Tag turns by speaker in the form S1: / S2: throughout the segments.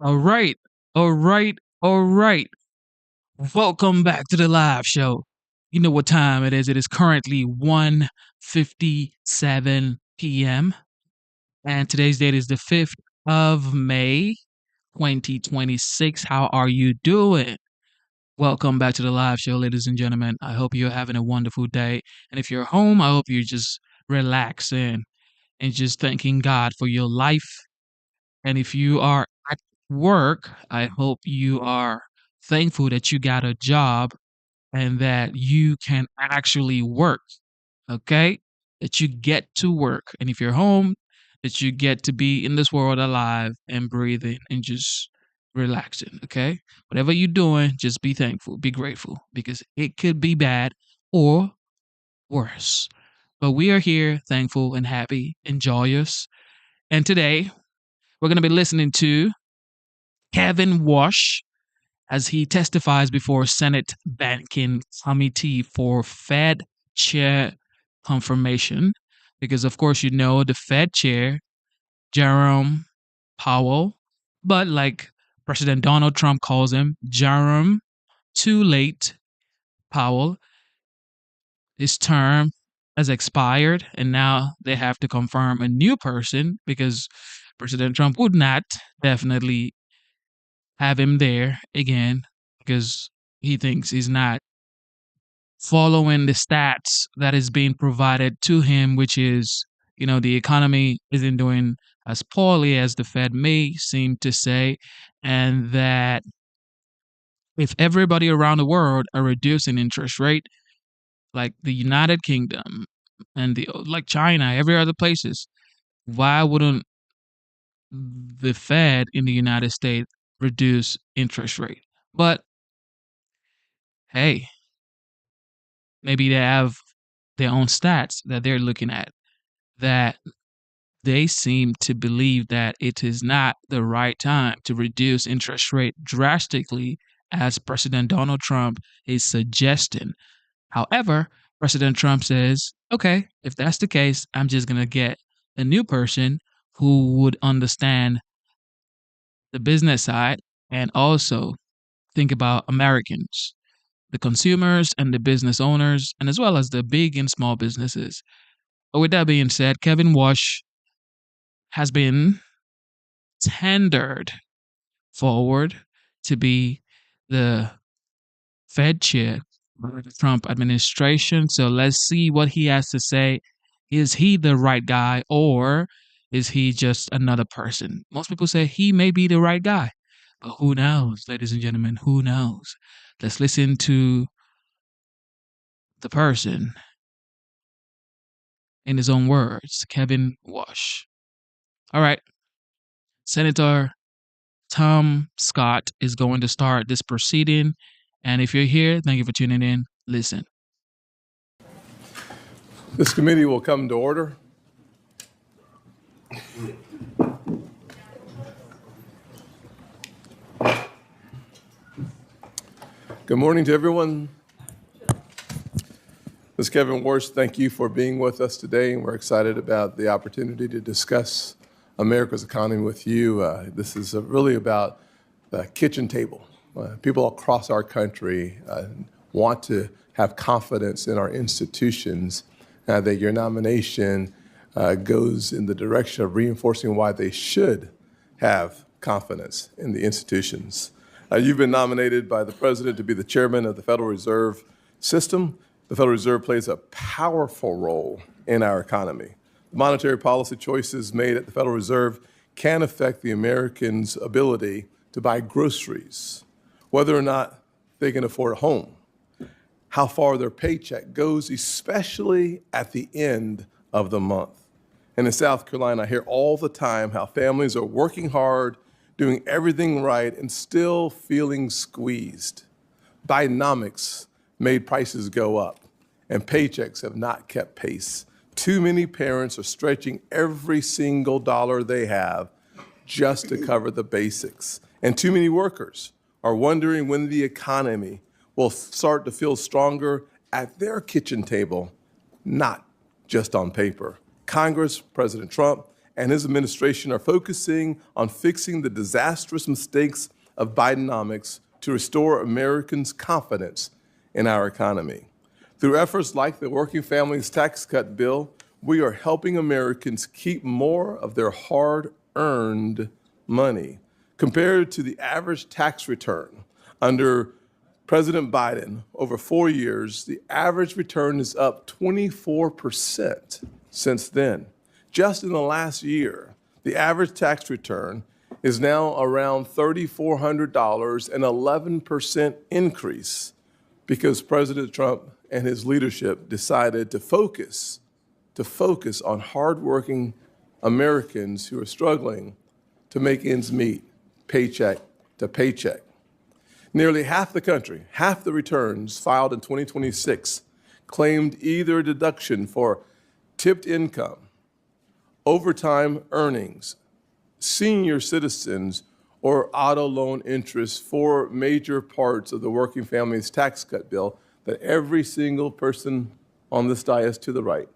S1: All right. All right. All right. Welcome back to the live show. You know what time it is. It is currently 1:57 p.m. and today's date is the 5th of May, 2026. How are you doing? Welcome back to the live show, ladies and gentlemen. I hope you're having a wonderful day. And if you're home, I hope you're just relaxing and just thanking God for your life. And if you are at work, I hope you are thankful that you got a job and that you can actually work, okay? That you get to work. And if you're home, that you get to be in this world alive and breathing and just relaxing, okay? Whatever you're doing, just be thankful, be grateful, because it could be bad or worse. But we are here, thankful and happy and joyous. And today, we're going to be listening to Kevin Warsh as he testifies before Senate Banking Committee for Fed Chair confirmation. Because, of course, you know the Fed Chair, Jerome Powell, but like President Donald Trump calls him, Jerome Too Late Powell, his term has expired, and now they have to confirm a new person because President Trump would not definitely have him there again because he thinks he's not following the stats that is being provided to him, which is, the economy isn't doing as poorly as the Fed may seem to say, and that if everybody around the world are reducing interest rate, like the United Kingdom and the like China, every other places, why wouldn't the Fed in the United States reduce interest rate? But hey, maybe they have their own stats that they're looking at that they seem to believe that it is not the right time to reduce interest rate drastically as President Donald Trump is suggesting. However, President Trump says, okay, if that's the case, I'm just going to get a new person who would understand the business side and also think about Americans, the consumers and the business owners, and as well as the big and small businesses. But with that being said, Kevin Walsh has been tendered forward to be the Fed chair of the Trump administration. So let's see what he has to say. Is he the right guy or is he just another person? Most people say he may be the right guy, but who knows, ladies and gentlemen? Who knows? Let's listen to the person in his own words, Kevin Walsh. All right, Senator Tom Scott is going to start this proceeding. And if you're here, thank you for tuning in. Listen.
S2: This committee will come to order. Good morning to everyone. This is Kevin Warsh. Thank you for being with us today. We're excited about the opportunity to discuss America's economy with you. This is really about the kitchen table. People across our country want to have confidence in our institutions, that your nomination goes in the direction of reinforcing why they should have confidence in the institutions. You've been nominated by the president to be the chairman of the Federal Reserve System. The Federal Reserve plays a powerful role in our economy. The monetary policy choices made at the Federal Reserve can affect the Americans' ability to buy groceries, whether or not they can afford a home, how far their paycheck goes, especially at the end of the month. And in South Carolina, I hear all the time how families are working hard, doing everything right, and still feeling squeezed. Bidenomics made prices go up, and paychecks have not kept pace. Too many parents are stretching every single dollar they have just to cover the basics. And too many workers are wondering when the economy will start to feel stronger at their kitchen table, not just on paper. Congress, President Trump, and his administration are focusing on fixing the disastrous mistakes of Bidenomics to restore Americans' confidence in our economy. Through efforts like the Working Families Tax Cut bill, we are helping Americans keep more of their hard-earned money. Compared to the average tax return under President Biden over 4 years, the average return is up 24% since then. Just in the last year, the average tax return is now around $3,400, an 11% increase because President Trump and his leadership decided to focus on hardworking Americans who are struggling to make ends meet, paycheck to paycheck. Nearly half the country, half the returns filed in 2026 claimed either a deduction for tipped income, overtime earnings, senior citizens, or auto loan interest for major parts of the Working Families Tax Cut bill that every single person on this dais to the right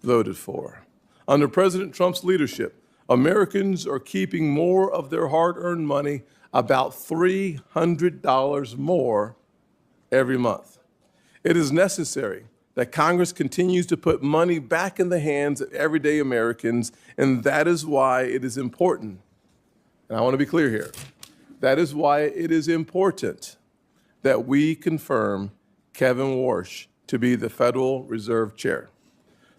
S2: voted for. Under President Trump's leadership, Americans are keeping more of their hard-earned money, about $300 more every month. It is necessary that Congress continues to put money back in the hands of everyday Americans, and that is why it is important, and I want to be clear here, that is why it is important that we confirm Kevin Warsh to be the Federal Reserve Chair.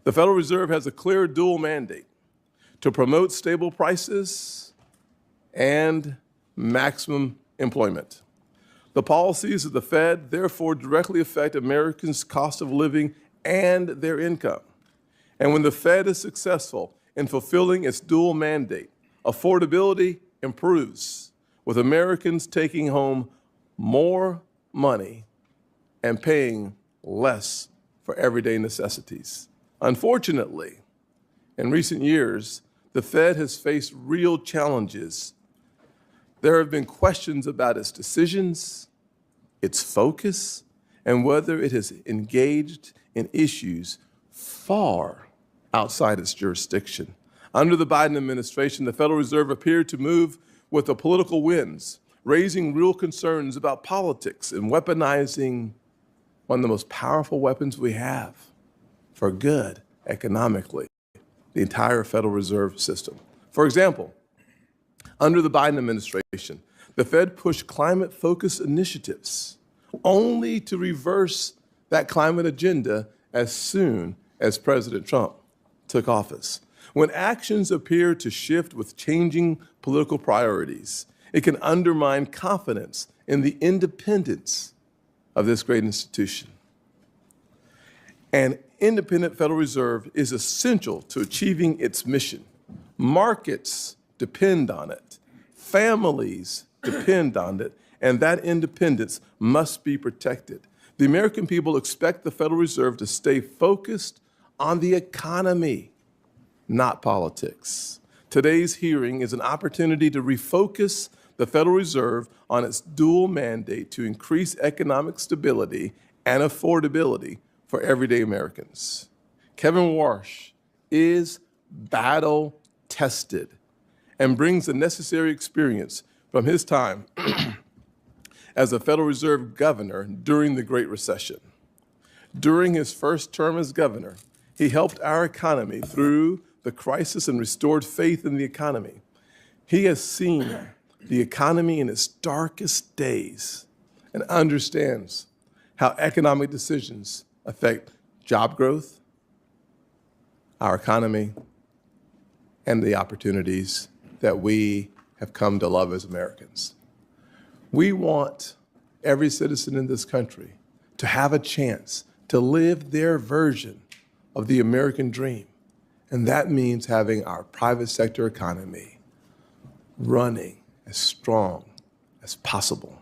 S2: The Federal Reserve has a clear dual mandate to promote stable prices and maximum employment. The policies of the Fed therefore directly affect Americans' cost of living and their income. And when the Fed is successful in fulfilling its dual mandate, affordability improves, with Americans taking home more money and paying less for everyday necessities. Unfortunately, in recent years, the Fed has faced real challenges. There have been questions about its decisions, its focus, and whether it has engaged in issues far outside its jurisdiction. Under the Biden administration, the Federal Reserve appeared to move with the political winds, raising real concerns about politics and weaponizing one of the most powerful weapons we have for good economically, the entire Federal Reserve System. For example, under the Biden administration, the Fed pushed climate-focused initiatives only to reverse that climate agenda as soon as President Trump took office. When actions appear to shift with changing political priorities, it can undermine confidence in the independence of this great institution. An independent Federal Reserve is essential to achieving its mission. Markets depend on it. Families depend on it, and that independence must be protected. The American people expect the Federal Reserve to stay focused on the economy, not politics. Today's hearing is an opportunity to refocus the Federal Reserve on its dual mandate to increase economic stability and affordability for everyday Americans. Kevin Warsh is battle-tested and brings the necessary experience from his time as a Federal Reserve governor during the Great Recession. During his first term as governor, he helped our economy through the crisis and restored faith in the economy. He has seen the economy in its darkest days and understands how economic decisions affect job growth, our economy, and the opportunities that we have come to love as Americans. We want every citizen in this country to have a chance to live their version of the American dream. And that means having our private sector economy running as strong as possible,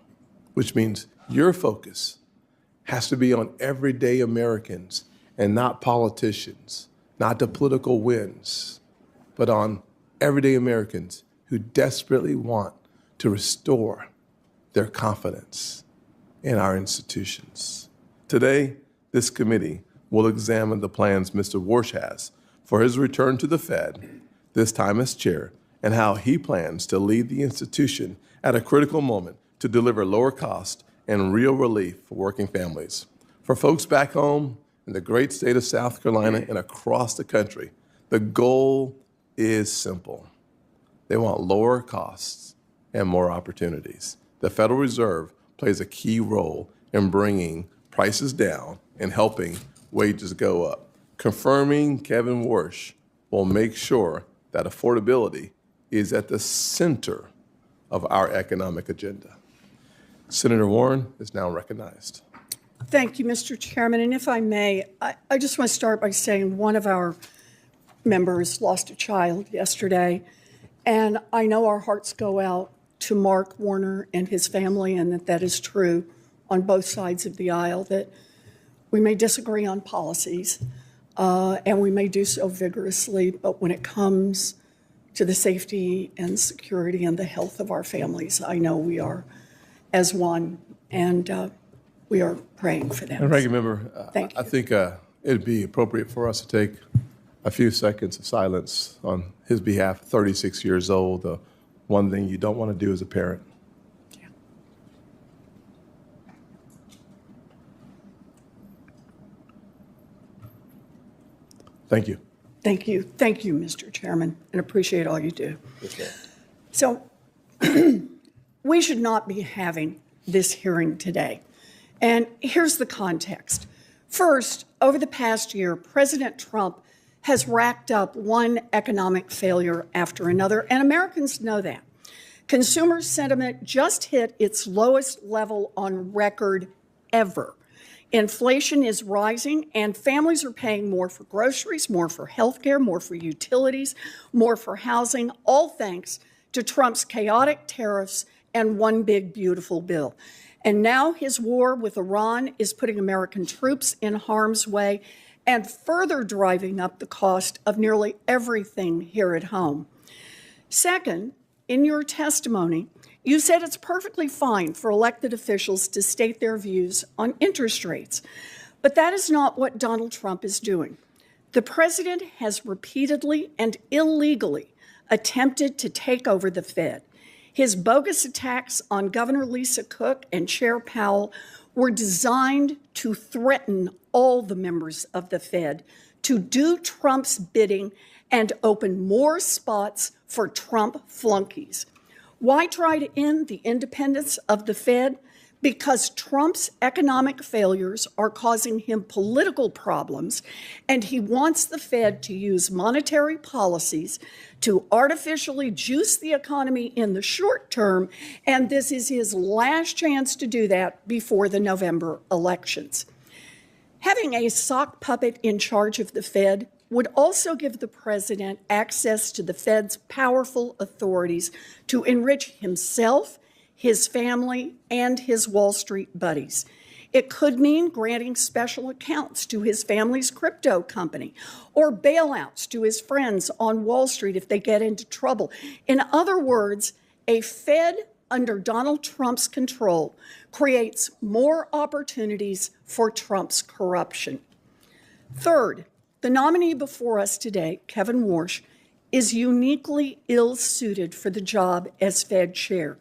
S2: which means your focus has to be on everyday Americans and not politicians, not the political wins, but on everyday Americans who desperately want to restore their confidence in our institutions. Today, this committee will examine the plans Mr. Warsh has for his return to the Fed, this time as chair, and how he plans to lead the institution at a critical moment to deliver lower cost and real relief for working families. For folks back home in the great state of South Carolina and across the country, the goal is simple. They want lower costs and more opportunities. The Federal Reserve plays a key role in bringing prices down and helping wages go up. Confirming Kevin Warsh will make sure that affordability is at the center of our economic agenda. Senator Warren is now recognized.
S3: Thank you, Mr. Chairman. And if I may, I just want to start by saying one of our members lost a child yesterday. And I know our hearts go out to Mark Warner and his family, and that is true on both sides of the aisle, that we may disagree on policies, and we may do so vigorously, but when it comes to the safety and security and the health of our families, I know we are as one, and we are praying for them.
S2: And Ranking Member,
S3: Thank you.
S2: I think it'd be appropriate for us to take a few seconds of silence on his behalf, 36 years old, the one thing you don't want to do as a parent.
S3: Yeah.
S2: Thank you.
S3: Thank you. Thank you, Mr. Chairman, and appreciate all you do.
S2: Okay.
S3: So we should not be having this hearing today. And here's the context. First, over the past year, President Trump has racked up one economic failure after another, and Americans know that. Consumer sentiment just hit its lowest level on record ever. Inflation is rising, and families are paying more for groceries, more for health care, more for utilities, more for housing, all thanks to Trump's chaotic tariffs and one big beautiful bill. And now his war with Iran is putting American troops in harm's way and further driving up the cost of nearly everything here at home. Second, in your testimony, you said it's perfectly fine for elected officials to state their views on interest rates. But that is not what Donald Trump is doing. The president has repeatedly and illegally attempted to take over the Fed. His bogus attacks on Governor Lisa Cook and Chair Powell were designed to threaten all the members of the Fed to do Trump's bidding and open more spots for Trump flunkies. Why try to end the independence of the Fed? Because Trump's economic failures are causing him political problems, and he wants the Fed to use monetary policies to artificially juice the economy in the short term, and this is his last chance to do that before the November elections. Having a sock puppet in charge of the Fed would also give the president access to the Fed's powerful authorities to enrich himself, his family, and his Wall Street buddies. It could mean granting special accounts to his family's crypto company or bailouts to his friends on Wall Street if they get into trouble. In other words, a Fed under Donald Trump's control creates more opportunities for Trump's corruption. Third, the nominee before us today, Kevin Warsh, is uniquely ill-suited for the job as Fed chair.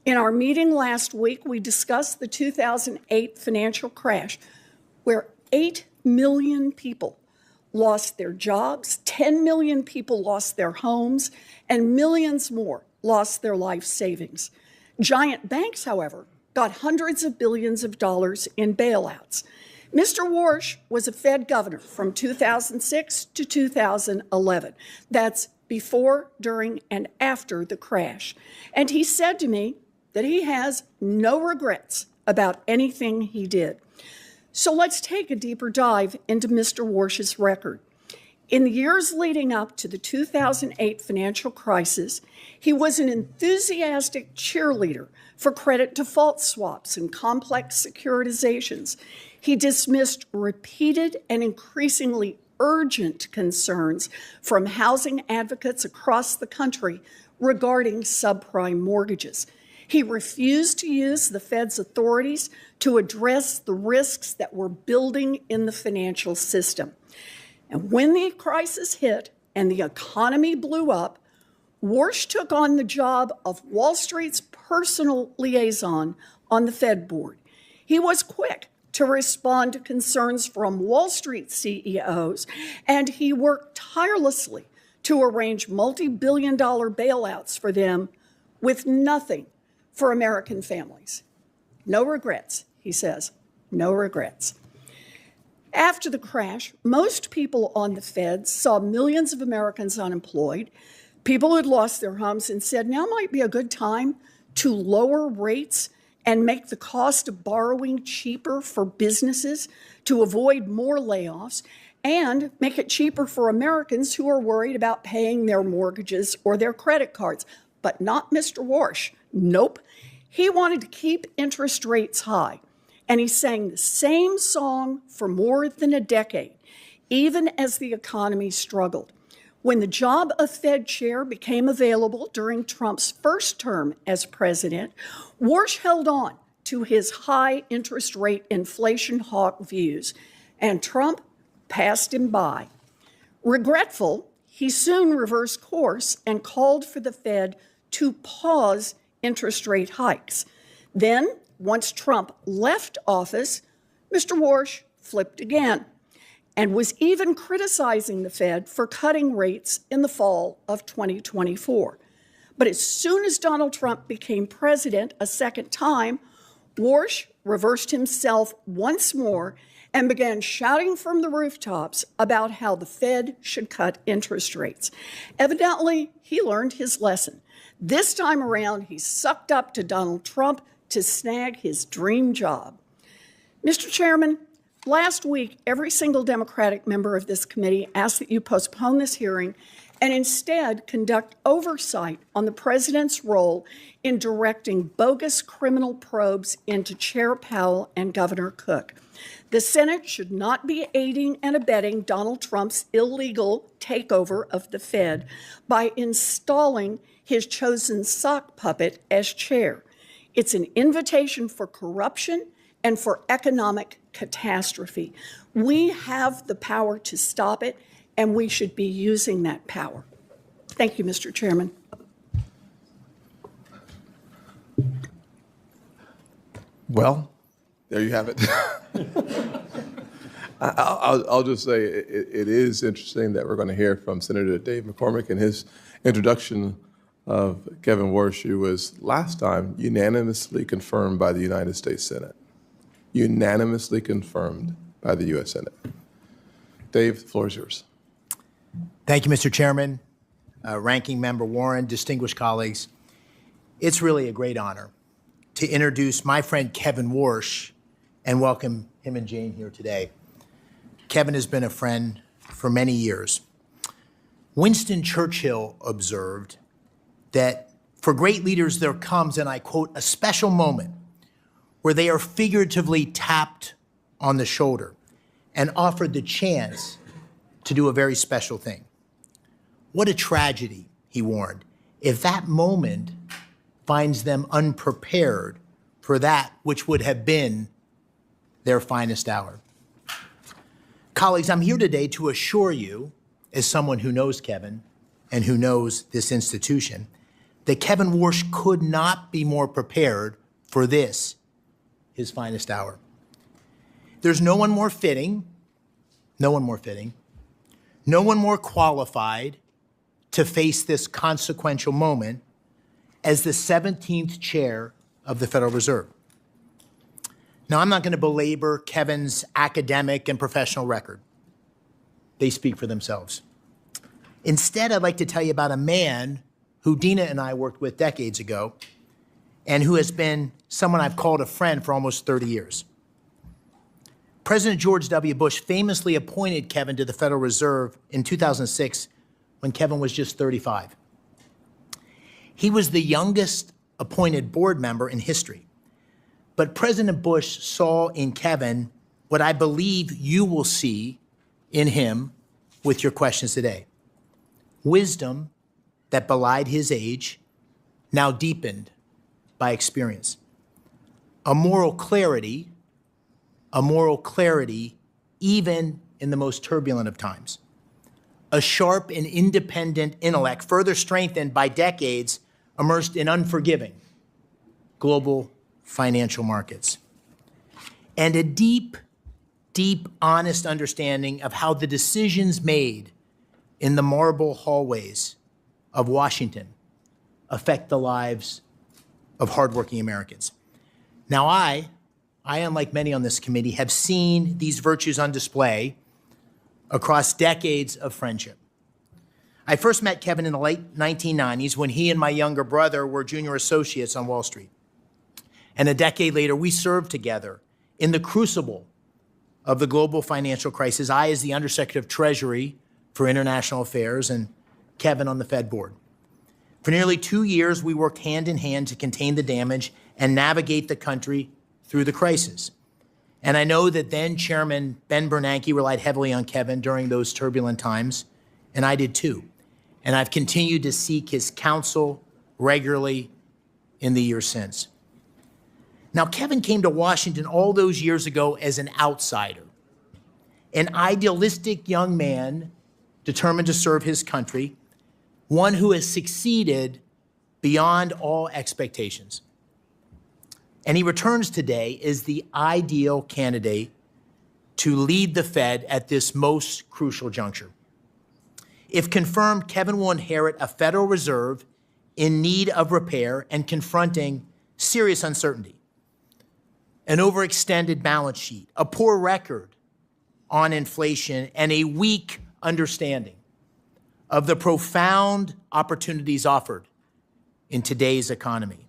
S3: In our meeting last week, we discussed the 2008 financial crash, where 8 million people lost their jobs, 10 million people lost their homes, and millions more lost their life savings. Giant banks, however, got hundreds of billions of dollars in bailouts. Mr. Warsh was a Fed governor from 2006 to 2011. That's before, during, and after the crash. And he said to me that he has no regrets about anything he did. So let's take a deeper dive into Mr. Warsh's record. In the years leading up to the 2008 financial crisis, he was an enthusiastic cheerleader for credit default swaps and complex securitizations. He dismissed repeated and increasingly urgent concerns from housing advocates across the country regarding subprime mortgages. He refused to use the Fed's authorities to address the risks that were building in the financial system. And when the crisis hit, and the economy blew up, Warsh took on the job of Wall Street's personal liaison on the Fed board. He was quick to respond to concerns from Wall Street CEOs, and he worked tirelessly to arrange multi-billion-dollar bailouts for them with nothing for American families. No regrets, he says, no regrets. After the crash, most people on the Fed saw millions of Americans unemployed, people who'd lost their homes, and said now might be a good time to lower rates and make the cost of borrowing cheaper for businesses to avoid more layoffs and make it cheaper for Americans who are worried about paying their mortgages or their credit cards. But not Mr. Warsh. Nope. He wanted to keep interest rates high. And he sang the same song for more than a decade, even as the economy struggled. When the job of Fed chair became available during Trump's first term as president, Warsh held on to his high interest rate inflation hawk views, and Trump passed him by. Regretful, he soon reversed course and called for the Fed to pause interest rate hikes. Then, once Trump left office, Mr. Warsh flipped again and was even criticizing the Fed for cutting rates in the fall of 2024. But as soon as Donald Trump became president a second time, Warsh reversed himself once more and began shouting from the rooftops about how the Fed should cut interest rates. Evidently, he learned his lesson. This time around, he sucked up to Donald Trump to snag his dream job. Mr. Chairman, last week, every single Democratic member of this committee asked that you postpone this hearing and instead conduct oversight on the president's role in directing bogus criminal probes into Chair Powell and Governor Cook. The Senate should not be aiding and abetting Donald Trump's illegal takeover of the Fed by installing his chosen sock puppet as chair. It's an invitation for corruption and for economic catastrophe. We have the power to stop it, and we should be using that power. Thank you, Mr. Chairman.
S2: Well, there you have it. I'll just say it is interesting that we're going to hear from Senator Dave McCormick in his introduction of Kevin Warsh, who was last time unanimously confirmed by the United States Senate. Unanimously confirmed by the U.S. Senate. Dave, the floor is yours.
S4: Thank you, Mr. Chairman, Ranking Member Warren, distinguished colleagues. It's really a great honor to introduce my friend Kevin Warsh and welcome him and Jane here today. Kevin has been a friend for many years. Winston Churchill observed that for great leaders there comes, and I quote, a special moment where they are figuratively tapped on the shoulder and offered the chance to do a very special thing. What a tragedy, he warned, if that moment finds them unprepared for that which would have been their finest hour. Colleagues, I'm here today to assure you, as someone who knows Kevin and who knows this institution, that Kevin Warsh could not be more prepared for this, his finest hour. There's no one more fitting, no one more qualified to face this consequential moment as the 17th chair of the Federal Reserve. Now, I'm not going to belabor Kevin's academic and professional record. They speak for themselves. Instead, I'd like to tell you about a man who Dina and I worked with decades ago and who has been someone I've called a friend for almost 30 years. President George W. Bush famously appointed Kevin to the Federal Reserve in 2006 when Kevin was just 35. He was the youngest appointed board member in history. But President Bush saw in Kevin what I believe you will see in him with your questions today. Wisdom that belied his age, now deepened by experience. A moral clarity even in the most turbulent of times. a sharp and independent intellect, further strengthened by decades immersed in unforgiving global financial markets, and a deep, honest understanding of how the decisions made in the marble hallways of Washington affect the lives of hardworking Americans. Now, I, unlike many on this committee, have seen these virtues on display across decades of friendship. I first met Kevin in the late 1990s when he and my younger brother were junior associates on Wall Street. And a decade later, we served together in the crucible of the global financial crisis. I as the Undersecretary of Treasury for International Affairs and Kevin on the Fed board. For nearly 2 years, we worked hand in hand to contain the damage and navigate the country through the crisis. And I know that then Chairman Ben Bernanke relied heavily on Kevin during those turbulent times, and I did too. And I've continued to seek his counsel regularly in the years since. Now, Kevin came to Washington all those years ago as an outsider, an idealistic young man determined to serve his country, one who has succeeded beyond all expectations. And he returns today as the ideal candidate to lead the Fed at this most crucial juncture. If confirmed, Kevin will inherit a Federal Reserve in need of repair and confronting serious uncertainty, an overextended balance sheet, a poor record on inflation, and a weak understanding of the profound opportunities offered in today's economy.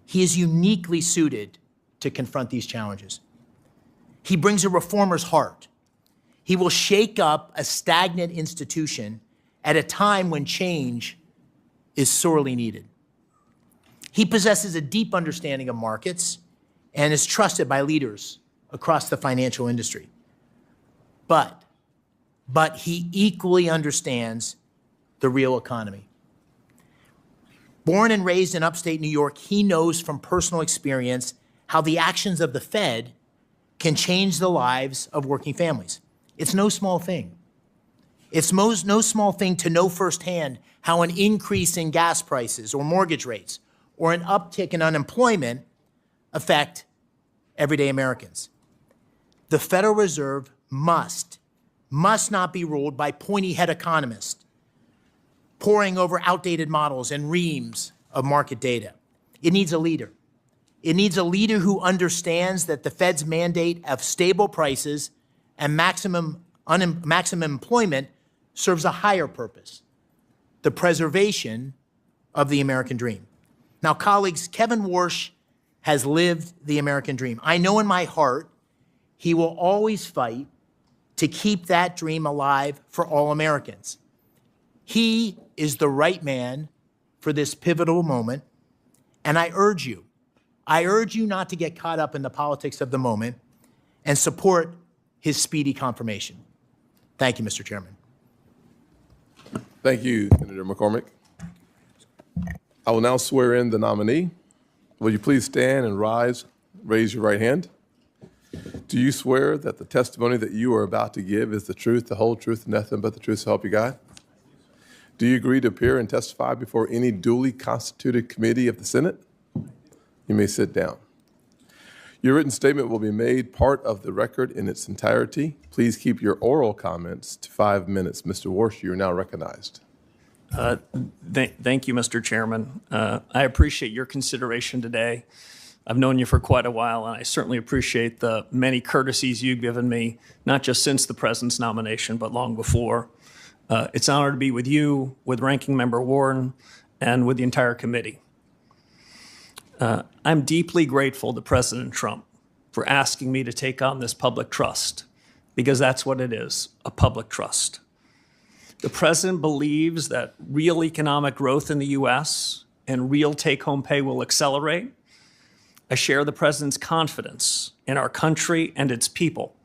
S4: He is uniquely suited to confront these challenges. He brings a reformer's heart. He will shake up a stagnant institution at a time when change is sorely needed. He possesses a deep understanding of markets and is trusted by leaders across the financial industry. But he equally understands the real economy. Born and raised in upstate New York, he knows from personal experience how the actions of the Fed can change the lives of working families. It's no small thing. It's no small thing to know firsthand how an increase in gas prices or mortgage rates or an uptick in unemployment affect everyday Americans. The Federal Reserve must not be ruled by pointy-head economists poring over outdated models and reams of market data. It needs a leader. It needs a leader who understands that the Fed's mandate of stable prices and maximum employment serves a higher purpose, the preservation of the American dream. Now, colleagues, Kevin Warsh has lived the American dream. I know in my heart he will always fight to keep that dream alive for all Americans. He is the right man for this pivotal moment, and I urge you not to get caught up in the politics of the moment and support his speedy confirmation. Thank you, Mr. Chairman.
S2: Thank you, Senator McCormick. I will now swear in the nominee. Will you please stand and raise your right hand? Do you swear that the testimony that you are about to give is the truth, the whole truth, and nothing but the truth, so help you God? Do you agree to appear and testify before any duly constituted committee of the Senate? You may sit down. Your written statement will be made part of the record in its entirety. Please keep your oral comments to 5 minutes. Mr. Warsh, you are now recognized.
S5: Thank you, Mr. Chairman. I appreciate your consideration today. I've known you for quite a while, and I certainly appreciate the many courtesies you've given me, not just since the President's nomination, but long before. It's an honor to be with you, with Ranking Member Warren, and with the entire committee. I'm deeply grateful to President Trump for asking me to take on this public trust, because that's what it is, a public trust. The President believes that real economic growth in the U.S. and real take-home pay will accelerate. I share the President's confidence in our country and its people.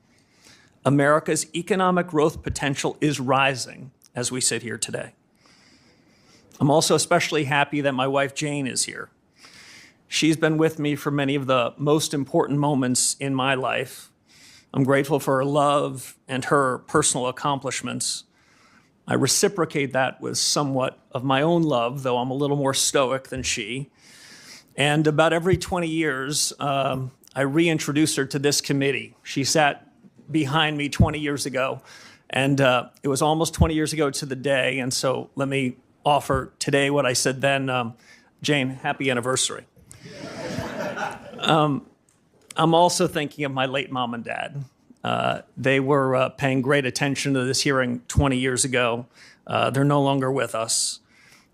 S5: America's economic growth potential is rising as we sit here today. I'm also especially happy that my wife Jane is here. She's been with me for many of the most important moments in my life. I'm grateful for her love and her personal accomplishments. I reciprocate that with somewhat of my own love, though I'm a little more stoic than she. And about every 20 years, I reintroduce her to this committee. She sat behind me 20 years ago, and it was almost 20 years ago to the day. And so let me offer today what I said then. Jane, happy anniversary. I'm also thinking of my late mom and dad. They were paying great attention to this hearing 20 years ago. They're no longer with us,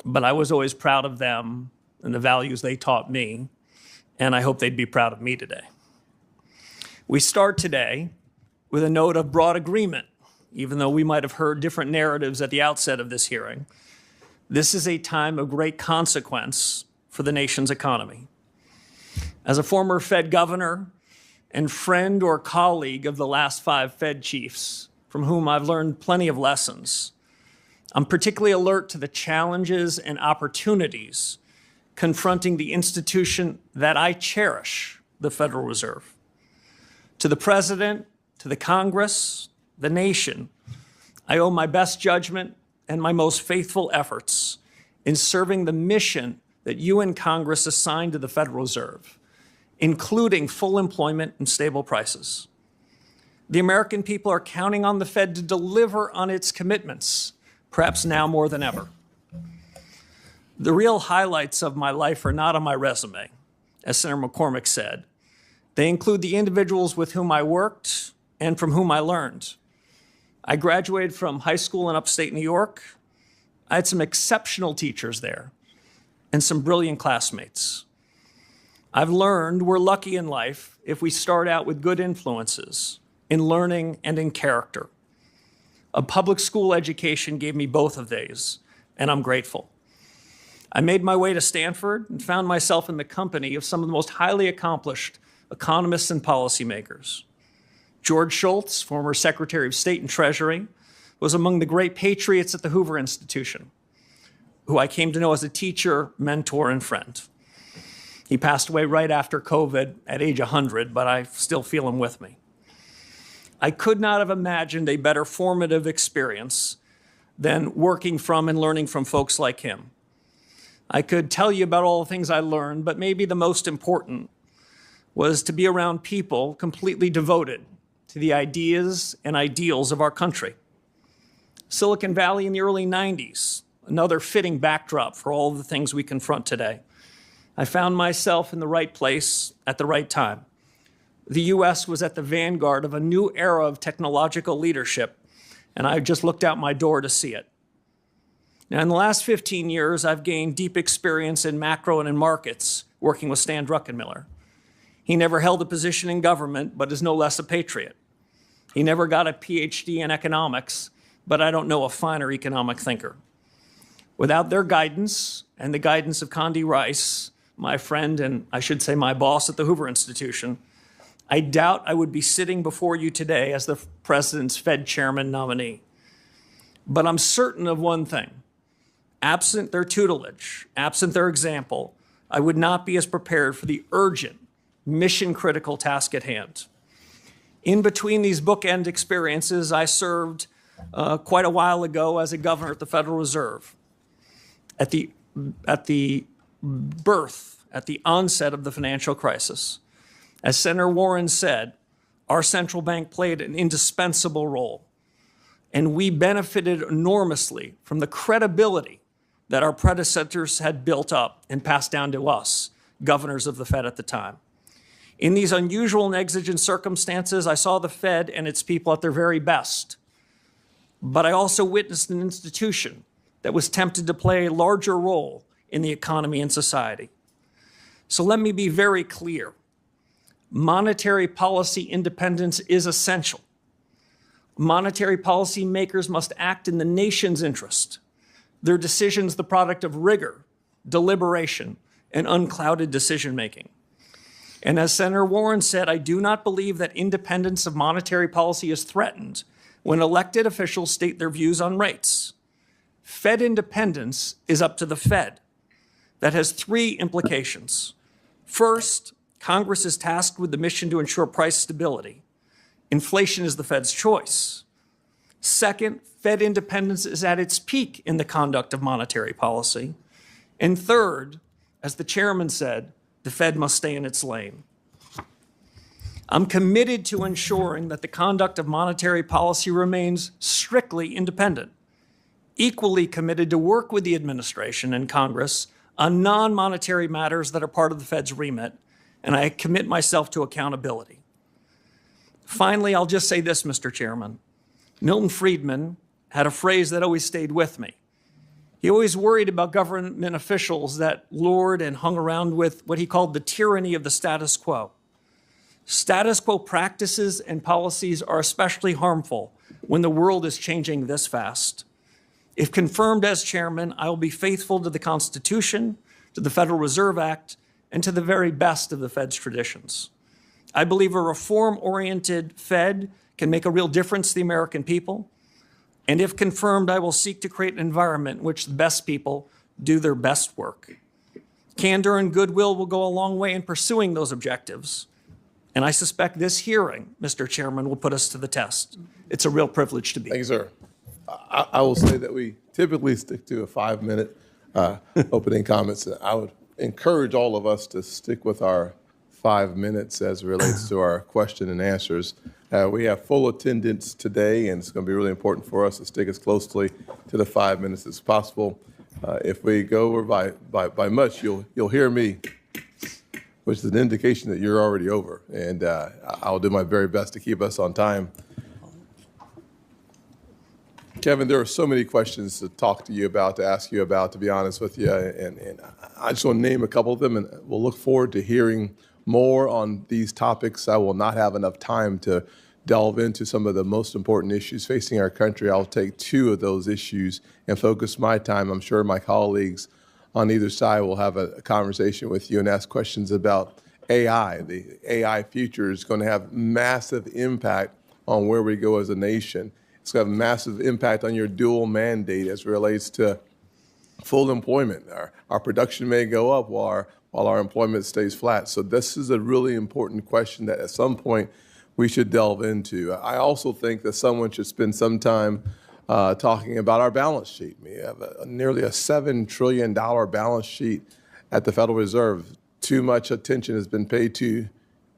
S5: but I was always proud of them and the values they taught me, and I hope they'd be proud of me today. We start today with a note of broad agreement, even though we might have heard different narratives at the outset of this hearing. This is a time of great consequence for the nation's economy. As a former Fed governor and friend or colleague of the last 5 Fed chiefs, from whom I've learned plenty of lessons, I'm particularly alert to the challenges and opportunities confronting the institution that I cherish, the Federal Reserve. To the President, to the Congress, the nation, I owe my best judgment and my most faithful efforts in serving the mission that you and Congress assigned to the Federal Reserve, including full employment and stable prices. The American people are counting on the Fed to deliver on its commitments, perhaps now more than ever. The real highlights of my life are not on my resume, as Senator McCormick said. They include the individuals with whom I worked and from whom I learned. I graduated from high school in upstate New York. I had some exceptional teachers there and some brilliant classmates. I've learned we're lucky in life if we start out with good influences in learning and in character. A public school education gave me both of these, and I'm grateful. I made my way to Stanford and found myself in the company of some of the most highly accomplished economists and policymakers. George Shultz, former Secretary of State and Treasury, was among the great patriots at the Hoover Institution, who I came to know as a teacher, mentor, and friend. He passed away right after COVID at age 100, but I still feel him with me. I could not have imagined a better formative experience than working from and learning from folks like him. I could tell you about all the things I learned, but maybe the most important was to be around people completely devoted to the ideas and ideals of our country. Silicon Valley in the early 90s, another fitting backdrop for all the things we confront today. I found myself in the right place at the right time. The US was at the vanguard of a new era of technological leadership, and I just looked out my door to see it. Now, in the last 15 years, I've gained deep experience in macro and in markets, working with Stan Druckenmiller. He never held a position in government, but is no less a patriot. He never got a PhD in economics, but I don't know a finer economic thinker. Without their guidance and the guidance of Condi Rice, my friend and I should say my boss at the Hoover Institution, I doubt I would be sitting before you today as the President's Fed Chairman nominee. But I'm certain of one thing. Absent their tutelage, absent their example, I would not be as prepared for the urgent, mission-critical task at hand. In between these bookend experiences, I served quite a while ago as a governor at the Federal Reserve. At the onset of the financial crisis, as Senator Warren said, our central bank played an indispensable role, and we benefited enormously from the credibility that our predecessors had built up and passed down to us, governors of the Fed at the time. In these unusual and exigent circumstances, I saw the Fed and its people at their very best. But I also witnessed an institution that was tempted to play a larger role in the economy and society. So let me be very clear. Monetary policy independence is essential. Monetary policy makers must act in the nation's interest. Their decisions the product of rigor, deliberation, and unclouded decision-making. And as Senator Warren said, I do not believe that independence of monetary policy is threatened when elected officials state their views on rates. Fed independence is up to the Fed. That has 3 implications. First, Congress is tasked with the mission to ensure price stability. Inflation is the Fed's choice. Second, Fed independence is at its peak in the conduct of monetary policy. And third, as the chairman said, the Fed must stay in its lane. I'm committed to ensuring that the conduct of monetary policy remains strictly independent, equally committed to work with the administration and Congress on non-monetary matters that are part of the Fed's remit, and I commit myself to accountability. Finally, I'll just say this, Mr. Chairman. Milton Friedman had a phrase that always stayed with me. He always worried about government officials that lured and hung around with what he called the tyranny of the status quo. Status quo practices and policies are especially harmful when the world is changing this fast. If confirmed as chairman, I will be faithful to the Constitution, to the Federal Reserve Act, and to the very best of the Fed's traditions. I believe a reform-oriented Fed can make a real difference to the American people. And if confirmed, I will seek to create an environment in which the best people do their best work. Candor and goodwill will go a long way in pursuing those objectives. And I suspect this hearing, Mr. Chairman, will put us to the test. It's a real privilege to be
S2: Thank you,
S5: here.
S2: sir. I will say that we typically stick to a 5-minute opening comments. I would encourage all of us to stick with our 5 minutes as it relates to our question and answers. We have full attendance today, and it's going to be really important for us to stick as closely to the 5 minutes as possible. If we go over by much, you'll hear me, which is an indication that you're already over, and I'll do my very best to keep us on time. Kevin, there are so many questions to talk to you about, to ask you about, to be honest with you, and I just want to name a couple of them, and we'll look forward to hearing more on these topics. I will not have enough time to delve into some of the most important issues facing our country. I'll take 2 of those issues and focus my time. I'm sure my colleagues on either side will have a conversation with you and ask questions about AI. The AI future is going to have massive impact on where we go as a nation. It's going to have a massive impact on your dual mandate as it relates to full employment. Our production may go up while our employment stays flat. So this is a really important question that at some point we should delve into. I also think that someone should spend some time talking about our balance sheet. We have nearly a $7 trillion balance sheet at the Federal Reserve. Too much attention has been paid to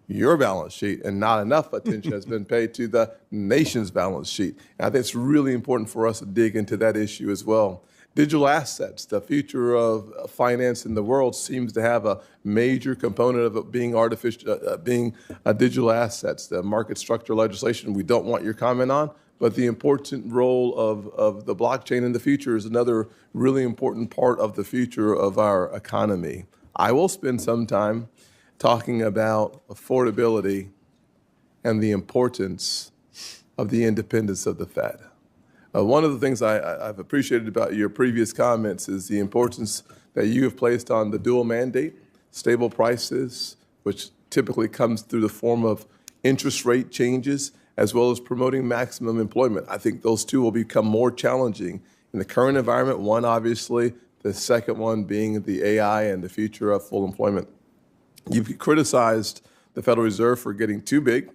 S2: your balance sheet, and not enough attention has been paid to the nation's balance sheet. And I think it's really important for us to dig into that issue as well. Digital assets, the future of finance in the world seems to have a major component of it being digital assets. The market structure legislation, we don't want your comment on, but the important role of the blockchain in the future is another really important part of the future of our economy. I will spend some time talking about affordability and the importance of the independence of the Fed. One of the things I've appreciated about your previous comments is the importance that you have placed on the dual mandate, stable prices, which typically comes through the form of interest rate changes, as well as promoting maximum employment. I think those two will become more challenging in the current environment. One, obviously, the second one being the AI and the future of full employment. You've criticized the Federal Reserve for getting too big,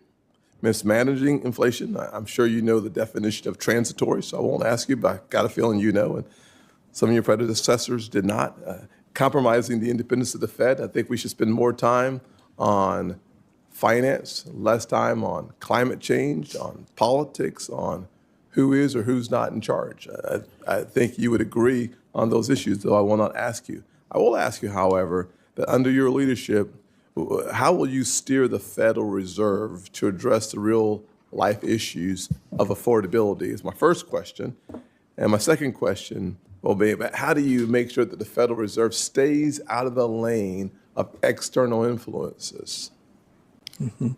S2: mismanaging inflation. I'm sure you know the definition of transitory, so I won't ask you, but I got a feeling you know, and some of your predecessors did not. Compromising the independence of the Fed. I think we should spend more time on finance, less time on climate change, on politics, on who is or who's not in charge. I think you would agree on those issues, though I will not ask you. I will ask you, however, that under your leadership, how will you steer the Federal Reserve to address the real life issues of affordability is my first question. And my second question will be about how do you make sure that the Federal Reserve stays out of the lane of external influences?
S5: Mm-hmm.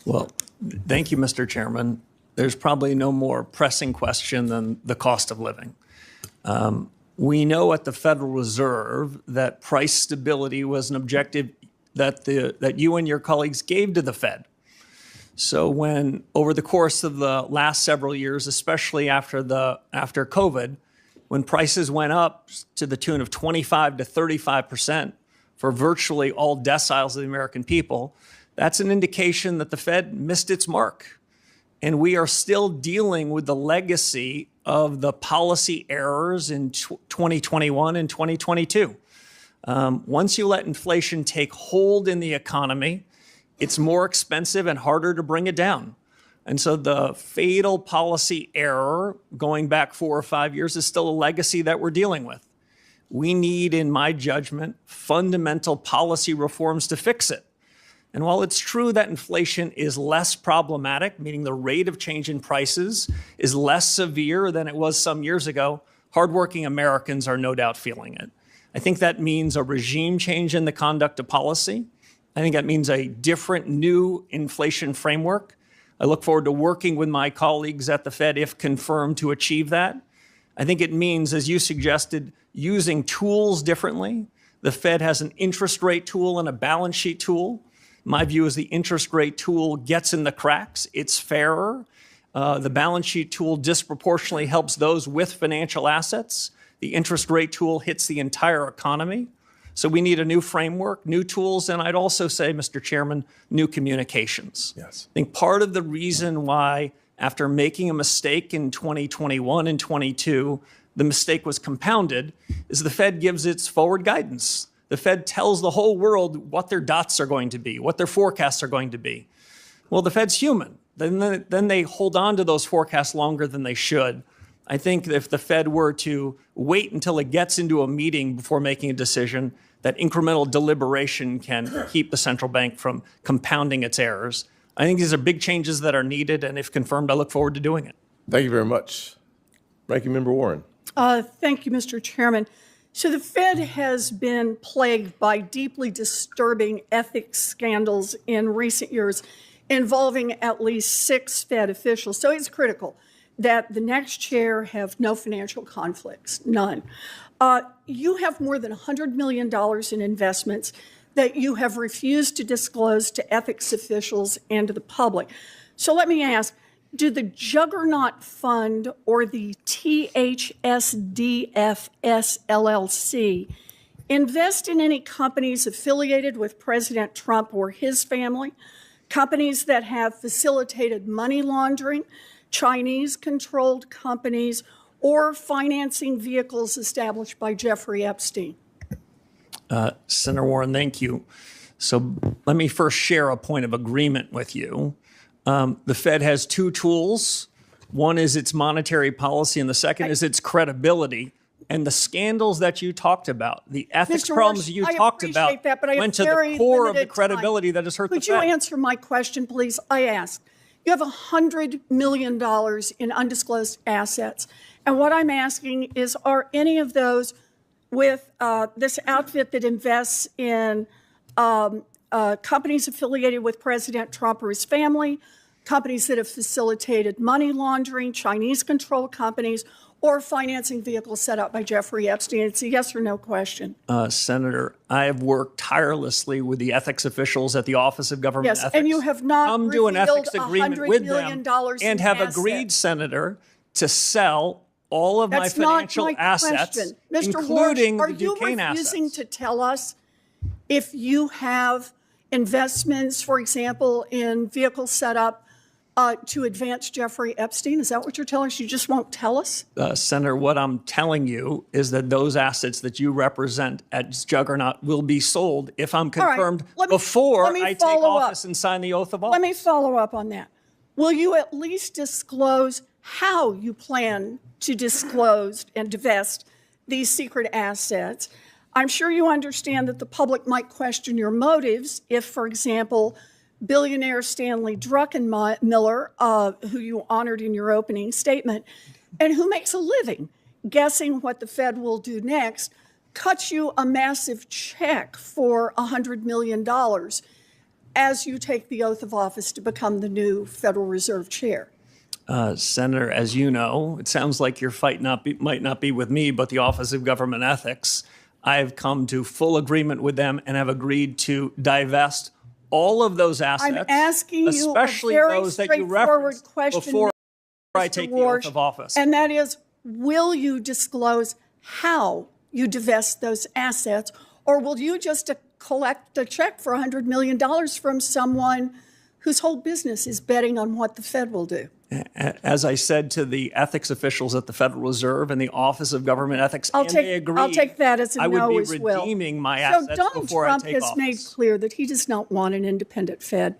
S5: Well, thank you, Mr. Chairman. There's probably no more pressing question than the cost of living. We know at the Federal Reserve that price stability was an objective that you and your colleagues gave to the Fed. So when, over the course of the last several years, especially after COVID, when prices went up to the tune of 25 to 35% for virtually all deciles of the American people, that's an indication that the Fed missed its mark. And we are still dealing with the legacy of the policy errors in 2021 and 2022. Once you let inflation take hold in the economy, it's more expensive and harder to bring it down. And so the fatal policy error going back 4 or 5 years is still a legacy that we're dealing with. We need, in my judgment, fundamental policy reforms to fix it. And while it's true that inflation is less problematic, meaning the rate of change in prices is less severe than it was some years ago, hardworking Americans are no doubt feeling it. I think that means a regime change in the conduct of policy. I think that means a different new inflation framework. I look forward to working with my colleagues at the Fed, if confirmed, to achieve that. I think it means, as you suggested, using tools differently. The Fed has an interest rate tool and a balance sheet tool. My view is the interest rate tool gets in the cracks. It's fairer. The balance sheet tool disproportionately helps those with financial assets. The interest rate tool hits the entire economy. So we need a new framework, new tools, and I'd also say, Mr. Chairman, new communications.
S2: Yes.
S5: I think part of the reason why, after making a mistake in 2021 and 22, the mistake was compounded is the Fed gives its forward guidance. The Fed tells the whole world what their dots are going to be, what their forecasts are going to be. Well, the Fed's human. Then they hold on to those forecasts longer than they should. I think if the Fed were to wait until it gets into a meeting before making a decision, that incremental deliberation can keep the central bank from compounding its errors. I think these are big changes that are needed, and if confirmed, I look forward to doing it.
S2: Thank you very much. Ranking Member Warren.
S3: Thank you, Mr. Chairman. So the Fed has been plagued by deeply disturbing ethics scandals in recent years involving at least 6 Fed officials. So it's critical that the next chair have no financial conflicts, none. You have more than $100 million in investments that you have refused to disclose to ethics officials and to the public. So let me ask, do the Juggernaut Fund or the THSDFS LLC invest in any companies affiliated with President Trump or his family, companies that have facilitated money laundering, Chinese-controlled companies, or financing vehicles established by Jeffrey Epstein?
S5: Senator Warren, thank you. So let me first share a point of agreement with you. The Fed has 2 tools. One is its monetary policy, and the second is its credibility. And the scandals that you talked about, the ethics
S3: Mr.
S5: problems
S3: Warsh,
S5: you
S3: I
S5: talked
S3: appreciate
S5: about,
S3: that, but I have
S5: went to the
S3: very
S5: core of the
S3: limited
S5: credibility
S3: time.
S5: that has hurt the
S3: Could you
S5: Fed.
S3: answer my question, please? I asked. You have $100 million in undisclosed assets. And what I'm asking is, are any of those with this outfit that invests in companies affiliated with President Trump or his family, companies that have facilitated money laundering, Chinese-controlled companies, or financing vehicles set up by Jeffrey Epstein? It's a yes or no question.
S5: Senator, I have worked tirelessly with the ethics officials at the Office of Government
S3: Yes,
S5: Ethics.
S3: and you have not
S5: come to an
S3: revealed
S5: ethics agreement
S3: $100
S5: with
S3: million
S5: them and have
S3: in
S5: agreed,
S3: assets.
S5: Senator, to sell all of
S3: That's
S5: my financial
S3: not my
S5: assets,
S3: question. Mr.
S5: including
S3: Warsh, are
S5: the
S3: you
S5: Duquesne
S3: refusing
S5: assets.
S3: to tell us if you have investments, for example, in vehicles set up to advance Jeffrey Epstein? Is that what you're telling us? You just won't tell us?
S5: Senator, what I'm telling you is that those assets that you represent at Juggernaut will be sold if I'm confirmed before I take office and sign the oath of office.
S3: Let me follow up on that. Will you at least disclose how you plan to disclose and divest these secret assets? I'm sure you understand that the public might question your motives if, for example, billionaire Stanley Druckenmiller, who you honored in your opening statement, and who makes a living guessing what the Fed will do next, cuts you a massive check for $100 million as you take the oath of office to become the new Federal Reserve Chair.
S5: Senator, as you know, it sounds like your fight might not be with me, but the Office of Government Ethics. I have come to full agreement with them and have agreed to divest all of those assets,
S3: I'm asking you
S5: especially
S3: a very
S5: those that you
S3: straightforward
S5: referenced
S3: question,
S5: before I
S3: Mr.
S5: take the
S3: Warsh,
S5: oath of office.
S3: and that is, will you disclose how you divest those assets, or will you just collect a check for $100 million from someone whose whole business is betting on what the Fed will do?
S5: As I said to the ethics officials at the Federal Reserve and the Office of Government Ethics, they agreed,
S3: I'll take that as a
S5: I would
S3: no
S5: be
S3: as well.
S5: redeeming my
S3: So
S5: assets
S3: Donald
S5: before
S3: Trump
S5: I take
S3: has
S5: office.
S3: made clear that he does not want an independent Fed.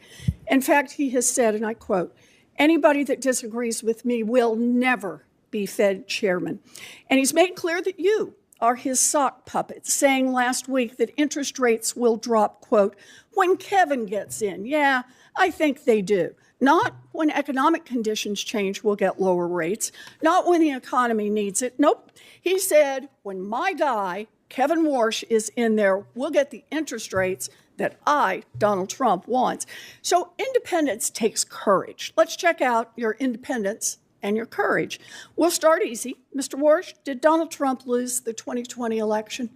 S3: In fact, he has said, and I quote, "Anybody that disagrees with me will never be Fed chairman." And he's made clear that you are his sock puppet, saying last week that interest rates will drop, quote, "when Kevin gets in." Yeah, I think they do. Not when economic conditions change, we'll get lower rates. Not when the economy needs it. Nope. He said, when my guy, Kevin Warsh, is in there, we'll get the interest rates that I, Donald Trump, wants. So independence takes courage. Let's check out your independence and your courage. We'll start easy. Mr. Warsh, did Donald Trump lose the 2020 election?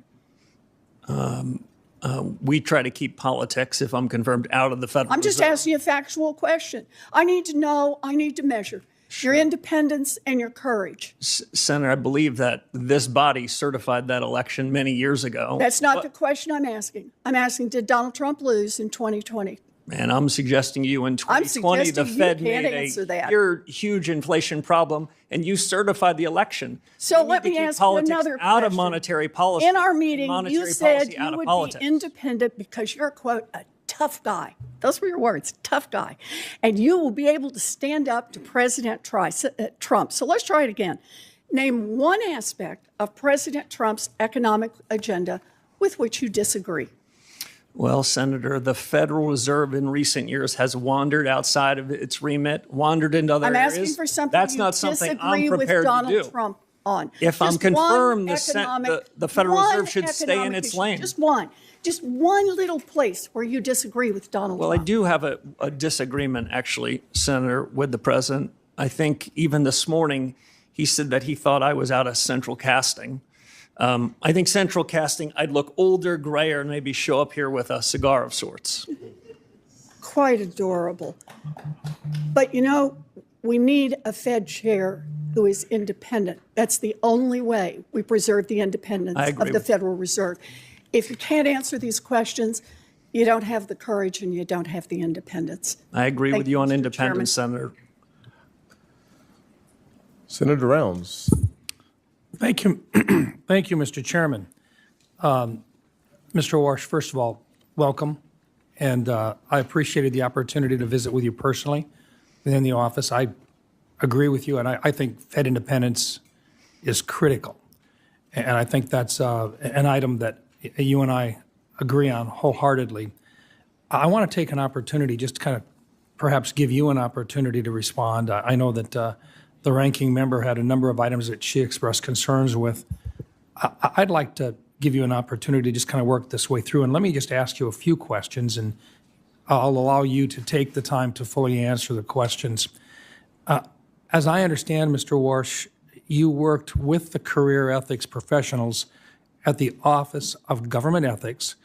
S5: We try to keep politics, if I'm confirmed, out of the Federal
S3: I'm just
S5: Reserve.
S3: asking a factual question. I need to know, I need to measure your independence and your courage.
S5: Senator, I believe that this body certified that election many years ago.
S3: That's not the question I'm asking. I'm asking, did Donald Trump lose in 2020?
S5: And I'm suggesting you in 2020, the
S3: suggesting you
S5: Fed
S3: can't
S5: made
S3: answer that.
S5: huge inflation problem, and you certified the election.
S3: So
S5: We
S3: let
S5: need to
S3: me
S5: keep
S3: ask you
S5: politics
S3: another
S5: out of
S3: question.
S5: monetary policy.
S3: In our meeting,
S5: monetary
S3: you said
S5: policy out
S3: you
S5: of
S3: would
S5: politics.
S3: be independent because you're, quote, a tough guy. Those were your words, tough guy. And you will be able to stand up to President Trump. So let's try it again. Name one aspect of President Trump's economic agenda with which you disagree.
S5: Well, Senator, the Federal Reserve in recent years has wandered outside of its remit, wandered into other
S3: I'm
S5: areas.
S3: asking for something
S5: That's
S3: you
S5: not something
S3: disagree
S5: I'm
S3: with
S5: prepared
S3: Donald
S5: to do.
S3: Trump on.
S5: If I'm
S3: Just one
S5: confirmed,
S3: economic-
S5: the Federal
S3: one
S5: Reserve should stay in
S3: economic
S5: its
S3: issue.
S5: lane.
S3: Just one little place where you disagree with Donald
S5: Well,
S3: Trump.
S5: I do have a disagreement, actually, Senator, with the president. I think even this morning, he said that he thought I was out of central casting. I think central casting, I'd look older, grayer, and maybe show up here with a cigar of sorts.
S3: Quite adorable. But you know, we need a Fed chair who is independent. That's the only way we preserve the independence
S5: I agree
S3: of the
S5: with
S3: Federal Reserve. If you can't answer these questions, you don't have the courage and you don't have the independence.
S5: I agree
S3: Thank
S5: with you on
S3: Mr.
S5: independence, Senator.
S2: Senator Rounds.
S6: Thank you. Thank you, Mr. Chairman. Mr. Warsh, first of all, welcome. And I appreciated the opportunity to visit with you personally within the office. I agree with you, and I think Fed independence is critical. And I think that's an item that you and I agree on wholeheartedly. I want to take an opportunity just to kind of perhaps give you an opportunity to respond. I know that the ranking member had a number of items that she expressed concerns with. I'd like to give you an opportunity to just kind of work this way through. And let me just ask you a few questions, and I'll allow you to take the time to fully answer the questions. As I understand, Mr. Warsh, you worked with the career ethics professionals at the Office of Government Ethics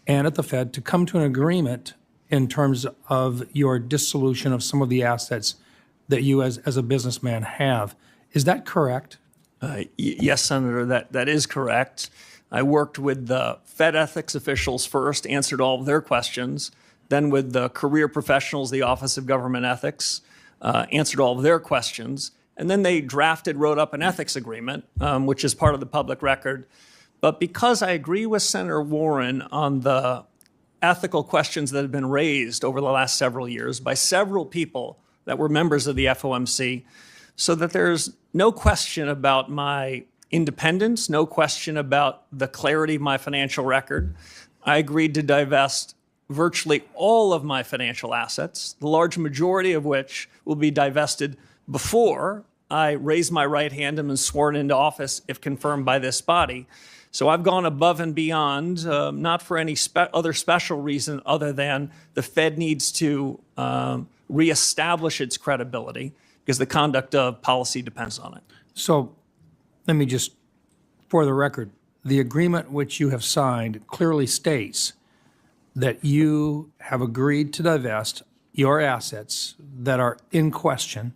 S6: and at the Fed to come to an agreement in terms of your dissolution of some of the assets that you as a businessman have. Is that correct?
S5: Yes, Senator, that is correct. I worked with the Fed ethics officials first, answered all of their questions, then with the career professionals, the Office of Government Ethics, answered all of their questions, and then they wrote up an ethics agreement, which is part of the public record. But because I agree with Senator Warren on the ethical questions that have been raised over the last several years by several people that were members of the FOMC, so that there's no question about my independence, no question about the clarity of my financial record, I agreed to divest virtually all of my financial assets, the large majority of which will be divested before I raise my right hand and am sworn into office if confirmed by this body. So I've gone above and beyond, not for any other special reason other than the Fed needs to reestablish its credibility because the conduct of policy depends on it.
S6: So let me just, for the record, the agreement which you have signed clearly states that you have agreed to divest your assets that are in question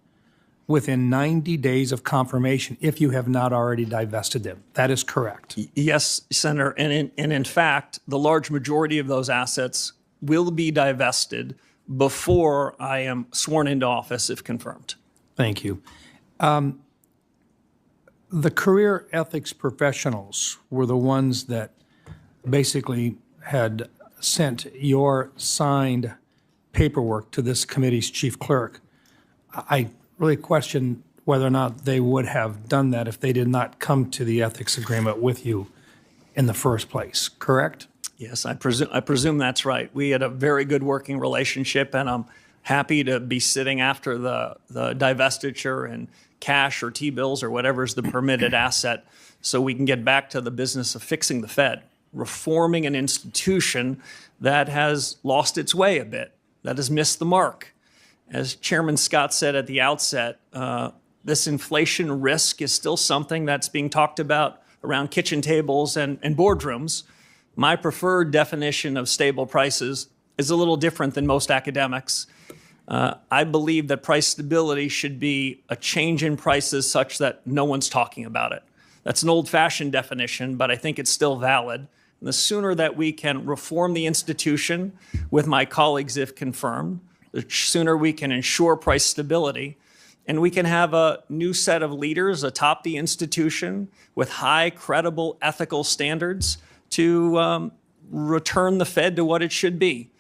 S6: within 90 days of confirmation if you have not already divested them. That is correct.
S5: Yes, Senator, and in fact, the large majority of those assets will be divested before I am sworn into office if confirmed.
S6: Thank you. The career ethics professionals were the ones that basically had sent your signed paperwork to this committee's chief clerk. I really question whether or not they would have done that if they did not come to the ethics agreement with you in the first place, correct?
S5: Yes, I presume that's right. We had a very good working relationship, and I'm happy to be sitting after the divestiture and cash or T-bills or whatever is the permitted asset so we can get back to the business of fixing the Fed, reforming an institution that has lost its way a bit, that has missed the mark. As Chairman Scott said at the outset, this inflation risk is still something that's being talked about around kitchen tables and boardrooms. My preferred definition of stable prices is a little different than most academics. I believe that price stability should be a change in prices such that no one's talking about it. That's an old-fashioned definition, but I think it's still valid. And the sooner that we can reform the institution with my colleagues, if confirmed, the sooner we can ensure price stability, and we can have a new set of leaders atop the institution with high, credible, ethical standards to return the Fed to what it should be.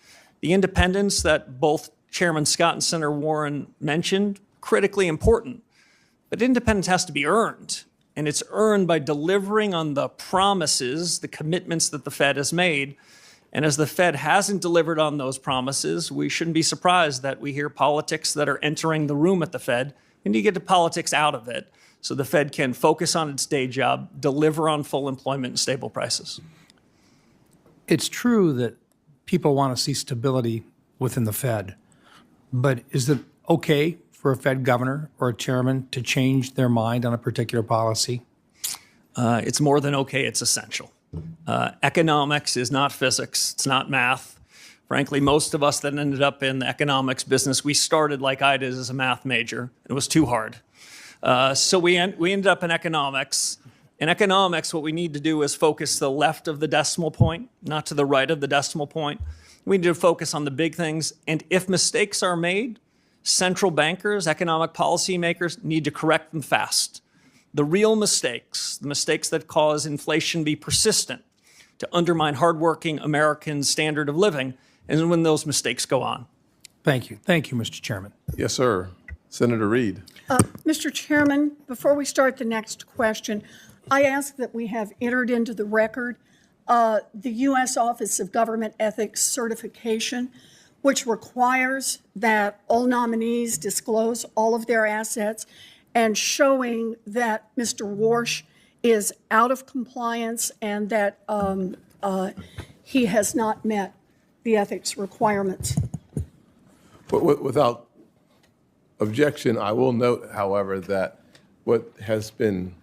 S5: The independence that both Chairman Scott and Senator Warren mentioned, critically important. But independence has to be earned, and it's earned by delivering on the promises, the commitments that the Fed has made. And as the Fed hasn't delivered on those promises, we shouldn't be surprised that we hear politics that are entering the room at the Fed. We need to get the politics out of it so the Fed can focus on its day job, deliver on full employment and stable prices.
S6: It's true that people want to see stability within the Fed, but is it okay for a Fed governor or a chairman to change their mind on a particular policy?
S5: It's more than okay, it's essential. Economics is not physics, it's not math. Frankly, most of us that ended up in the economics business, we started like I did as a math major. It was too hard. So we ended up in economics. In economics, what we need to do is focus to the left of the decimal point, not to the right of the decimal point. We need to focus on the big things. And if mistakes are made, central bankers, economic policymakers need to correct them fast. The real mistakes, the mistakes that cause inflation to be persistent, to undermine hardworking American standard of living, and when those mistakes go on.
S6: Thank you. Thank you, Mr. Chairman.
S2: Yes, sir. Senator Reid.
S3: Mr. Chairman, before we start the next question, I ask that we have entered into the record the U.S. Office of Government Ethics certification, which requires that all nominees disclose all of their assets and showing that Mr. Warsh is out of compliance and that he has not met the ethics requirements.
S2: Without objection, I will note, however, that what has been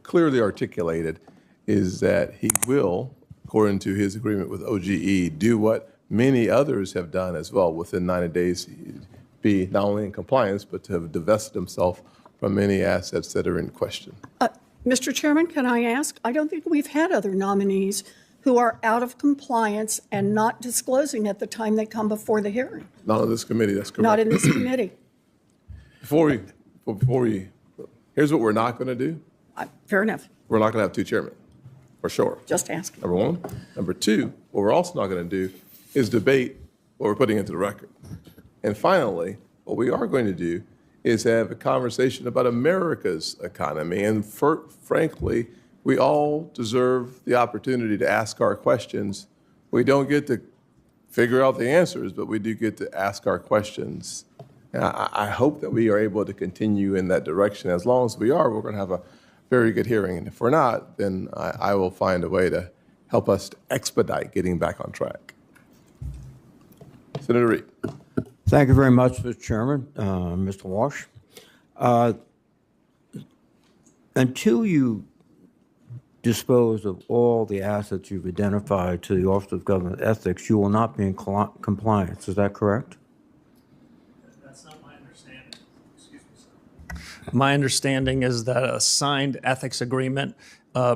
S2: clearly articulated is that he will, according to his agreement with OGE, do what many others have done as well within 90 days, be not only in compliance, but to have divested himself from any assets that are in question.
S3: Mr. Chairman, can I ask? I don't think we've had other nominees who are out of compliance and not disclosing at the time they come before the hearing.
S2: Not on this committee, that's correct.
S3: Not in this committee.
S2: Before we, here's what we're not going to do.
S3: Fair enough.
S2: We're not going to have two chairmen, for sure.
S3: Just asking.
S2: Number one. Number two, what we're also not going to do is debate what we're putting into the record. And finally, what we are going to do is have a conversation about America's economy. And frankly, we all deserve the opportunity to ask our questions. We don't get to figure out the answers, but we do get to ask our questions. And I hope that we are able to continue in that direction. As long as we are, we're going to have a very good hearing. And if we're not, then I will find a way to help us to expedite getting back on track. Senator Reid.
S7: Thank you very much, Mr. Chairman, Mr. Warsh. Until you dispose of all the assets you've identified to the Office of Government Ethics, you will not be in compliance. Is that correct?
S5: That's not my understanding. Excuse me, sir. My understanding is that a signed ethics agreement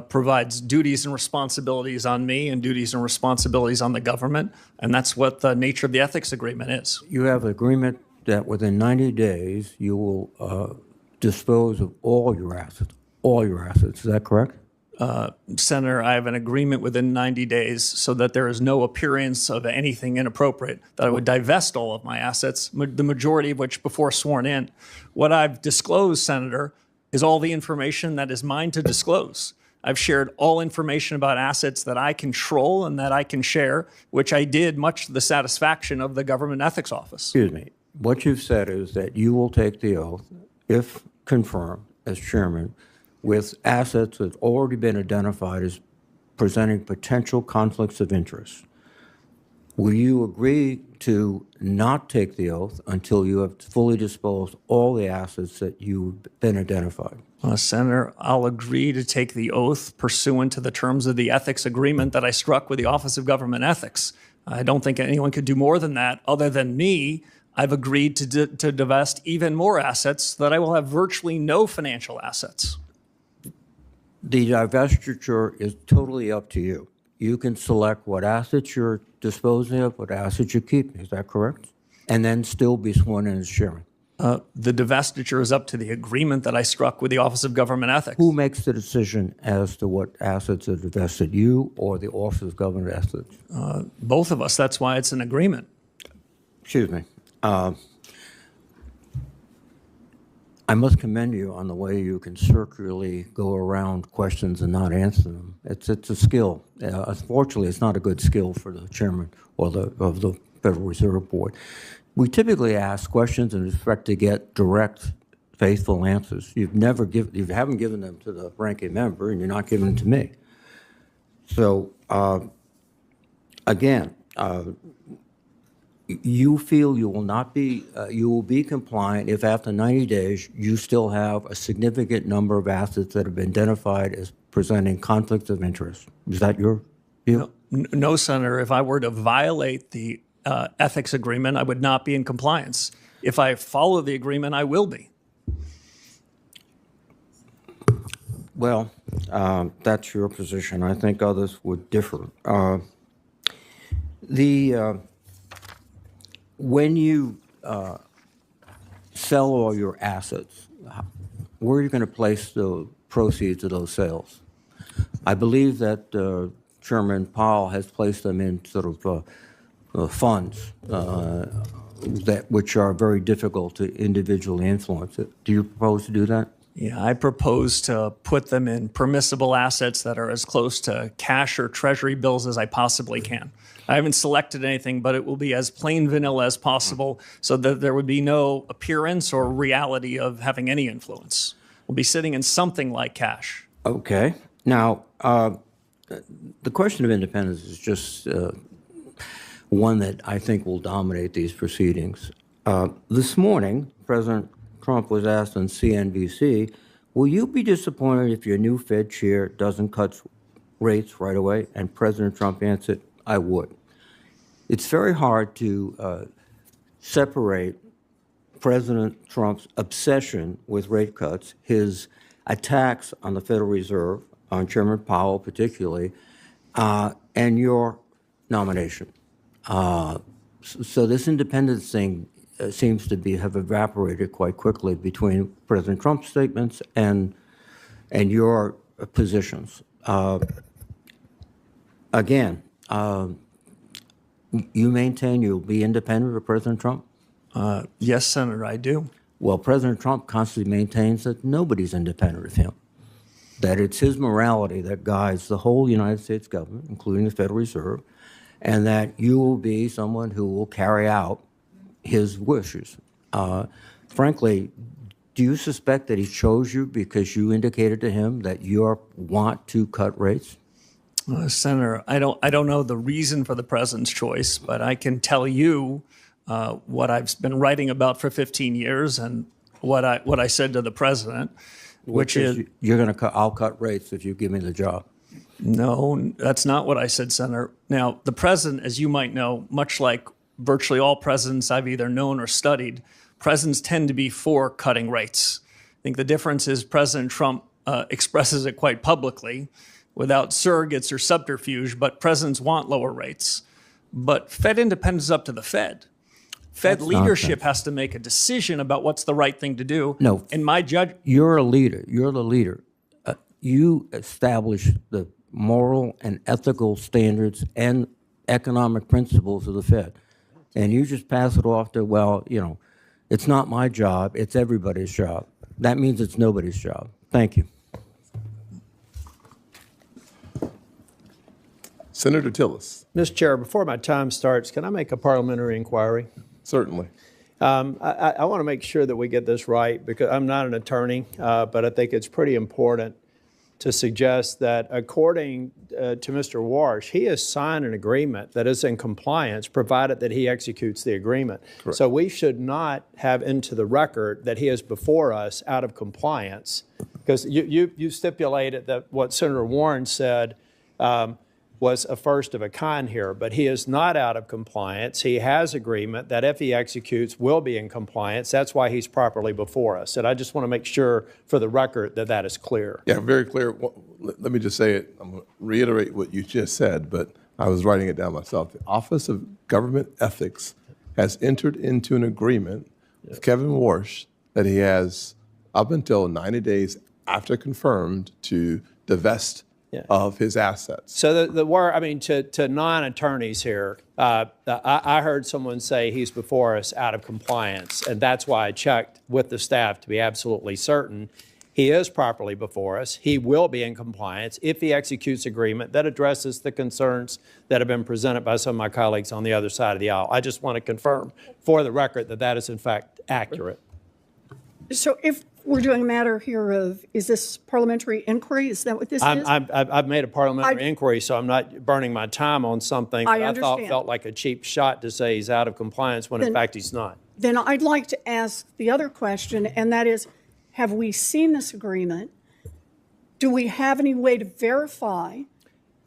S5: provides duties and responsibilities on me and duties and responsibilities on the government, and that's what the nature of the ethics agreement is.
S7: You have an agreement that within 90 days you will dispose of all your assets. All your assets. Is that correct?
S5: Senator, I have an agreement within 90 days so that there is no appearance of anything inappropriate, that I would divest all of my assets, the majority of which before sworn in. What I've disclosed, Senator, is all the information that is mine to disclose. I've shared all information about assets that I control and that I can share, which I did much to the satisfaction of the Government Ethics Office.
S7: Excuse me. What you've said is that you will take the oath, if confirmed as chairman, with assets that have already been identified as presenting potential conflicts of interest. Will you agree to not take the oath until you have fully disposed all the assets that you've been identified?
S5: Senator, I'll agree to take the oath pursuant to the terms of the ethics agreement that I struck with the Office of Government Ethics. I don't think anyone could do more than that other than me. I've agreed to divest even more assets so that I will have virtually no financial assets.
S7: The divestiture is totally up to you. You can select what assets you're disposing of, what assets you keep. Is that correct? And then still be sworn in as chairman.
S5: The divestiture is up to the agreement that I struck with the Office of Government Ethics.
S7: Who makes the decision as to what assets are divested, you or the Office of Government Ethics?
S5: Both of us. That's why it's an agreement.
S7: Excuse me. I must commend you on the way you can circularly go around questions and not answer them. It's a skill. Unfortunately, it's not a good skill for the chairman or of the Federal Reserve Board. We typically ask questions and expect to get direct, faithful answers. You haven't given them to the ranking member, and you're not giving them to me. So, again, you feel you will not be, you will be compliant if after 90 days you still have a significant number of assets that have been identified as presenting conflicts of interest. Is that your view?
S5: No, Senator. If I were to violate the ethics agreement, I would not be in compliance. If I follow the agreement, I will be.
S7: Well, that's your position. I think others would differ. When you sell all your assets, where are you going to place the proceeds of those sales? I believe that Chairman Powell has placed them in sort of funds which are very difficult to individually influence. Do you propose to do that?
S5: Yeah, I propose to put them in permissible assets that are as close to cash or treasury bills as I possibly can. I haven't selected anything, but it will be as plain vanilla as possible so that there would be no appearance or reality of having any influence. We'll be sitting in something like cash.
S7: Okay. Now, the question of independence is just one that I think will dominate these proceedings. This morning, President Trump was asked on CNBC, will you be disappointed if your new Fed chair doesn't cut rates right away? And President Trump answered, I would. It's very hard to separate President Trump's obsession with rate cuts, his attacks on the Federal Reserve, on Chairman Powell particularly, and your nomination. So this independence thing seems to have evaporated quite quickly between President Trump's statements and your positions. Again, you maintain you'll be independent of President Trump?
S5: Yes, Senator, I do.
S7: Well, President Trump constantly maintains that nobody's independent of him, that it's his morality that guides the whole United States government, including the Federal Reserve, and that you will be someone who will carry out his wishes. Frankly, do you suspect that he chose you because you indicated to him that you want to cut rates?
S5: Senator, I don't know the reason for the president's choice, but I can tell you what I've been writing about for 15 years and what I said to the president, which is
S7: you're going to I'll cut rates if you give me the job.
S5: No, that's not what I said, Senator. Now, the president, as you might know, much like virtually all presidents I've either known or studied, presidents tend to be for cutting rates. I think the difference is President Trump expresses it quite publicly without surrogates or subterfuge, but presidents want lower rates. But Fed independence is up to the Fed. Fed leadership
S7: nonsense.
S5: has to make a decision about what's the right thing to do.
S7: No.
S5: In my judge,
S7: You're a leader. You're the leader. You establish the moral and ethical standards and economic principles of the Fed. And you just pass it off to, well, it's not my job, it's everybody's job. That means it's nobody's job. Thank you.
S2: Senator Tillis,
S8: Mr. Chair, before my time starts, can I make a parliamentary inquiry?
S2: certainly.
S8: I want to make sure that we get this right because I'm not an attorney, but I think it's pretty important to suggest that according to Mr. Warsh, he has signed an agreement that is in compliance provided that he executes the agreement.
S2: Correct.
S8: So we should not have into the record that he is before us out of compliance because you stipulated that what Senator Warren said was a first of a kind here, but he is not out of compliance. He has agreement that if he executes, will be in compliance. That's why he's properly before us. And I just want to make sure for the record that that is clear.
S2: Yeah, very clear. Let me just say it. I'm going to reiterate what you just said, but I was writing it down myself. The Office of Government Ethics has entered into an agreement with Kevin Warsh that he has up until 90 days after confirmed to divest of his assets.
S8: So the word, I mean, to non-attorneys here, I heard someone say he's before us out of compliance, and that's why I checked with the staff to be absolutely certain. He is properly before us. He will be in compliance if he executes agreement that addresses the concerns that have been presented by some of my colleagues on the other side of the aisle. I just want to confirm for the record that that is in fact accurate.
S3: So if we're doing a matter here of, is this parliamentary inquiry? Is that what this is?
S8: I've made a parliamentary inquiry, so I'm not burning my time on something
S3: I
S8: that I thought
S3: understand.
S8: felt like a cheap shot to say he's out of compliance when in fact he's not.
S3: Then I'd like to ask the other question, and that is, have we seen this agreement? Do we have any way to verify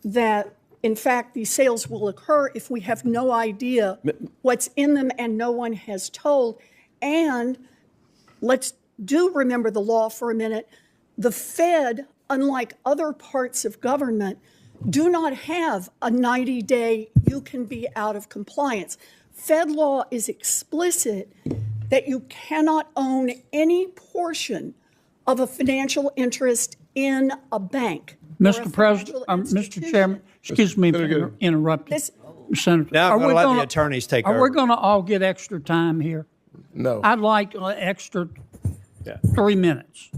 S3: that, in fact, these sales will occur if we have no idea what's in them and no one has told? And let's remember the law for a minute. The Fed, unlike other parts of government, do not have a 90-day you can be out of compliance. Fed law is explicit that you cannot own any portion of a financial interest in a bank. or a
S9: Mr. President,
S3: financial
S9: Mr.
S3: institution.
S9: Chairman, excuse me
S2: Senator
S9: for interrupting.
S3: This-
S9: Senator,
S8: Now I'm
S9: are
S8: going
S9: we
S8: to let the attorneys take
S9: Are
S8: over.
S9: we going to all get extra time here?
S2: No.
S9: I'd like extra
S8: Yeah.
S9: 3 minutes,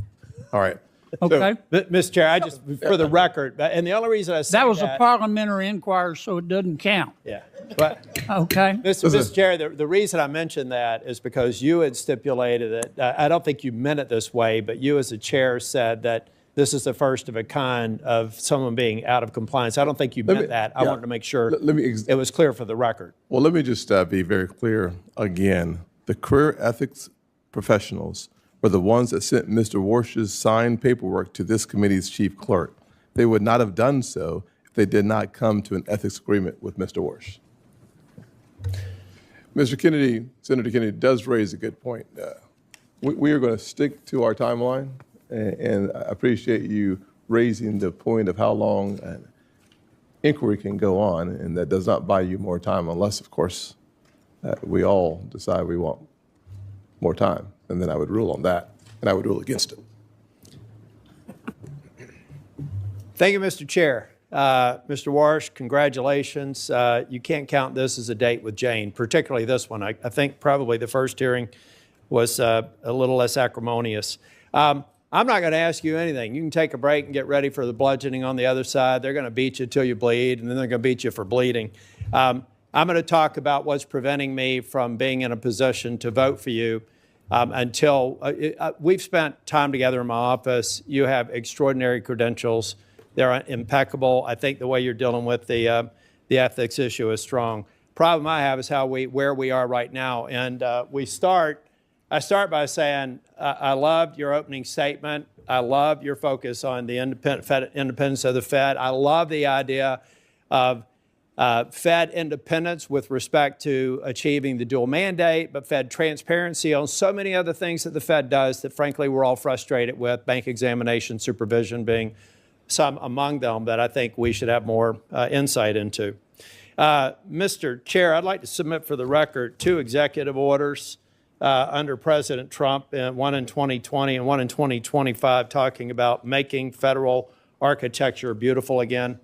S2: All right.
S9: okay?
S8: Mr. Chair, I just, for the record, and the only reason I say
S9: That was a parliamentary inquiry, so it doesn't count,
S8: Yeah, but
S9: okay?
S8: Mr. Chair, the reason I mentioned that is because you had stipulated that, I don't think you meant it this way, but you as a chair said that this is the first of a kind of someone being out of compliance. I don't think you meant that. I wanted to make sure
S2: Let me
S8: it was clear for the record.
S2: Well, let me just be very clear again. The career ethics professionals were the ones that sent Mr. Warsh's signed paperwork to this committee's chief clerk. They would not have done so if they did not come to an ethics agreement with Mr. Warsh. Mr. Kennedy, Senator Kennedy does raise a good point. We are going to stick to our timeline, and I appreciate you raising the point of how long an inquiry can go on, and that does not buy you more time unless, of course, we all decide we want more time, and then I would rule on that, and I would rule against it.
S8: Thank you, Mr. Chair. Mr. Warsh, congratulations. You can't count this as a date with Jane, particularly this one. I think probably the first hearing was a little less acrimonious. I'm not going to ask you anything. You can take a break and get ready for the bludgeoning on the other side. They're going to beat you till you bleed, and then they're going to beat you for bleeding. I'm going to talk about what's preventing me from being in a position to vote for you until we've spent time together in my office. You have extraordinary credentials. They're impeccable. I think the way you're dealing with the ethics issue is strong. Problem I have is where we are right now. And I start by saying I loved your opening statement. I love your focus on the independence of the Fed. I love the idea of Fed independence with respect to achieving the dual mandate, but Fed transparency on so many other things that the Fed does that, frankly, we're all frustrated with, bank examination, supervision being some among them that I think we should have more insight into. Mr. Chair, I'd like to submit for the record 2 executive orders under President Trump, one in 2020 and one in 2025, talking about making federal architecture beautiful again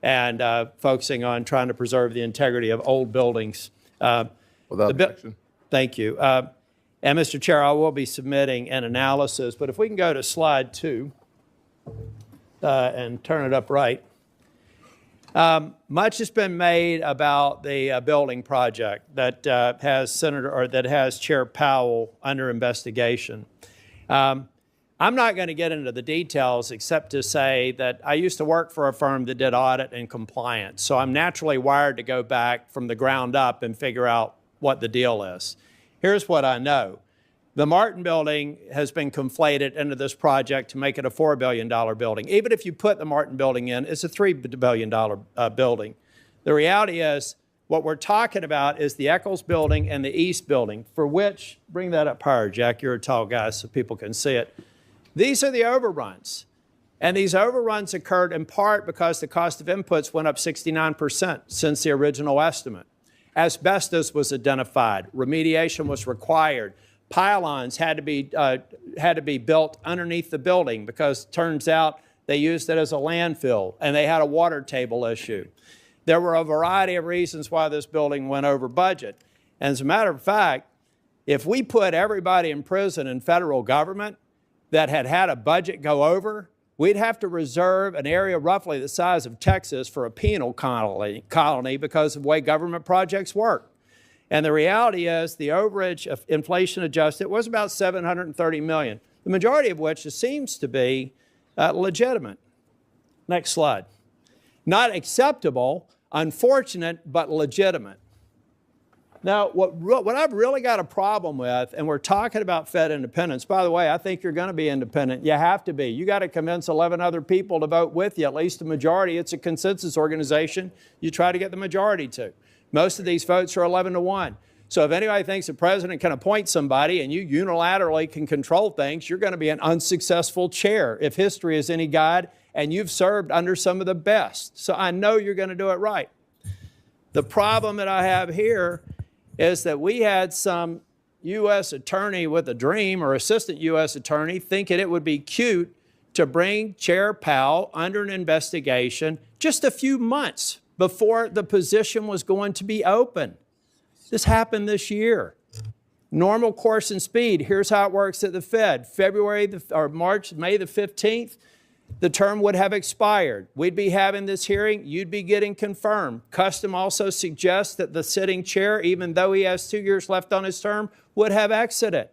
S8: and focusing on trying to preserve the integrity of old buildings.
S2: Without objection.
S8: Thank you. And Mr. Chair, I will be submitting an analysis, but if we can go to slide 2 and turn it up right. Much has been made about the building project that has Chair Powell under investigation. I'm not going to get into the details except to say that I used to work for a firm that did audit and compliance, so I'm naturally wired to go back from the ground up and figure out what the deal is. Here's what I know. The Martin building has been conflated into this project to make it a $4 billion building. Even if you put the Martin building in, it's a $3 billion building. The reality is, what we're talking about is the Eccles building and the East building, for which, bring that up higher, Jack, you're a tall guy so people can see it. These are the overruns. And these overruns occurred in part because the cost of inputs went up 69% since the original estimate. Asbestos was identified. Remediation was required. Pylons had to be built underneath the building because it turns out they used it as a landfill and they had a water table issue. There were a variety of reasons why this building went over budget. And as a matter of fact, if we put everybody in prison in federal government that had a budget go over, we'd have to reserve an area roughly the size of Texas for a penal colony because of the way government projects work. And the reality is the overage, inflation adjusted, was about $730 million, the majority of which seems to be legitimate. Next slide. Not acceptable, unfortunate, but legitimate. Now, what I've really got a problem with, and we're talking about Fed independence. By the way, I think you're going to be independent. You have to be. You got to convince 11 other people to vote with you, at least a majority. It's a consensus organization. You try to get the majority to. Most of these votes are 11-1. So if anybody thinks the president can appoint somebody and you unilaterally can control things, you're going to be an unsuccessful chair if history is any guide, and you've served under some of the best. So I know you're going to do it right. The problem that I have here is that we had some U.S. attorney with a dream, or assistant U.S. attorney, thinking it would be cute to bring Chair Powell under an investigation just a few months before the position was going to be open. This happened this year. Normal course and speed. Here's how it works at the Fed. May the 15th, the term would have expired. We'd be having this hearing. You'd be getting confirmed. Custom also suggests that the sitting chair, even though he has 2 years left on his term, would have exited.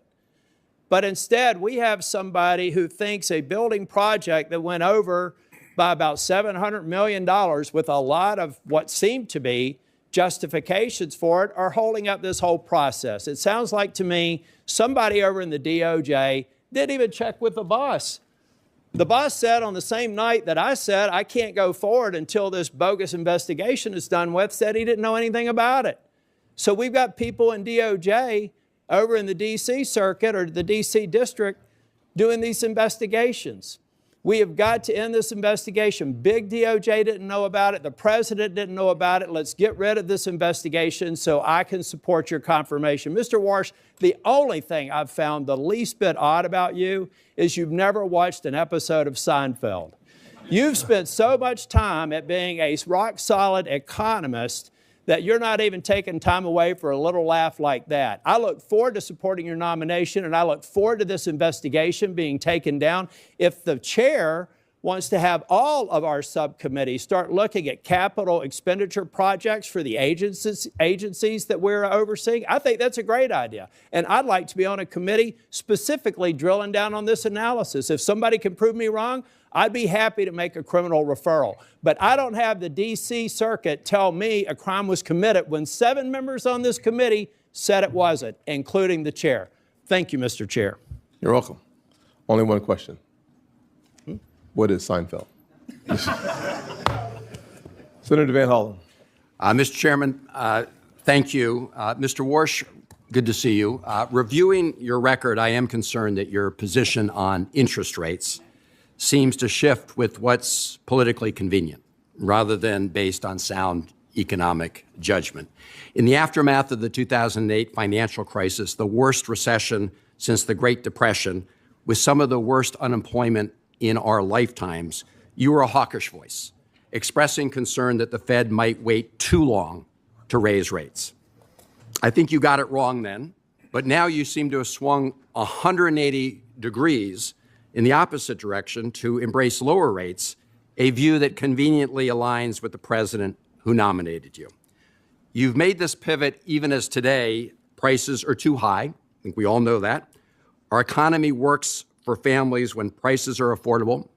S8: But instead, we have somebody who thinks a building project that went over by about $700 million with a lot of what seemed to be justifications for it are holding up this whole process. It sounds like to me somebody over in the DOJ didn't even check with the boss. The boss said on the same night that I said I can't go forward until this bogus investigation is done with, said he didn't know anything about it. So we've got people in DOJ over in the D.C. circuit or the D.C. district doing these investigations. We have got to end this investigation. Big DOJ didn't know about it. The president didn't know about it. Let's get rid of this investigation so I can support your confirmation. Mr. Warsh, the only thing I've found the least bit odd about you is you've never watched an episode of Seinfeld. You've spent so much time at being a rock-solid economist that you're not even taking time away for a little laugh like that. I look forward to supporting your nomination, and I look forward to this investigation being taken down. If the chair wants to have all of our subcommittees start looking at capital expenditure projects for the agencies that we're overseeing, I think that's a great idea. And I'd like to be on a committee specifically drilling down on this analysis. If somebody can prove me wrong, I'd be happy to make a criminal referral. But I don't have the D.C. Circuit tell me a crime was committed when 7 members on this committee said it wasn't, including the chair. Thank you, Mr. Chair.
S2: You're welcome. Only one question. What is Seinfeld? Senator Van Hollen.
S10: Mr. Chairman, thank you. Mr. Warsh, good to see you. Reviewing your record, I am concerned that your position on interest rates seems to shift with what's politically convenient rather than based on sound economic judgment. In the aftermath of the 2008 financial crisis, the worst recession since the Great Depression, with some of the worst unemployment in our lifetimes, you were a hawkish voice, expressing concern that the Fed might wait too long to raise rates. I think you got it wrong then, but now you seem to have swung 180 degrees in the opposite direction to embrace lower rates, a view that conveniently aligns with the president who nominated you. You've made this pivot even as today prices are too high. I think we all know that. Our economy works for families when prices are affordable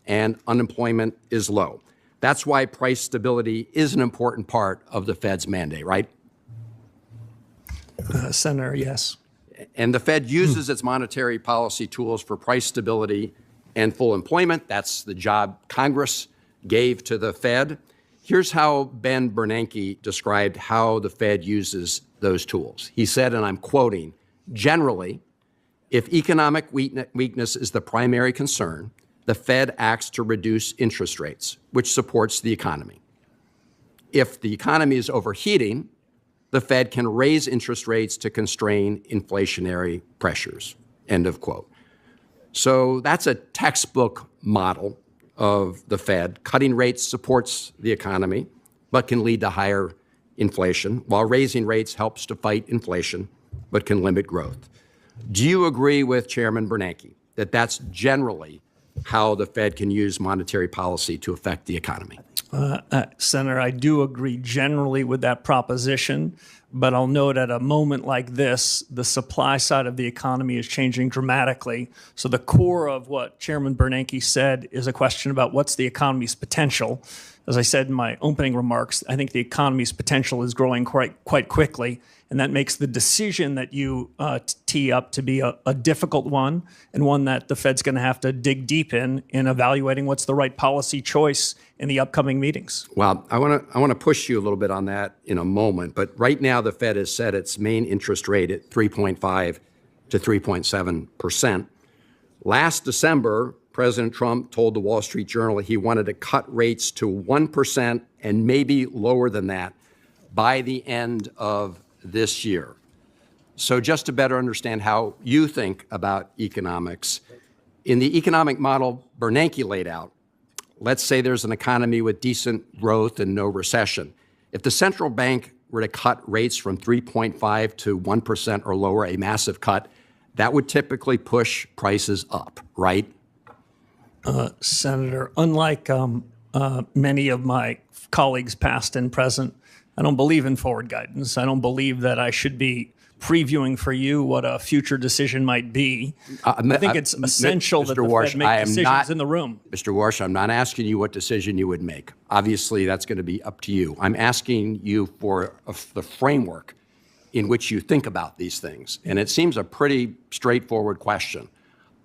S10: and unemployment is low. That's why price stability is an important part of the Fed's mandate, right?
S5: Senator, yes.
S10: And the Fed uses its monetary policy tools for price stability and full employment. That's the job Congress gave to the Fed. Here's how Ben Bernanke described how the Fed uses those tools. He said, and I'm quoting, "Generally, if economic weakness is the primary concern, the Fed acts to reduce interest rates, which supports the economy. If the economy is overheating, the Fed can raise interest rates to constrain inflationary pressures," end of quote. So that's a textbook model of the Fed. Cutting rates supports the economy, but can lead to higher inflation, while raising rates helps to fight inflation, but can limit growth. Do you agree with Chairman Bernanke that that's generally how the Fed can use monetary policy to affect the economy?
S5: Senator, I do agree generally with that proposition, but I'll note at a moment like this, the supply side of the economy is changing dramatically. So the core of what Chairman Bernanke said is a question about what's the economy's potential. As I said in my opening remarks, I think the economy's potential is growing quite quickly, and that makes the decision that you tee up to be a difficult one, and one that the Fed's going to have to dig deep in evaluating what's the right policy choice in the upcoming meetings.
S10: Well, I want to push you a little bit on that in a moment, but right now the Fed has set its main interest rate at 3.5 to 3.7%. Last December, President Trump told the Wall Street Journal he wanted to cut rates to 1% and maybe lower than that by the end of this year. So just to better understand how you think about economics, in the economic model Bernanke laid out, let's say there's an economy with decent growth and no recession. If the central bank were to cut rates from 3.5 to 1% or lower, a massive cut, that would typically push prices up, right?
S5: Senator, unlike many of my colleagues, past and present, I don't believe in forward guidance. I don't believe that I should be previewing for you what a future decision might be. I think it's essential that the Fed make decisions in the room.
S10: Mr. Warsh, I'm not asking you what decision you would make. Obviously, that's going to be up to you. I'm asking you for the framework in which you think about these things. And it seems a pretty straightforward question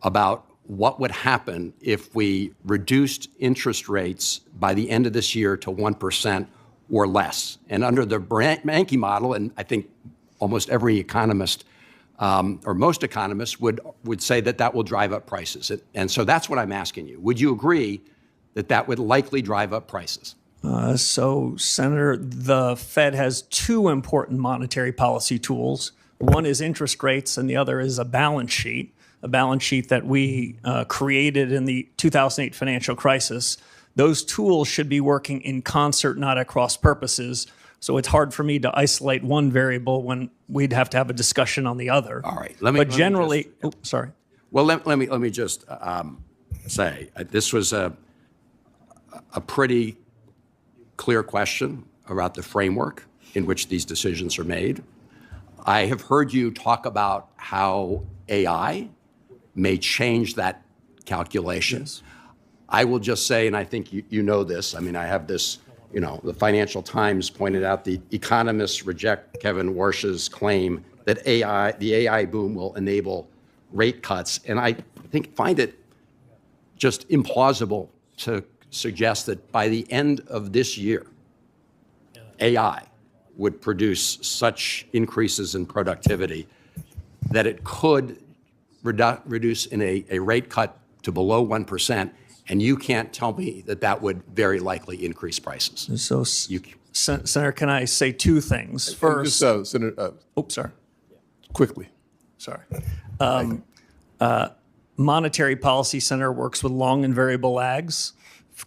S10: about what would happen if we reduced interest rates by the end of this year to 1% or less. And under the Bernanke model, and I think almost every economist or most economists would say that that will drive up prices. And so that's what I'm asking you. Would you agree that that would likely drive up prices?
S5: So, Senator, the Fed has two important monetary policy tools. One is interest rates, and the other is a balance sheet that we created in the 2008 financial crisis. Those tools should be working in concert, not at cross purposes. So it's hard for me to isolate one variable when we'd have to have a discussion on the other.
S10: All right.
S5: But generally, sorry.
S10: Well, let me just say this was a pretty clear question about the framework in which these decisions are made. I have heard you talk about how AI may change that calculation.
S5: Yes.
S10: I will just say, and I think you know this, I mean, I have this, the Financial Times pointed out the economists reject Kevin Warsh's claim that the AI boom will enable rate cuts. And I find it just implausible to suggest that by the end of this year, AI would produce such increases in productivity that it could reduce in a rate cut to below 1%, and you can't tell me that that would very likely increase prices.
S5: So, Senator, can I say two things?
S2: And
S5: First,
S2: just, Senator,
S5: sorry.
S2: quickly.
S5: Sorry. Monetary policy center works with long and variable lags,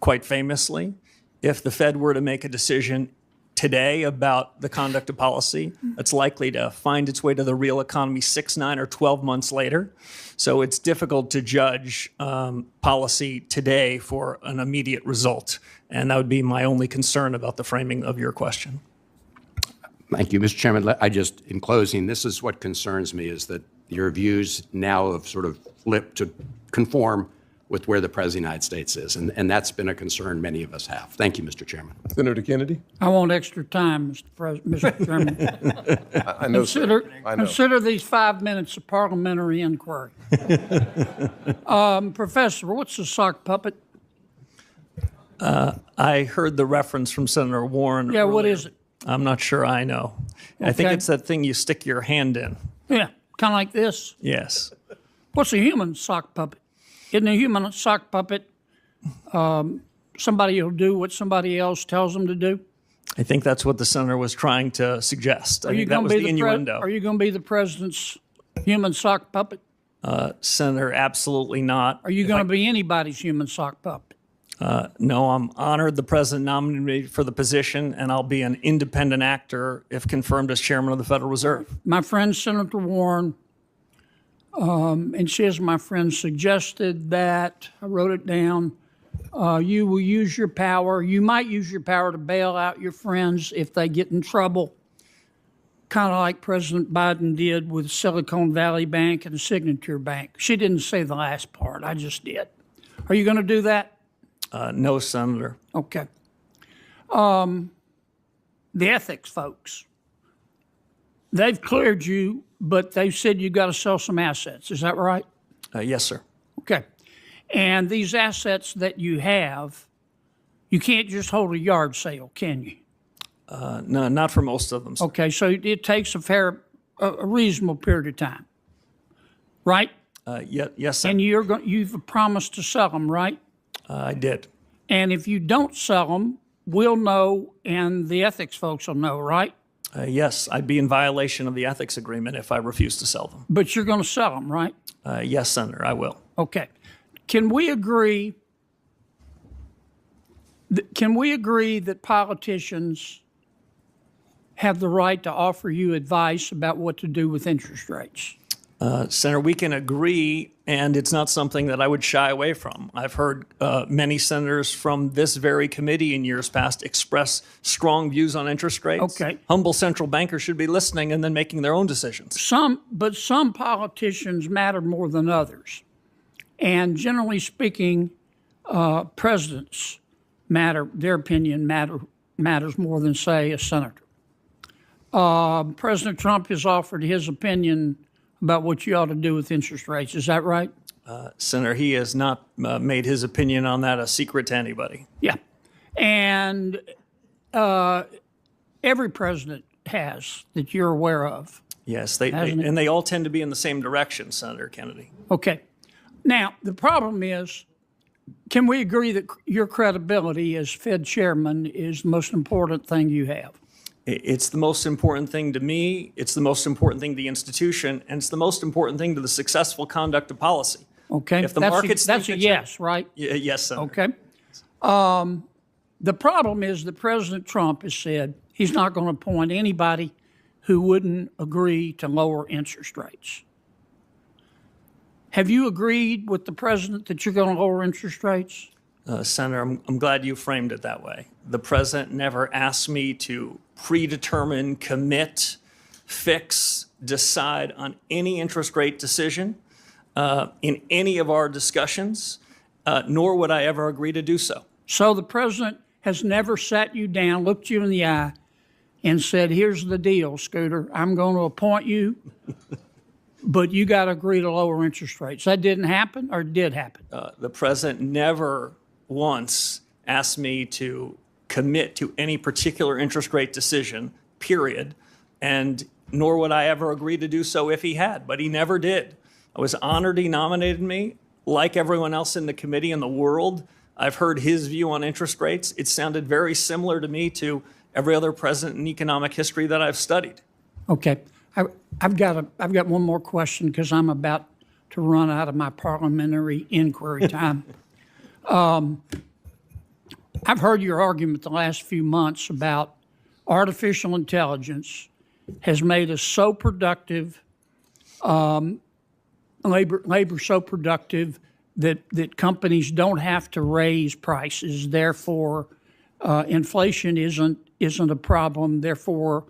S5: quite famously. If the Fed were to make a decision today about the conduct of policy, it's likely to find its way to the real economy 6, 9, or 12 months later. So it's difficult to judge policy today for an immediate result. And that would be my only concern about the framing of your question.
S10: Thank you, Mr. Chairman. In closing, this is what concerns me, is that your views now have sort of flipped to conform with where the President of the United States is. And that's been a concern many of us have. Thank you, Mr. Chairman.
S2: Senator Kennedy?
S9: I want extra time, Mr. Chairman.
S2: I know, sir. I know.
S9: Consider these 5 minutes of parliamentary inquiry. Professor, what's a sock puppet?
S5: I heard the reference from Senator Warren.
S9: Yeah, what
S5: earlier.
S9: is it?
S5: I'm not sure I know. I think
S9: Okay.
S5: it's that thing you stick your hand in.
S9: Yeah, kind of like this.
S5: Yes.
S9: What's a human sock puppet? Isn't a human sock puppet somebody who'll do what somebody else tells them to do?
S5: I think that's what the senator was trying to suggest. I think that
S9: gonna
S5: was
S9: be
S5: the innuendo.
S9: Are you going to be the president's human sock puppet?
S5: Senator, absolutely not.
S9: Are you going to be anybody's human sock puppet?
S5: No, I'm honored the president nominated me for the position, and I'll be an independent actor if confirmed as chairman of the Federal Reserve.
S9: My friend Senator Warren, and she, as my friend, suggested that, I wrote it down, you will use your power, you might use your power to bail out your friends if they get in trouble, kind of like President Biden did with Silicon Valley Bank and Signature Bank. She didn't say the last part, I just did. Are you going to do that?
S5: No, Senator.
S9: Okay. The ethics folks, they've cleared you, but they've said you got to sell some assets. Is that right?
S5: Yes, sir.
S9: Okay. And these assets that you have, you can't just hold a yard sale, can you?
S5: No, not for most of them, sir.
S9: Okay, so it takes a reasonable period of time, right?
S5: Yes, sir.
S9: And you've promised to sell them, right?
S5: I did.
S9: And if you don't sell them, we'll know, and the ethics folks will know, right?
S5: Yes, I'd be in violation of the ethics agreement if I refused to sell them.
S9: But you're going to sell them, right?
S5: Yes, Senator, I will.
S9: Okay. Can we agree that politicians have the right to offer you advice about what to do with interest rates?
S5: Senator, we can agree, and it's not something that I would shy away from. I've heard many senators from this very committee in years past express strong views on interest rates.
S9: Okay.
S5: Humble central bankers should be listening and then making their own decisions.
S9: Some politicians matter more than others. And generally speaking, presidents matter, their opinion matters more than, say, a senator. President Trump has offered his opinion about what you ought to do with interest rates. Is that right?
S5: Senator, he has not made his opinion on that a secret to anybody.
S9: Yeah. And every president has that you're aware of.
S5: Yes,
S9: Hasn't it?
S5: and they all tend to be in the same direction, Senator Kennedy.
S9: Okay. Now, the problem is, can we agree that your credibility as Fed chairman is the most important thing you have?
S5: It's the most important thing to me, it's the most important thing to the institution, and it's the most important thing to the successful conduct of policy.
S9: Okay.
S5: If the
S9: that's
S5: markets
S9: that's a
S5: think
S9: yes, right?
S5: Yes, Senator.
S9: Okay. The problem is that President Trump has said he's not going to appoint anybody who wouldn't agree to lower interest rates. Have you agreed with the president that you're going to lower interest rates?
S5: Senator, I'm glad you framed it that way. The president never asked me to predetermine, commit, fix, decide on any interest rate decision in any of our discussions, nor would I ever agree to do so.
S9: So the president has never sat you down, looked you in the eye, and said, here's the deal, Scooter. I'm going to appoint you, but you got to agree to lower interest rates. That didn't happen, or it did happen?
S5: The president never once asked me to commit to any particular interest rate decision, period, and nor would I ever agree to do so if he had, but he never did. I was honored he nominated me. Like everyone else in the committee in the world, I've heard his view on interest rates. It sounded very similar to me to every other president in economic history that I've studied.
S9: Okay. I've got one more question because I'm about to run out of my parliamentary inquiry time. I've heard your argument the last few months about artificial intelligence has made us so productive, labor so productive that companies don't have to raise prices. Therefore, inflation isn't a problem. Therefore,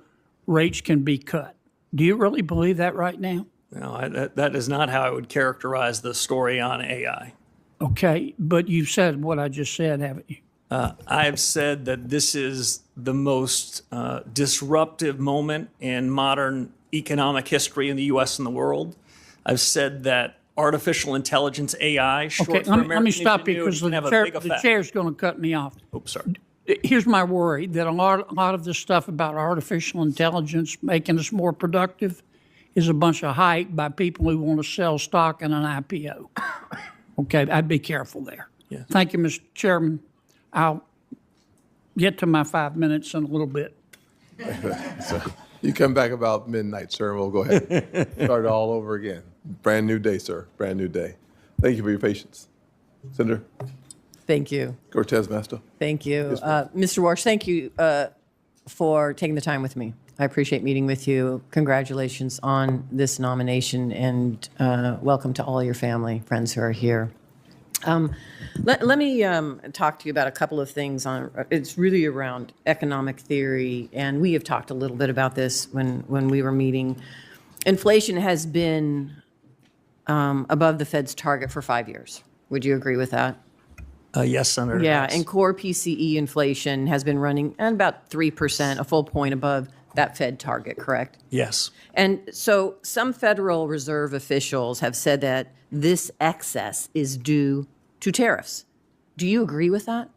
S9: rates can be cut. Do you really believe that right now?
S5: No, that is not how I would characterize the story on AI.
S9: Okay, but you've said what I just said, haven't you?
S5: I have said that this is the most disruptive moment in modern economic history in the U.S. and the world. I've said that artificial intelligence, AI, short
S9: Okay,
S5: for
S9: let me
S5: American
S9: stop you
S5: ingenuity,
S9: because
S5: can have a big
S9: the
S5: effect.
S9: chair's going to cut me off.
S5: Oops, sorry.
S9: Here's my worry, that a lot of this stuff about artificial intelligence making us more productive is a bunch of hype by people who want to sell stock in an IPO. Okay, I'd be careful there.
S5: Yeah.
S9: Thank you, Mr. Chairman. I'll get to my 5 minutes in a little bit.
S2: So you come back about midnight, sir, and we'll go ahead and start all over again. Brand new day, sir. Brand new day. Thank you for your patience. Senator
S11: Thank you.
S2: Cortez Masto.
S11: Thank you.
S2: Yes, ma'am.
S11: Mr. Warsh, thank you for taking the time with me. I appreciate meeting with you. Congratulations on this nomination, and welcome to all your family, friends who are here. Let me talk to you about a couple of things. It's really around economic theory, and we have talked a little bit about this when we were meeting. Inflation has been above the Fed's target for 5 years. Would you agree with that?
S5: Yes, Senator.
S11: Yeah,
S5: yes.
S11: and core PCE inflation has been running at about 3%, a full point above that Fed target, correct?
S5: Yes.
S11: And so some Federal Reserve officials have said that this excess is due to tariffs. Do you agree with that?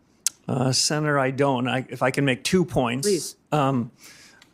S5: Senator, I don't. If I can make 2 points.
S11: Please.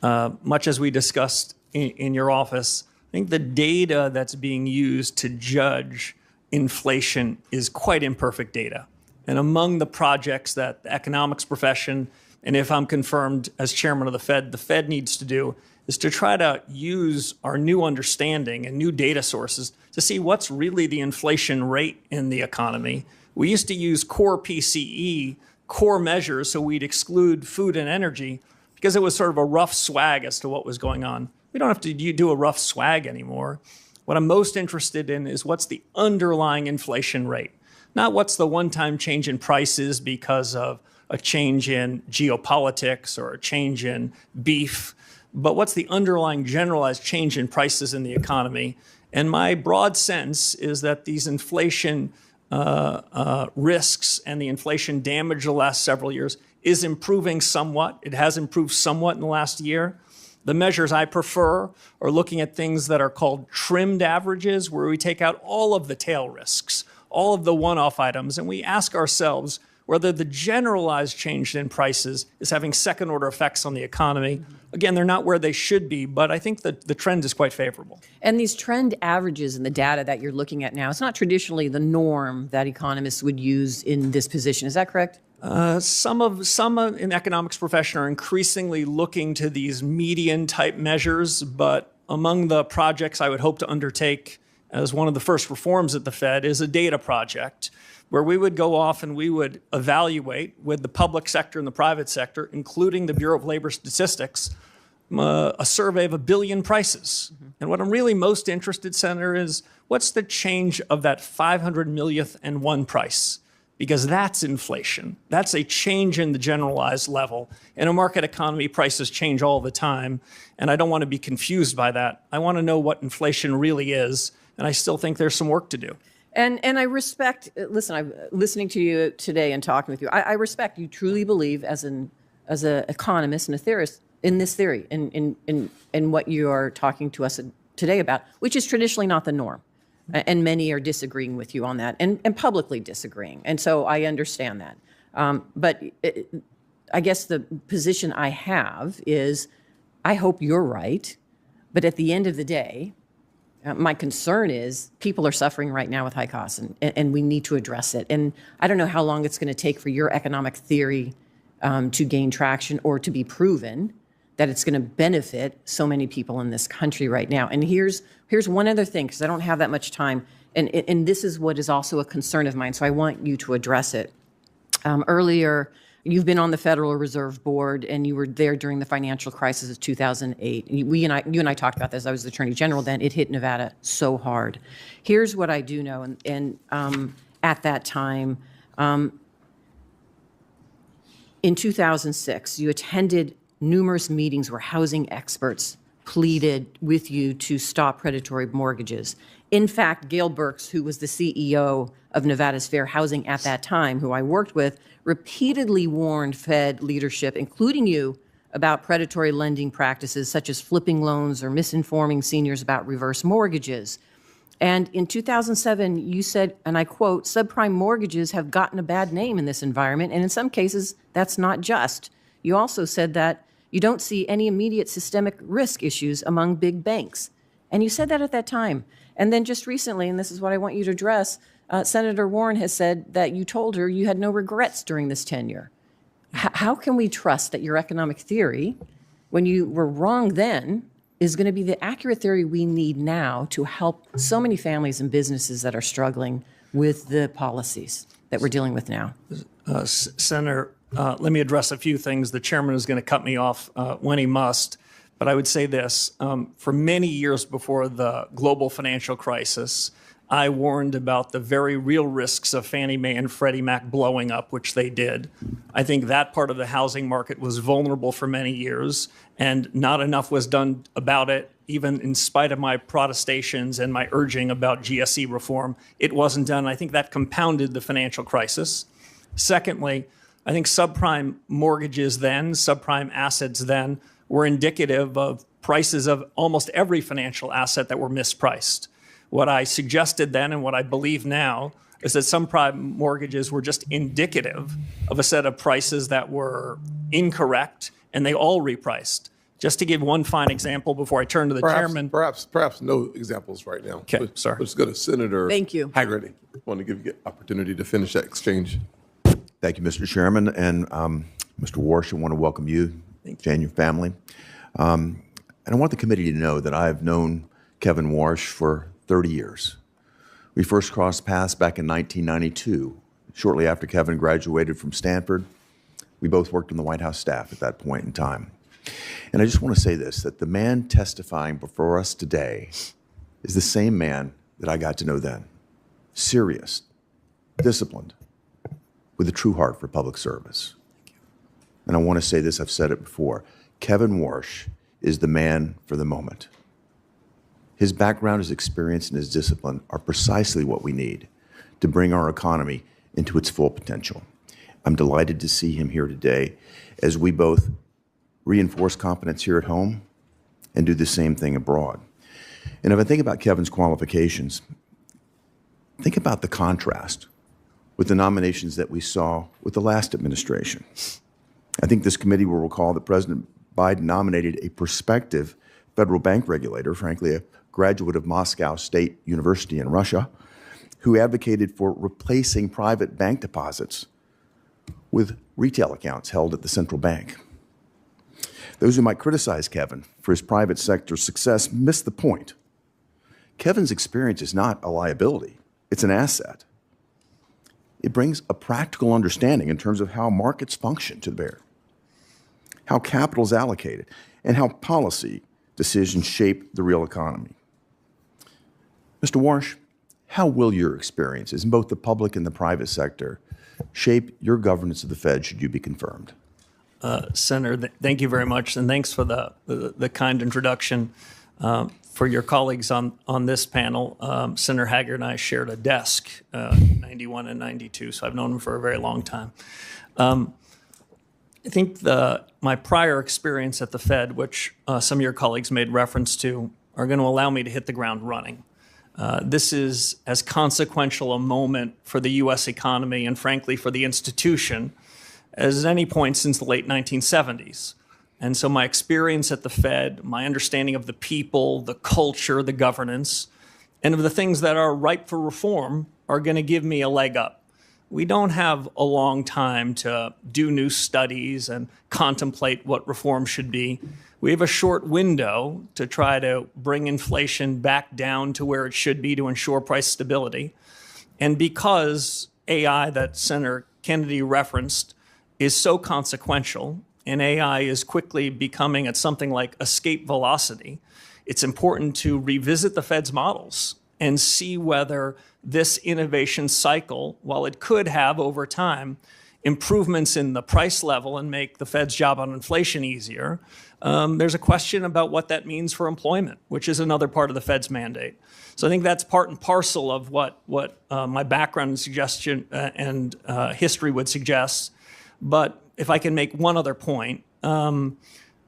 S5: Much as we discussed in your office, I think the data that's being used to judge inflation is quite imperfect data. And among the projects that the economics profession, and if I'm confirmed as chairman of the Fed needs to do, is to try to use our new understanding and new data sources to see what's really the inflation rate in the economy. We used to use core PCE, core measures, so we'd exclude food and energy because it was sort of a rough swag as to what was going on. We don't have to do a rough swag anymore. What I'm most interested in is what's the underlying inflation rate, not what's the one-time change in prices because of a change in geopolitics or a change in beef, but what's the underlying generalized change in prices in the economy. And my broad sense is that these inflation risks and the inflation damage the last several years is improving somewhat. It has improved somewhat in the last year. The measures I prefer are looking at things that are called trimmed averages, where we take out all of the tail risks, all of the one-off items, and we ask ourselves whether the generalized change in prices is having second-order effects on the economy. Again, they're not where they should be, but I think that the trend is quite favorable.
S11: And these trend averages and the data that you're looking at now, it's not traditionally the norm that economists would use in this position. Is that correct?
S5: Some in the economics profession are increasingly looking to these median-type measures, but among the projects I would hope to undertake as one of the first reforms at the Fed is a data project, where we would go off and we would evaluate with the public sector and the private sector, including the Bureau of Labor Statistics, a survey of 1 billion prices. Mm-hmm. And what I'm really most interested, Senator, is what's the change of that 500 millionth and one price? Because that's inflation. That's a change in the generalized level. In a market economy, prices change all the time, and I don't want to be confused by that. I want to know what inflation really is, and I still think there's some work to do.
S11: And I respect, listen, I'm listening to you today and talking with you. I respect you truly believe as an economist and a theorist in this theory, in what you are talking to us today about, which is traditionally not the norm. And many are disagreeing with you on that and publicly disagreeing. And so I understand that. But I guess the position I have is I hope you're right. But at the end of the day, my concern is people are suffering right now with high costs, and we need to address it. And I don't know how long it's going to take for your economic theory to gain traction or to be proven that it's going to benefit so many people in this country right now. And here's one other thing, because I don't have that much time, and this is what is also a concern of mine, so I want you to address it. Earlier, you've been on the Federal Reserve Board, and you were there during the financial crisis of 2008. You and I talked about this. I was the Attorney General then. It hit Nevada so hard. Here's what I do know, and at that time, in 2006, you attended numerous meetings where housing experts pleaded with you to stop predatory mortgages. In fact, Gail Burks, who was the CEO of Nevada's Fair Housing at that time, who I worked with, repeatedly warned Fed leadership, including you, about predatory lending practices such as flipping loans or misinforming seniors about reverse mortgages. And in 2007, you said, and I quote, "Subprime mortgages have gotten a bad name in this environment, and in some cases, that's not just." You also said that you don't see any immediate systemic risk issues among big banks. And you said that at that time. And then just recently, and this is what I want you to address, Senator Warren has said that you told her you had no regrets during this tenure. How can we trust that your economic theory, when you were wrong then, is going to be the accurate theory we need now to help so many families and businesses that are struggling with the policies that we're dealing with now?
S5: Senator, let me address a few things. The chairman is going to cut me off when he must. But I would say this, for many years before the global financial crisis, I warned about the very real risks of Fannie Mae and Freddie Mac blowing up, which they did. I think that part of the housing market was vulnerable for many years, and not enough was done about it, even in spite of my protestations and my urging about GSE reform. It wasn't done. I think that compounded the financial crisis. Secondly, I think subprime mortgages then, subprime assets then, were indicative of prices of almost every financial asset that were mispriced. What I suggested then and what I believe now is that subprime mortgages were just indicative of a set of prices that were incorrect, and they all repriced. Just to give one fine example before I turn to the chairman.
S2: Perhaps no examples right now.
S5: Okay, sorry.
S2: Let's go to Senator
S11: Thank you.
S2: Haggerty. I want to give you the opportunity to finish that exchange.
S12: Thank you, Mr. Chairman. And Mr. Warsh, I want to welcome you, Jane, your family. And I want the committee to know that I've known Kevin Warsh for 30 years. We first crossed paths back in 1992, shortly after Kevin graduated from Stanford. We both worked on the White House staff at that point in time. And I just want to say this, that the man testifying before us today is the same man that I got to know then. Serious, disciplined, with a true heart for public service. And I want to say this, I've said it before, Kevin Warsh is the man for the moment. His background, his experience, and his discipline are precisely what we need to bring our economy into its full potential. I'm delighted to see him here today as we both reinforce competence here at home and do the same thing abroad. And if I think about Kevin's qualifications, think about the contrast with the nominations that we saw with the last administration. I think this committee will recall that President Biden nominated a prospective federal bank regulator, frankly, a graduate of Moscow State University in Russia, who advocated for replacing private bank deposits with retail accounts held at the central bank. Those who might criticize Kevin for his private sector success miss the point. Kevin's experience is not a liability, it's an asset. It brings a practical understanding in terms of how markets function to bear, how capital is allocated, and how policy decisions shape the real economy. Mr. Warsh, how will your experiences in both the public and the private sector shape your governance of the Fed should you be confirmed?
S5: Senator, thank you very much, and thanks for the kind introduction. For your colleagues on this panel, Senator Haggard and I shared a desk in 91 and 92, so I've known him for a very long time. I think my prior experience at the Fed, which some of your colleagues made reference to, are going to allow me to hit the ground running. This is as consequential a moment for the U.S. economy and, frankly, for the institution as any point since the late 1970s. And so my experience at the Fed, my understanding of the people, the culture, the governance, and of the things that are ripe for reform are going to give me a leg up. We don't have a long time to do new studies and contemplate what reform should be. We have a short window to try to bring inflation back down to where it should be to ensure price stability. And because AI that Senator Kennedy referenced is so consequential, and AI is quickly becoming at something like escape velocity, it's important to revisit the Fed's models and see whether this innovation cycle, while it could have over time improvements in the price level and make the Fed's job on inflation easier, there's a question about what that means for employment, which is another part of the Fed's mandate. So I think that's part and parcel of what my background and suggestion and history would suggest. But if I can make one other point,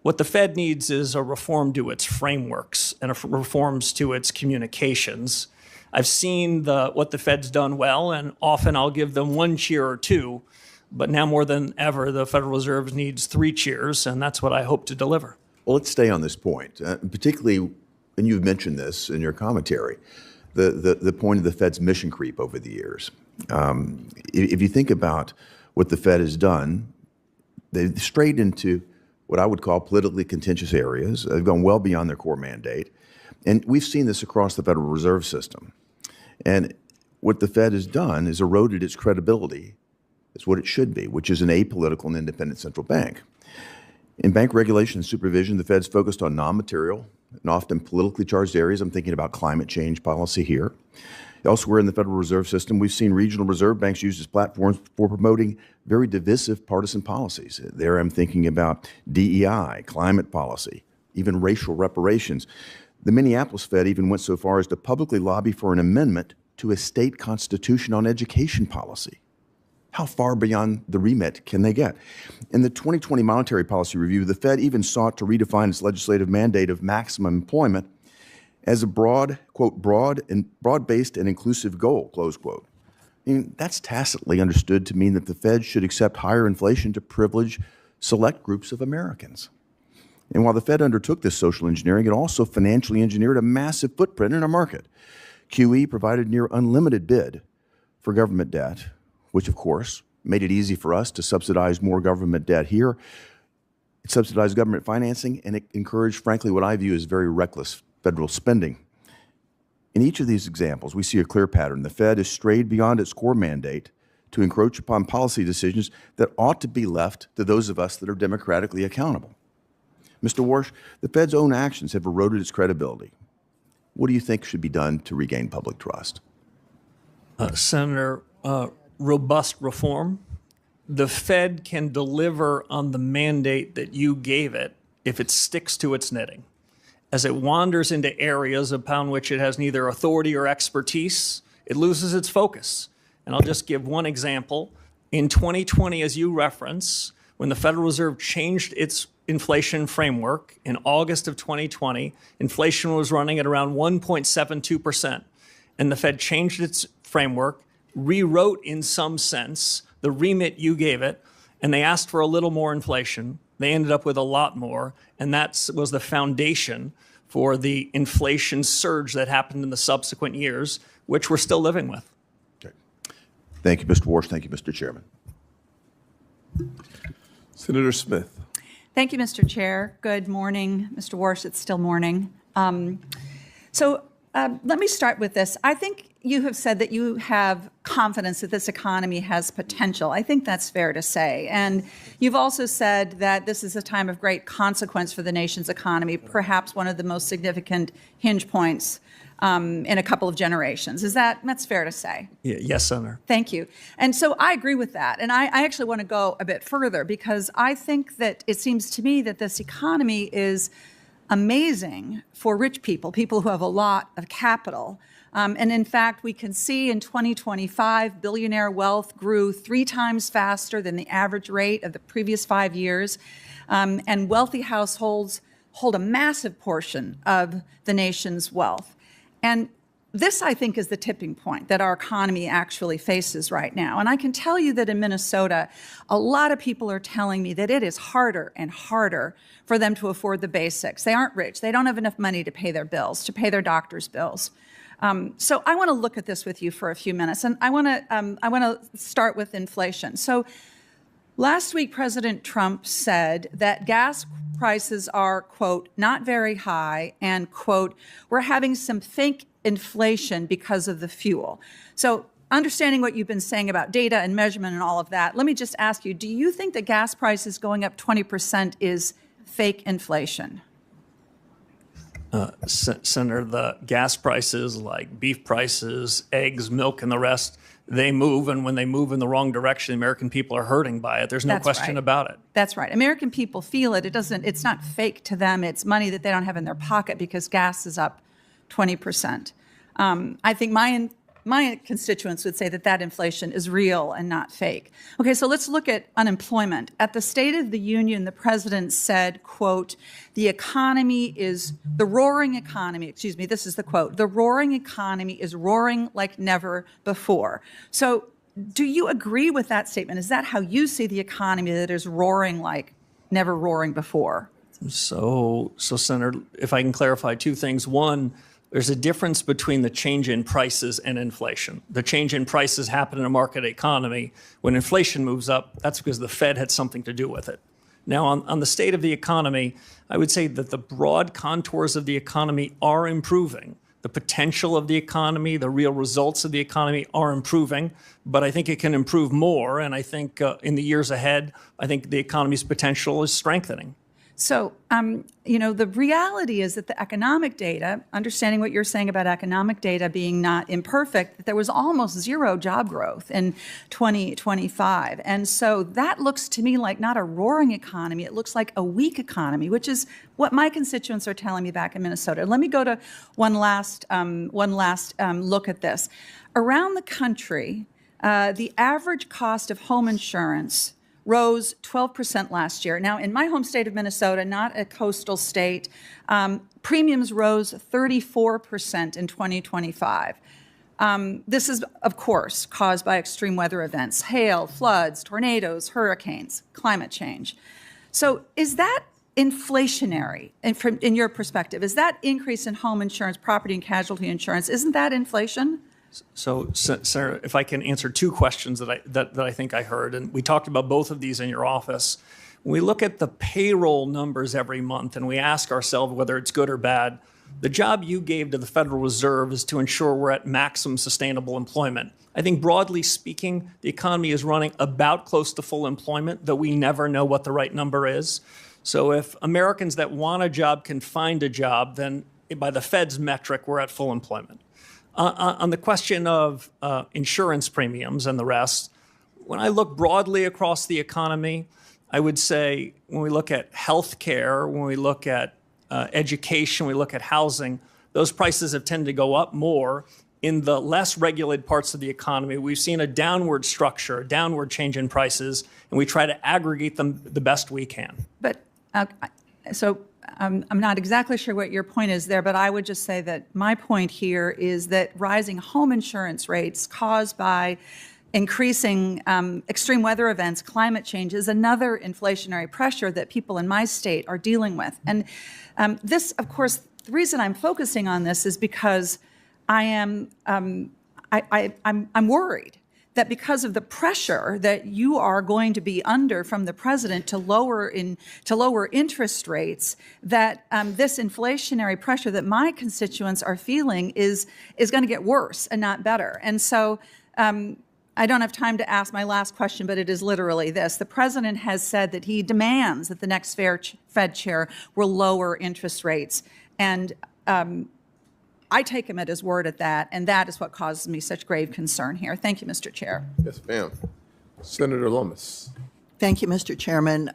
S5: what the Fed needs is a reform to its frameworks and reforms to its communications. I've seen what the Fed's done well, and often I'll give them one cheer or two. But now more than ever, the Federal Reserve needs 3 cheers, and that's what I hope to deliver.
S12: Well, let's stay on this point, particularly, and you've mentioned this in your commentary, the point of the Fed's mission creep over the years. If you think about what the Fed has done, they've strayed into what I would call politically contentious areas. They've gone well beyond their core mandate. And we've seen this across the Federal Reserve System. And what the Fed has done is eroded its credibility as what it should be, which is an apolitical and independent central bank. In bank regulation and supervision, the Fed's focused on non-material and often politically charged areas. I'm thinking about climate change policy here. Elsewhere in the Federal Reserve System, we've seen regional reserve banks used as platforms for promoting very divisive partisan policies. There I'm thinking about DEI, climate policy, even racial reparations. The Minneapolis Fed even went so far as to publicly lobby for an amendment to a state constitution on education policy. How far beyond the remit can they get? In the 2020 Monetary Policy Review, the Fed even sought to redefine its legislative mandate of maximum employment as a broad-based and inclusive goal, close quote. I mean, that's tacitly understood to mean that the Fed should accept higher inflation to privilege select groups of Americans. And while the Fed undertook this social engineering, it also financially engineered a massive footprint in our market. QE provided near unlimited bid for government debt, which of course made it easy for us to subsidize more government debt here. It subsidized government financing, and it encouraged, frankly, what I view as very reckless federal spending. In each of these examples, we see a clear pattern. The Fed has strayed beyond its core mandate to encroach upon policy decisions that ought to be left to those of us that are democratically accountable. Mr. Warsh, the Fed's own actions have eroded its credibility. What do you think should be done to regain public trust?
S5: Senator, robust reform. The Fed can deliver on the mandate that you gave it if it sticks to its knitting. As it wanders into areas upon which it has neither authority or expertise, it loses its focus. And I'll just give one example. In 2020, as you reference, when the Federal Reserve changed its inflation framework in August of 2020, inflation was running at around 1.72%. And the Fed changed its framework, rewrote in some sense the remit you gave it, and they asked for a little more inflation. They ended up with a lot more, and that was the foundation for the inflation surge that happened in the subsequent years, which we're still living with.
S12: Okay. Thank you, Mr. Warsh. Thank you, Mr. Chairman.
S2: Senator Smith.
S13: Thank you, Mr. Chair. Good morning, Mr. Warsh. It's still morning. Let me start with this. I think you have said that you have confidence that this economy has potential. I think that's fair to say. And you've also said that this is a time of great consequence for the nation's economy, perhaps one of the most significant hinge points in a couple of generations. That's fair to say?
S5: Yes, Senator.
S13: Thank you. And so I agree with that. And I actually want to go a bit further because I think that it seems to me that this economy is amazing for rich people, people who have a lot of capital. And in fact, we can see in 2025, billionaire wealth grew 3 times faster than the average rate of the previous 5 years. And wealthy households hold a massive portion of the nation's wealth. And this, I think, is the tipping point that our economy actually faces right now. And I can tell you that in Minnesota, a lot of people are telling me that it is harder and harder for them to afford the basics. They aren't rich. They don't have enough money to pay their bills, to pay their doctor's bills. So I want to look at this with you for a few minutes, and I want to start with inflation. So last week, President Trump said that gas prices are, quote, not very high, and, quote, we're having some fake inflation because of the fuel. So understanding what you've been saying about data and measurement and all of that, let me just ask you, do you think that gas prices going up 20% is fake inflation?
S5: Senator, the gas prices like beef prices, eggs, milk, and the rest, they move. And when they move in the wrong direction, American people are hurting by it. There's no question about it.
S13: That's right. American people feel it. It's not fake to them. It's money that they don't have in their pocket because gas is up 20%. I think my constituents would say that that inflation is real and not fake. Okay, so let's look at unemployment. At the State of the Union, the president said, quote, the roaring economy, this is the quote, the roaring economy is roaring like never before. So do you agree with that statement? Is that how you see the economy, that is roaring like never roaring before?
S5: So Senator, if I can clarify two things. One, there's a difference between the change in prices and inflation. The change in prices happen in a market economy. When inflation moves up, that's because the Fed had something to do with it. Now, on the state of the economy, I would say that the broad contours of the economy are improving. The potential of the economy, the real results of the economy are improving, but I think it can improve more. And I think in the years ahead, I think the economy's potential is strengthening.
S13: So, the reality is that the economic data, understanding what you're saying about economic data being not imperfect, that there was almost zero job growth in 2025. And so that looks to me like not a roaring economy. It looks like a weak economy, which is what my constituents are telling me back in Minnesota. Let me go to one last look at this. Around the country, the average cost of home insurance rose 12% last year. Now, in my home state of Minnesota, not a coastal state, premiums rose 34% in 2025. This is, of course, caused by extreme weather events, hail, floods, tornadoes, hurricanes, climate change. So is that inflationary, in your perspective? Is that increase in home insurance, property and casualty insurance, isn't that inflation?
S5: So, Senator, if I can answer two questions that I think I heard, and we talked about both of these in your office. When we look at the payroll numbers every month and we ask ourselves whether it's good or bad, the job you gave to the Federal Reserve is to ensure we're at maximum sustainable employment. I think broadly speaking, the economy is running about close to full employment, though we never know what the right number is. So if Americans that want a job can find a job, then by the Fed's metric, we're at full employment. On the question of insurance premiums and the rest, when I look broadly across the economy, I would say when we look at health care, when we look at education, we look at housing, those prices have tended to go up more. In the less regulated parts of the economy, we've seen a downward structure, a downward change in prices, and we try to aggregate them the best we can.
S13: But I'm not exactly sure what your point is there, but I would just say that my point here is that rising home insurance rates caused by increasing extreme weather events, climate change, is another inflationary pressure that people in my state are dealing with. And this, of course, the reason I'm focusing on this is because I'm worried that because of the pressure that you are going to be under from the president to lower interest rates, that this inflationary pressure that my constituents are feeling is going to get worse and not better. And so I don't have time to ask my last question, but it is literally this. The president has said that he demands that the next Fed chair will lower interest rates. And I take him at his word at that, and that is what causes me such grave concern here. Thank you, Mr. Chair.
S2: Yes, ma'am. Senator Lomas.
S14: Thank you, Mr. Chairman.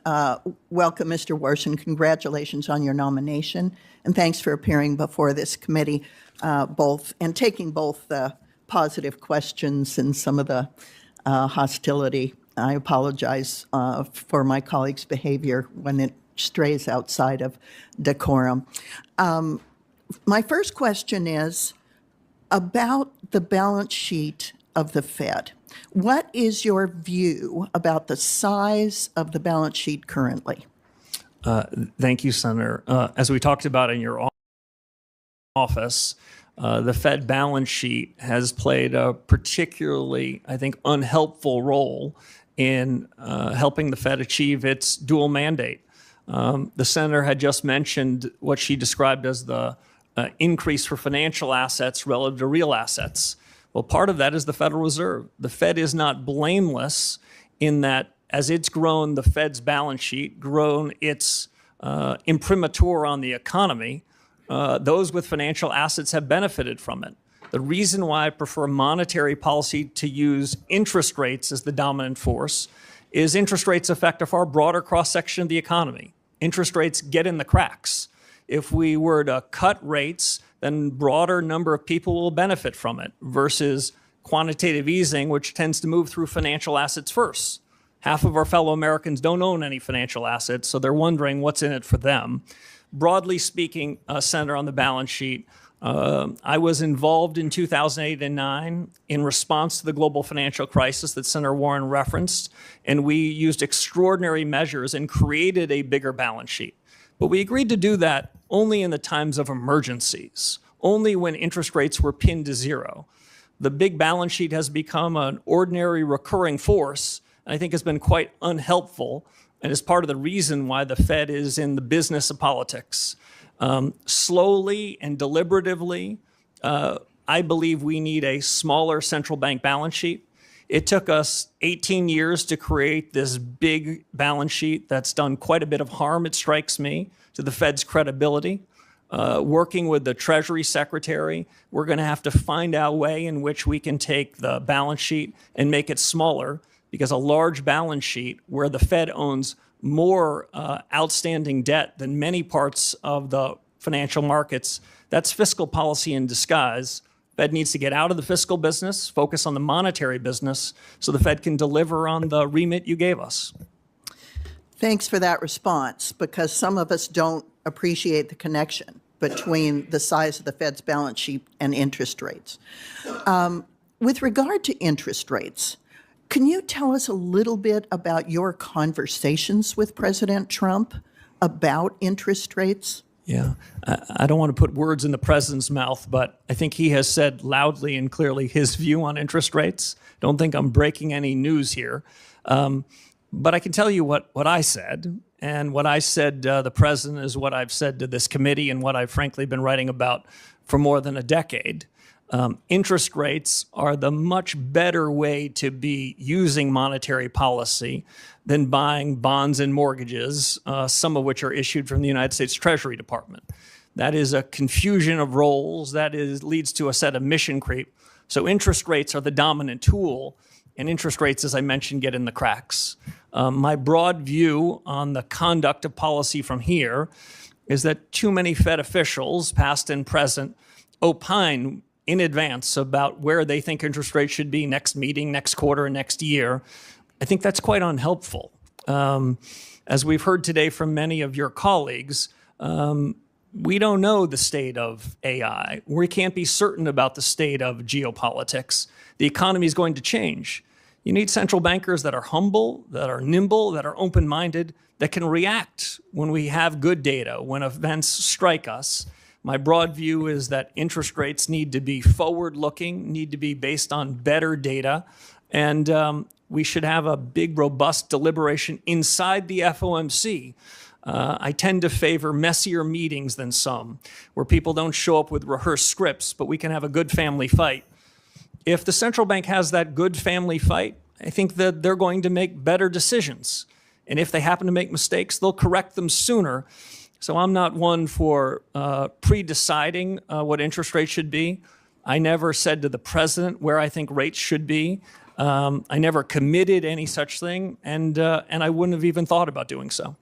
S14: Welcome, Mr. Warsh, and congratulations on your nomination. And thanks for appearing before this committee, and taking both the positive questions and some of the hostility. I apologize for my colleagues' behavior when it strays outside of decorum. My first question is about the balance sheet of the Fed. What is your view about the size of the balance sheet currently?
S5: Thank you, Senator. As we talked about in your office, the Fed balance sheet has played a particularly, I think, unhelpful role in helping the Fed achieve its dual mandate. The senator had just mentioned what she described as the increase for financial assets relative to real assets. Well, part of that is the Federal Reserve. The Fed is not blameless in that as it's grown the Fed's balance sheet, grown its imprimatur on the economy, those with financial assets have benefited from it. The reason why I prefer monetary policy to use interest rates as the dominant force is interest rates affect a far broader cross-section of the economy. Interest rates get in the cracks. If we were to cut rates, then broader number of people will benefit from it versus quantitative easing, which tends to move through financial assets first. Half of our fellow Americans don't own any financial assets, so they're wondering what's in it for them. Broadly speaking, Senator, on the balance sheet, I was involved in 2008 and 9 in response to the global financial crisis that Senator Warren referenced, and we used extraordinary measures and created a bigger balance sheet. But we agreed to do that only in the times of emergencies, only when interest rates were pinned to zero. The big balance sheet has become an ordinary recurring force, and I think has been quite unhelpful, and is part of the reason why the Fed is in the business of politics. Slowly and deliberatively, I believe we need a smaller central bank balance sheet. It took us 18 years to create this big balance sheet that's done quite a bit of harm, it strikes me, to the Fed's credibility. Working with the Treasury Secretary, we're going to have to find out a way in which we can take the balance sheet and make it smaller, because a large balance sheet where the Fed owns more outstanding debt than many parts of the financial markets, that's fiscal policy in disguise. Fed needs to get out of the fiscal business, focus on the monetary business, so the Fed can deliver on the remit you gave us.
S14: Thanks for that response, because some of us don't appreciate the connection between the size of the Fed's balance sheet and interest rates. With regard to interest rates, can you tell us a little bit about your conversations with President Trump about interest rates?
S5: Yeah, I don't want to put words in the president's mouth, but I think he has said loudly and clearly his view on interest rates. Don't think I'm breaking any news here. But I can tell you what I said, and what I said the president is what I've said to this committee and what I've frankly been writing about for more than a decade. Interest rates are the much better way to be using monetary policy than buying bonds and mortgages, some of which are issued from the United States Treasury Department. That is a confusion of roles. That leads to a set of mission creep. So interest rates are the dominant tool, and interest rates, as I mentioned, get in the cracks. My broad view on the conduct of policy from here is that too many Fed officials, past and present, opine in advance about where they think interest rates should be next meeting, next quarter, and next year. I think that's quite unhelpful. As we've heard today from many of your colleagues, we don't know the state of AI. We can't be certain about the state of geopolitics. The economy is going to change. You need central bankers that are humble, that are nimble, that are open-minded, that can react when we have good data, when events strike us. My broad view is that interest rates need to be forward-looking, need to be based on better data, and we should have a big, robust deliberation inside the FOMC. I tend to favor messier meetings than some, where people don't show up with rehearsed scripts, but we can have a good family fight. If the central bank has that good family fight, I think that they're going to make better decisions. And if they happen to make mistakes, they'll correct them sooner. So I'm not one for pre-deciding what interest rates should be. I never said to the president where I think rates should be. I never committed any such thing, and I wouldn't have even thought about doing so.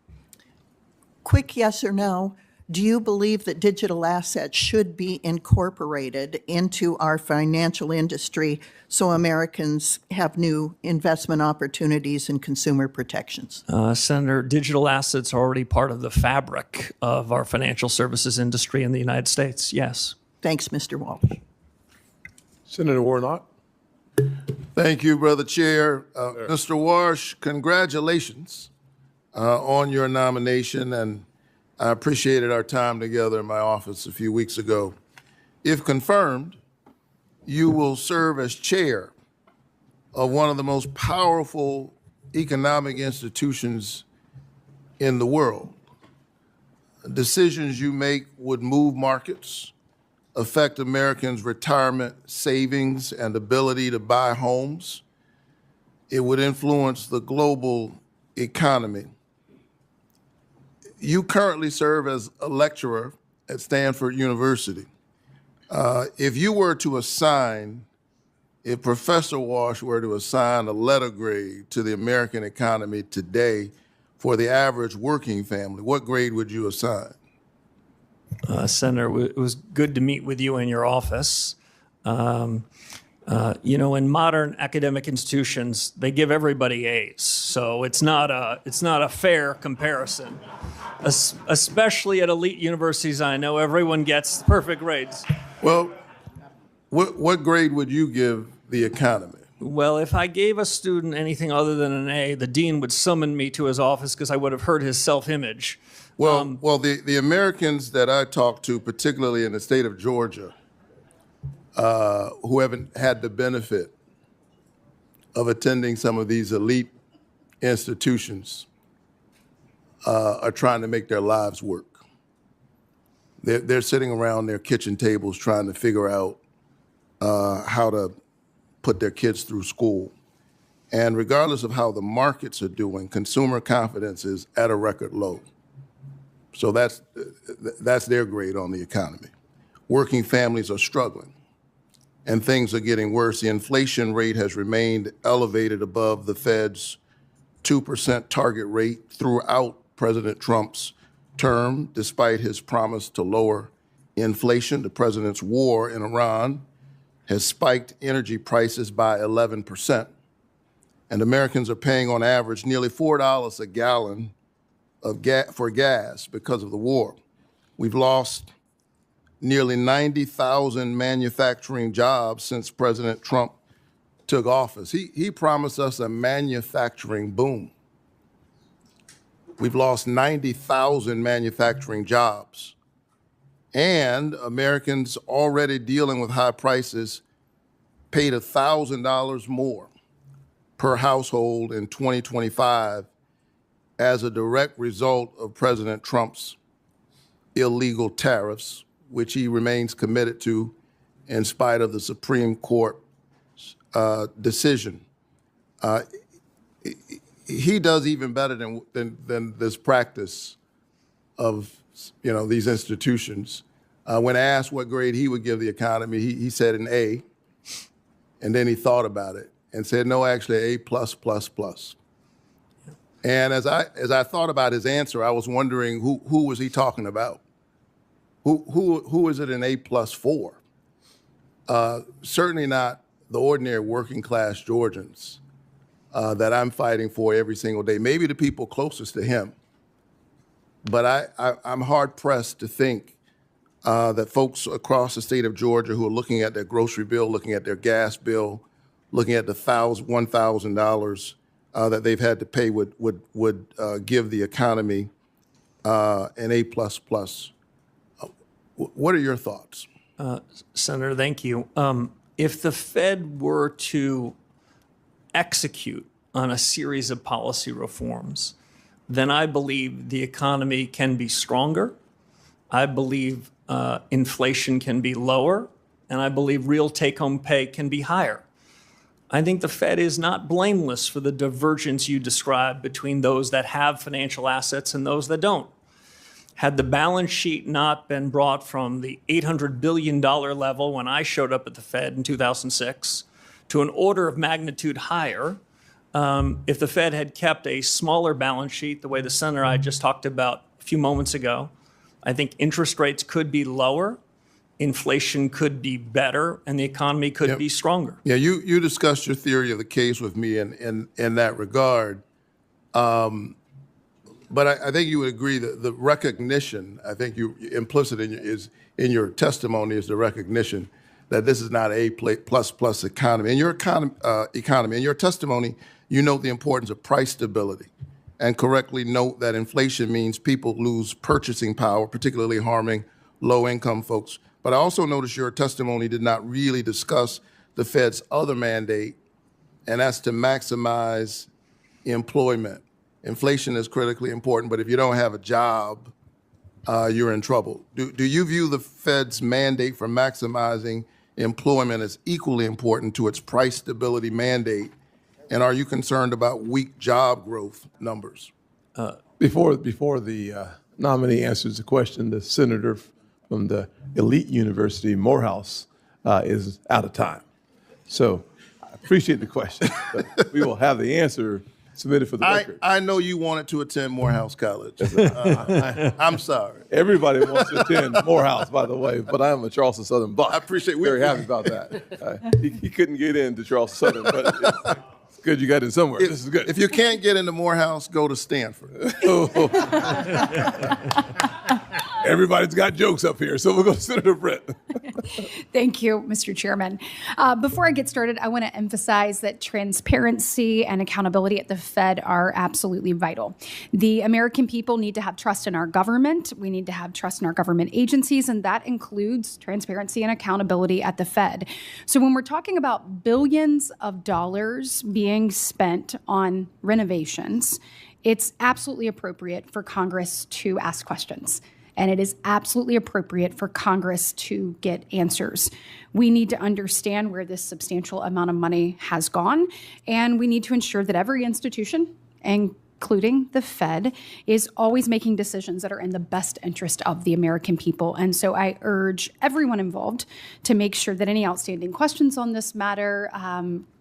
S14: Quick yes or no. Do you believe that digital assets should be incorporated into our financial industry so Americans have new investment opportunities and consumer protections?
S5: Senator, digital assets are already part of the fabric of our financial services industry in the United States, yes.
S14: Thanks, Mr. Walsh.
S2: Senator Warnock.
S15: Thank you, Brother Chair. Mr. Warsh, congratulations on your nomination, and I appreciated our time together in my office a few weeks ago. If confirmed, you will serve as chair of one of the most powerful economic institutions in the world. Decisions you make would move markets, affect Americans' retirement savings and ability to buy homes. It would influence the global economy. You currently serve as a lecturer at Stanford University. If you were to assign, if Professor Warsh were to assign a letter grade to the American economy today for the average working family, what grade would you assign?
S5: Senator, it was good to meet with you in your office. You know, in modern academic institutions, they give everybody A's, so it's not a fair comparison. Especially at elite universities, I know everyone gets perfect grades.
S15: Well, what grade would you give the economy?
S5: Well, if I gave a student anything other than an A, the dean would summon me to his office because I would have hurt his self-image.
S15: Well, the Americans that I talk to, particularly in the state of Georgia, who haven't had the benefit of attending some of these elite institutions, are trying to make their lives work. They're sitting around their kitchen tables trying to figure out how to put their kids through school. And regardless of how the markets are doing, consumer confidence is at a record low. So that's their grade on the economy. Working families are struggling, and things are getting worse. The inflation rate has remained elevated above the Fed's 2% target rate throughout President Trump's term, despite his promise to lower inflation. The president's war in Iran has spiked energy prices by 11%, and Americans are paying on average nearly $4 a gallon for gas because of the war. We've lost nearly 90,000 manufacturing jobs since President Trump took office. He promised us a manufacturing boom. We've lost 90,000 manufacturing jobs. And Americans already dealing with high prices paid $1,000 more per household in 2025 as a direct result of President Trump's illegal tariffs, which he remains committed to in spite of the Supreme Court decision. He does even better than this practice of these institutions. When asked what grade he would give the economy, he said an A, and then he thought about it and said, no, actually A+++. And as I thought about his answer, I was wondering who was he talking about? Who is it an A+ for? Certainly not the ordinary working class Georgians that I'm fighting for every single day. Maybe the people closest to him. But I'm hard pressed to think that folks across the state of Georgia who are looking at their grocery bill, looking at their gas bill, looking at the $1,000 that they've had to pay would give the economy an A++. What are your thoughts?
S5: Senator, thank you. If the Fed were to execute on a series of policy reforms, then I believe the economy can be stronger. I believe inflation can be lower, and I believe real take-home pay can be higher. I think the Fed is not blameless for the divergence you described between those that have financial assets and those that don't. Had the balance sheet not been brought from the $800 billion level when I showed up at the Fed in 2006 to an order of magnitude higher, if the Fed had kept a smaller balance sheet, the way the senator I just talked about a few moments ago, I think interest rates could be lower, inflation could be better, and the economy could be stronger.
S15: Yeah, you discussed your theory of the case with me in that regard. But I think you would agree that the recognition, I think implicit in your testimony is the recognition that this is not a A++ economy. In your economy, in your testimony, you note the importance of price stability and correctly note that inflation means people lose purchasing power, particularly harming low-income folks. But I also noticed your testimony did not really discuss the Fed's other mandate, and that's to maximize employment. Inflation is critically important, but if you don't have a job, you're in trouble. Do you view the Fed's mandate for maximizing employment as equally important to its price stability mandate? And are you concerned about weak job growth numbers?
S2: Before the nominee answers the question, the senator from the elite university, Morehouse, is out of time. So I appreciate the question, but we will have the answer submitted for the record.
S15: I know you wanted to attend Morehouse College. I'm sorry.
S2: Everybody wants to attend Morehouse, by the way, but I am a Charleston Southern buck.
S15: I appreciate it.
S2: Very happy about that. He couldn't get into Charleston Southern, but it's good you got in somewhere. This is good.
S15: If you can't get into Morehouse, go to Stanford.
S2: Everybody's got jokes up here, so we'll go to Senator Brett.
S16: Thank you, Mr. Chairman. Before I get started, I want to emphasize that transparency and accountability at the Fed are absolutely vital. The American people need to have trust in our government. We need to have trust in our government agencies, and that includes transparency and accountability at the Fed. So when we're talking about billions of dollars being spent on renovations, it's absolutely appropriate for Congress to ask questions. And it is absolutely appropriate for Congress to get answers. We need to understand where this substantial amount of money has gone, and we need to ensure that every institution, including the Fed, is always making decisions that are in the best interest of the American people. And so I urge everyone involved to make sure that any outstanding questions on this matter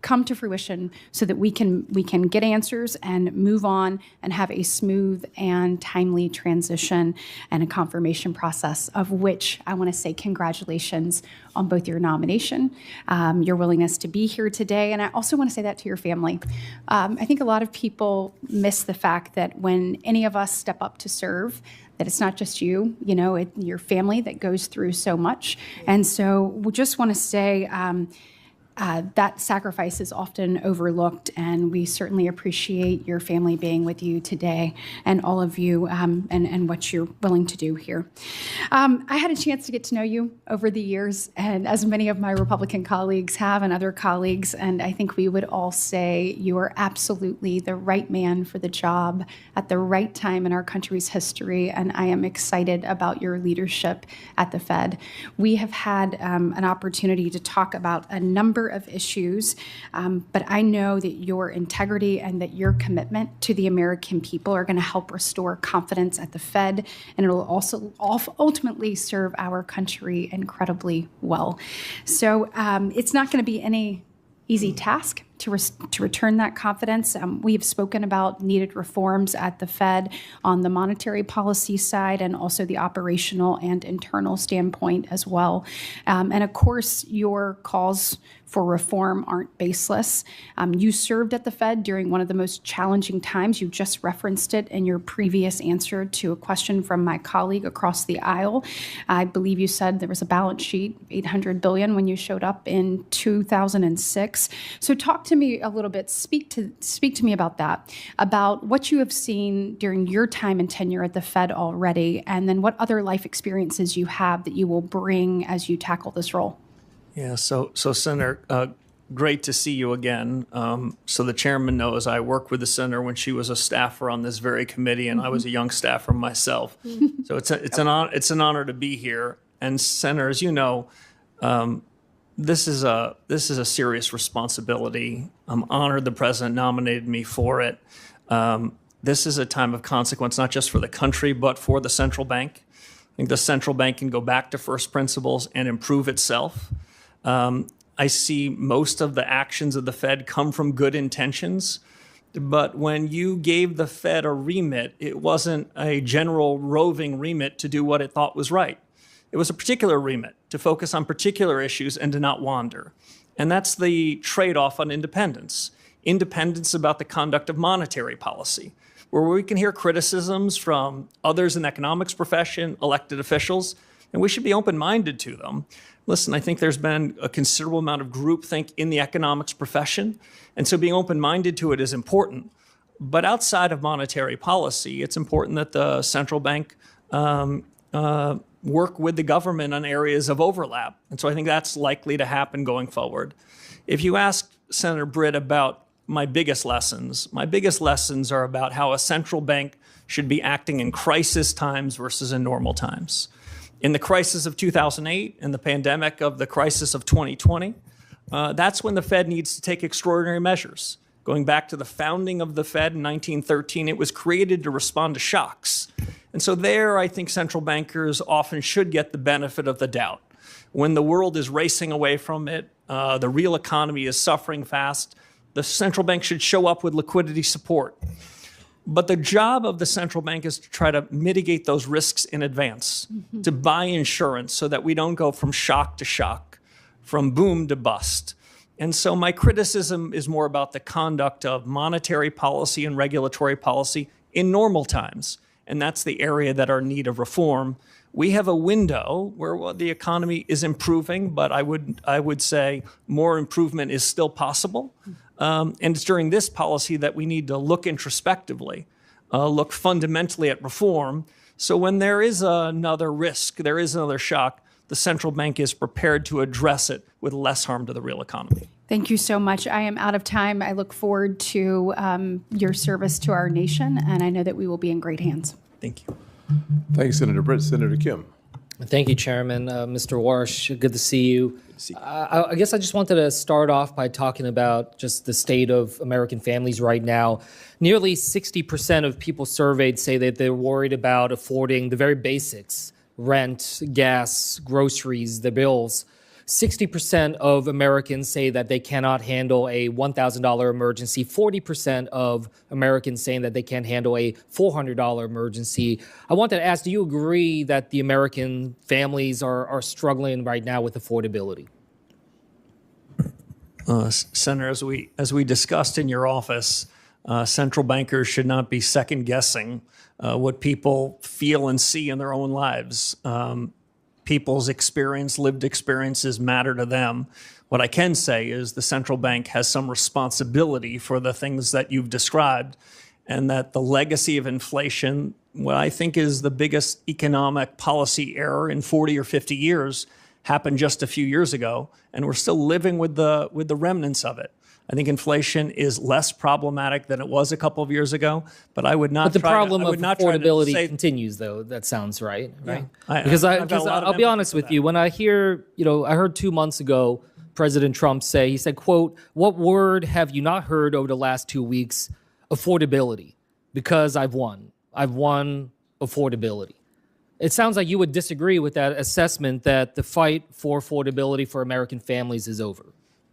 S16: come to fruition so that we can get answers and move on and have a smooth and timely transition and a confirmation process, of which I want to say congratulations on both your nomination, your willingness to be here today, and I also want to say that to your family. I think a lot of people miss the fact that when any of us step up to serve, that it's not just you, your family that goes through so much. And so we just want to say, that sacrifice is often overlooked, and we certainly appreciate your family being with you today and all of you and what you're willing to do here. I had a chance to get to know you over the years, and as many of my Republican colleagues have and other colleagues, and I think we would all say you are absolutely the right man for the job at the right time in our country's history, and I am excited about your leadership at the Fed. We have had an opportunity to talk about a number of issues, but I know that your integrity and that your commitment to the American people are going to help restore confidence at the Fed, and it will also ultimately serve our country incredibly well. So it's not going to be any easy task to return that confidence. We have spoken about needed reforms at the Fed on the monetary policy side and also the operational and internal standpoint as well. And of course, your calls for reform aren't baseless. You served at the Fed during one of the most challenging times. You just referenced it in your previous answer to a question from my colleague across the aisle. I believe you said there was a balance sheet, $800 billion, when you showed up in 2006. So talk to me a little bit, speak to me about that, about what you have seen during your time and tenure at the Fed already, and then what other life experiences you have that you will bring as you tackle this role.
S5: Yeah, so Senator, great to see you again. So the chairman knows I worked with the senator when she was a staffer on this very committee, and I was a young staffer myself. So it's an honor to be here. And Senator, as you know, this is a serious responsibility. I'm honored the president nominated me for it. This is a time of consequence, not just for the country, but for the central bank. I think the central bank can go back to first principles and improve itself. I see most of the actions of the Fed come from good intentions, but when you gave the Fed a remit, it wasn't a general roving remit to do what it thought was right. It was a particular remit to focus on particular issues and to not wander. And that's the trade-off on independence. Independence about the conduct of monetary policy, where we can hear criticisms from others in the economics profession, elected officials, and we should be open-minded to them. Listen, I think there's been a considerable amount of groupthink in the economics profession, and so being open-minded to it is important. But outside of monetary policy, it's important that the central bank work with the government on areas of overlap. And so I think that's likely to happen going forward. If you ask Senator Britt about my biggest lessons are about how a central bank should be acting in crisis times versus in normal times. In the crisis of 2008 and the pandemic of the crisis of 2020, that's when the Fed needs to take extraordinary measures. Going back to the founding of the Fed in 1913, it was created to respond to shocks. And so there, I think central bankers often should get the benefit of the doubt. When the world is racing away from it, the real economy is suffering fast, the central bank should show up with liquidity support. But the job of the central bank is to try to mitigate those risks in advance, to buy insurance so that we don't go from shock to shock, from boom to bust. And so my criticism is more about the conduct of monetary policy and regulatory policy in normal times. And that's the area that are in need of reform. We have a window where the economy is improving, but I would say more improvement is still possible. And it's during this policy that we need to look introspectively, look fundamentally at reform. So when there is another risk, there is another shock, the central bank is prepared to address it with less harm to the real economy.
S16: Thank you so much. I am out of time. I look forward to your service to our nation, and I know that we will be in great hands.
S5: Thank you.
S2: Thank you, Senator Britt. Senator Kim.
S17: Thank you, Chairman. Mr. Warsh, good to see you. I guess I just wanted to start off by talking about just the state of American families right now. Nearly 60% of people surveyed say that they're worried about affording the very basics: rent, gas, groceries, the bills. 60% of Americans say that they cannot handle a $1,000 emergency. 40% of Americans saying that they can't handle a $400 emergency. I wanted to ask, do you agree that the American families are struggling right now with affordability?
S5: Senator, as we discussed in your office, central bankers should not be second guessing what people feel and see in their own lives. People's lived experiences matter to them. What I can say is the central bank has some responsibility for the things that you've described, and that the legacy of inflation, what I think is the biggest economic policy error in 40 or 50 years, happened just a few years ago, and we're still living with the remnants of it. I think inflation is less problematic than it was a couple of years ago, but I would not.
S17: But the problem of affordability continues, though. That sounds right, right?
S5: Yeah.
S17: Because I'll be honest with you. When I hear, I heard 2 months ago President Trump say, he said, quote, "What word have you not heard over the last 2 weeks? Affordability, because I've won. I've won affordability." It sounds like you would disagree with that assessment that the fight for affordability for American families is over.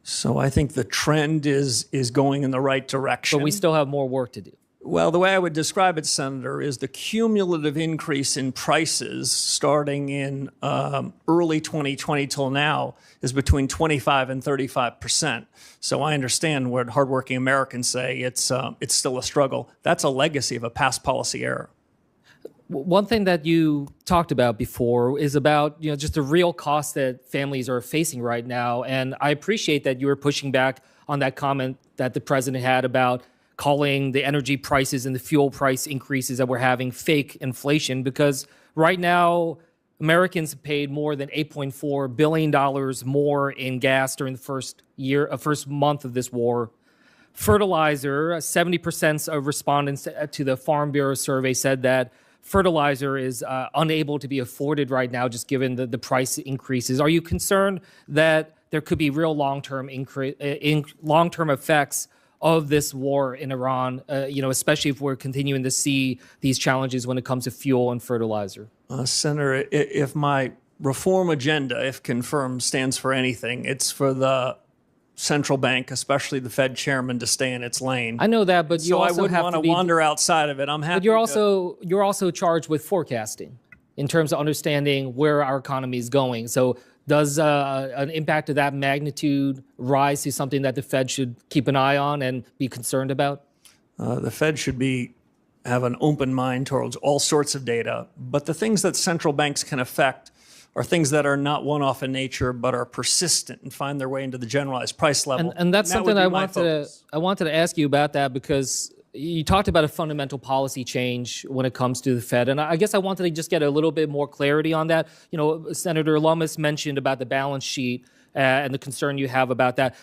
S5: So I think the trend is going in the right direction.
S17: But we still have more work to do.
S5: Well, the way I would describe it, Senator, is the cumulative increase in prices starting in early 2020 till now is between 25 and 35%. So I understand what hardworking Americans say. It's still a struggle. That's a legacy of a past policy error.
S17: One thing that you talked about before is about just the real costs that families are facing right now. And I appreciate that you were pushing back on that comment that the president had about calling the energy prices and the fuel price increases that we're having fake inflation, because right now Americans have paid more than $8.4 billion more in gas during the first month of this war. Fertilizer, 70% of respondents to the Farm Bureau survey said that fertilizer is unable to be afforded right now, just given the price increases. Are you concerned that there could be real long-term effects of this war in Iran, especially if we're continuing to see these challenges when it comes to fuel and fertilizer?
S5: Senator, if my reform agenda, if confirmed, stands for anything, it's for the central bank, especially the Fed chairman, to stay in its lane.
S17: I know that, but you also
S5: I wouldn't want to wander outside of it. I'm happy.
S17: But you're also charged with forecasting in terms of understanding where our economy is going. So does an impact of that magnitude rise to something that the Fed should keep an eye on and be concerned about?
S5: The Fed should have an open mind towards all sorts of data, but the things that central banks can affect are things that are not one-off in nature, but are persistent and find their way into the generalized price level.
S17: And that's something I wanted to ask you about that, because you talked about a fundamental policy change when it comes to the Fed, and I guess I wanted to just get a little bit more clarity on that. You know, Senator Lummis mentioned about the balance sheet and the concern you have about that.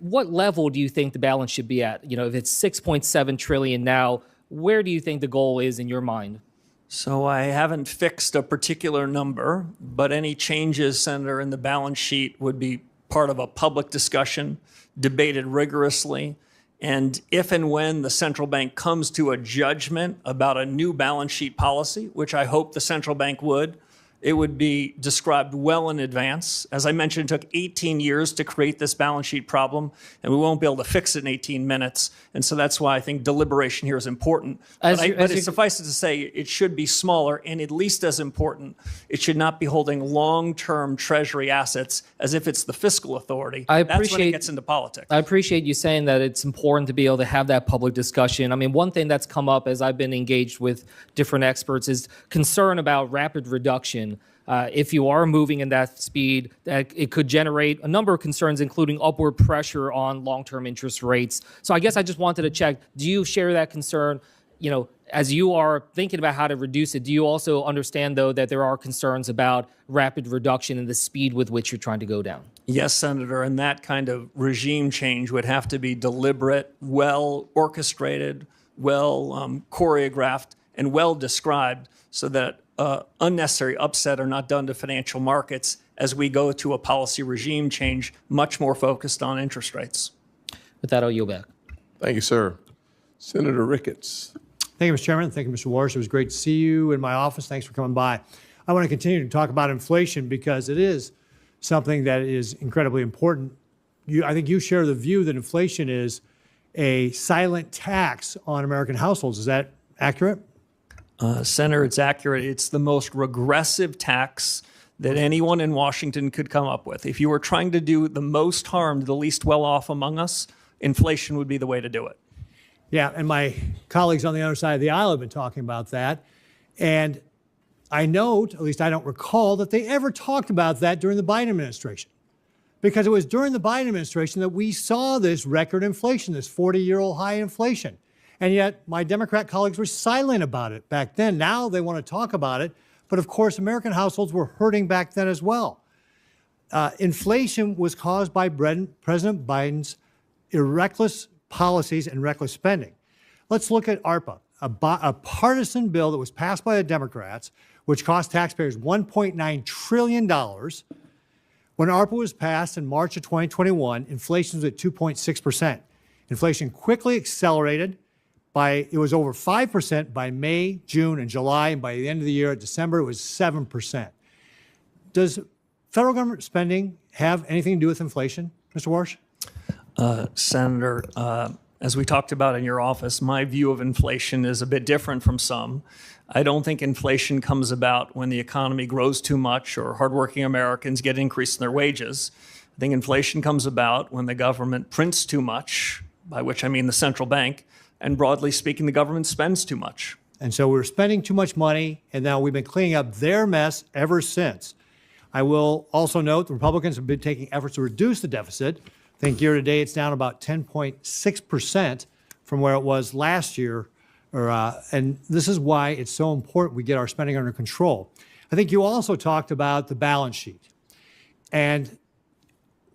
S17: What level do you think the balance should be at? You know, if it's 6.7 trillion now, where do you think the goal is in your mind?
S5: So I haven't fixed a particular number, but any changes, Senator, in the balance sheet would be part of a public discussion, debated rigorously. And if and when the central bank comes to a judgment about a new balance sheet policy, which I hope the central bank would, it would be described well in advance. As I mentioned, it took 18 years to create this balance sheet problem, and we won't be able to fix it in 18 minutes. And so that's why I think deliberation here is important. But it suffices to say it should be smaller, and at least as important, it should not be holding long-term Treasury assets as if it's the fiscal authority. That's when it gets into politics.
S17: I appreciate you saying that it's important to be able to have that public discussion. I mean, one thing that's come up as I've been engaged with different experts is concern about rapid reduction. If you are moving in that speed, that it could generate a number of concerns, including upward pressure on long-term interest rates. So I guess I just wanted to check, do you share that concern? You know, as you are thinking about how to reduce it, do you also understand, though, that there are concerns about rapid reduction in the speed with which you're trying to go down?
S5: Yes, Senator, and that kind of regime change would have to be deliberate, well orchestrated, well choreographed, and well described so that unnecessary upset are not done to financial markets as we go to a policy regime change much more focused on interest rates.
S17: With that, I'll yield back.
S2: Thank you, sir. Senator Ricketts.
S18: Thank you, Mr. Chairman. Thank you, Mr. Warsh. It was great to see you in my office. Thanks for coming by. I want to continue to talk about inflation because it is something that is incredibly important. I think you share the view that inflation is a silent tax on American households. Is that accurate?
S5: Senator, it's accurate. It's the most regressive tax that anyone in Washington could come up with. If you were trying to do the most harm to the least well-off among us, inflation would be the way to do it.
S18: Yeah, and my colleagues on the other side of the aisle have been talking about that. And I note, at least I don't recall, that they ever talked about that during the Biden administration. Because it was during the Biden administration that we saw this record inflation, this 40-year-old high inflation. And yet my Democrat colleagues were silent about it back then. Now they want to talk about it. But of course, American households were hurting back then as well. Inflation was caused by President Biden's reckless policies and reckless spending. Let's look at ARPA, a partisan bill that was passed by the Democrats, which cost taxpayers $1.9 trillion. When ARPA was passed in March of 2021, inflation was at 2.6%. Inflation quickly accelerated. It was over 5% by May, June, and July, and by the end of the year, December, it was 7%. Does federal government spending have anything to do with inflation, Mr. Warsh?
S5: Senator, as we talked about in your office, my view of inflation is a bit different from some. I don't think inflation comes about when the economy grows too much or hardworking Americans get an increase in their wages. I think inflation comes about when the government prints too much, by which I mean the central bank, and broadly speaking, the government spends too much.
S18: And so we're spending too much money, and now we've been cleaning up their mess ever since. I will also note the Republicans have been taking efforts to reduce the deficit. I think year to date it's down about 10.6% from where it was last year. And this is why it's so important we get our spending under control. I think you also talked about the balance sheet. And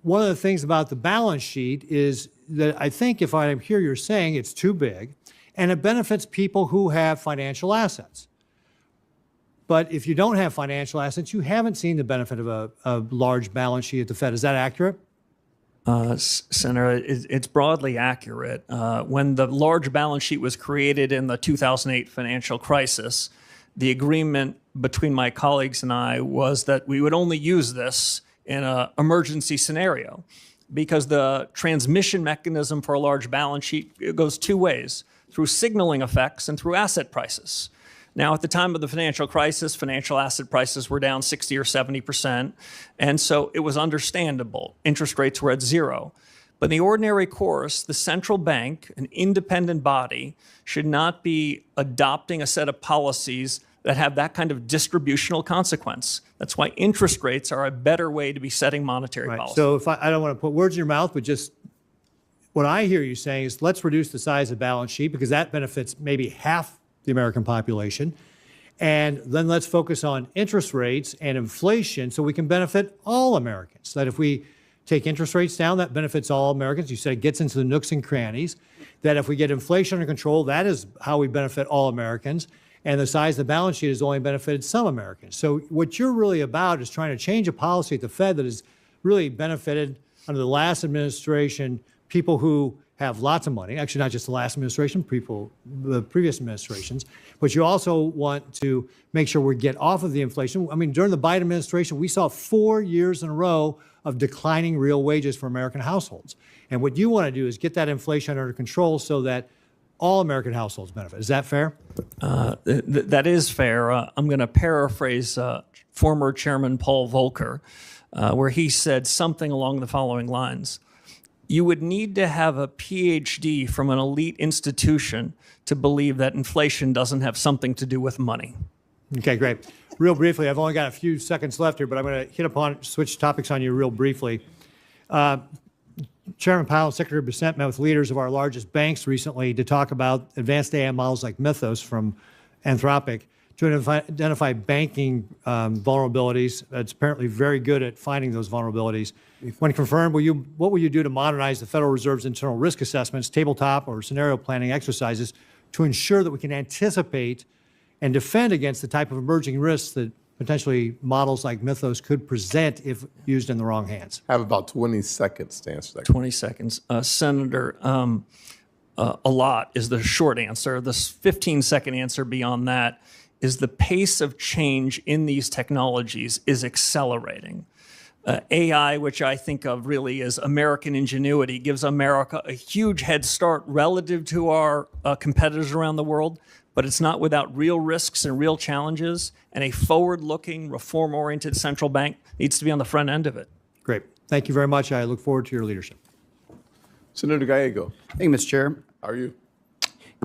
S18: one of the things about the balance sheet is that I think if I hear you're saying it's too big, and it benefits people who have financial assets. But if you don't have financial assets, you haven't seen the benefit of a large balance sheet at the Fed. Is that accurate?
S5: Senator, it's broadly accurate. When the large balance sheet was created in the 2008 financial crisis, the agreement between my colleagues and I was that we would only use this in an emergency scenario, because the transmission mechanism for a large balance sheet goes two ways, through signaling effects and through asset prices. Now, at the time of the financial crisis, financial asset prices were down 60 or 70%, and so it was understandable. Interest rates were at zero. But in the ordinary course, the central bank, an independent body, should not be adopting a set of policies that have that kind of distributional consequence. That's why interest rates are a better way to be setting monetary policy.
S18: So if I don't want to put words in your mouth, but just what I hear you saying is let's reduce the size of the balance sheet because that benefits maybe half the American population. And then let's focus on interest rates and inflation so we can benefit all Americans. That if we take interest rates down, that benefits all Americans. You said it gets into the nooks and crannies. That if we get inflation under control, that is how we benefit all Americans. And the size of the balance sheet has only benefited some Americans. So what you're really about is trying to change a policy at the Fed that has really benefited under the last administration people who have lots of money, actually not just the last administration, the previous administrations, but you also want to make sure we get off of the inflation. I mean, during the Biden administration, we saw 4 years in a row of declining real wages for American households. And what you want to do is get that inflation under control so that all American households benefit. Is that fair?
S5: That is fair. I'm going to paraphrase former Chairman Paul Volcker, where he said something along the following lines. You would need to have a PhD from an elite institution to believe that inflation doesn't have something to do with money.
S18: Okay, great. Real briefly, I've only got a few seconds left here, but I'm going to switch topics on you real briefly. Chairman Powell and Secretary Bessent met with leaders of our largest banks recently to talk about advanced AI models like Mythos from Anthropic to identify banking vulnerabilities. It's apparently very good at finding those vulnerabilities. When confirmed, what will you do to modernize the Federal Reserve's internal risk assessments, tabletop or scenario planning exercises to ensure that we can anticipate and defend against the type of emerging risks that potentially models like Mythos could present if used in the wrong hands?
S2: I have about 20 seconds to answer that.
S5: 20 seconds. Senator, a lot is the short answer. The 15-second answer beyond that is the pace of change in these technologies is accelerating. AI, which I think of really as American ingenuity, gives America a huge head start relative to our competitors around the world, but it's not without real risks and real challenges, and a forward-looking, reform-oriented central bank needs to be on the front end of it.
S18: Great. Thank you very much. I look forward to your leadership.
S2: Senator Gallego.
S19: Thank you, Mr. Chair.
S2: How are you?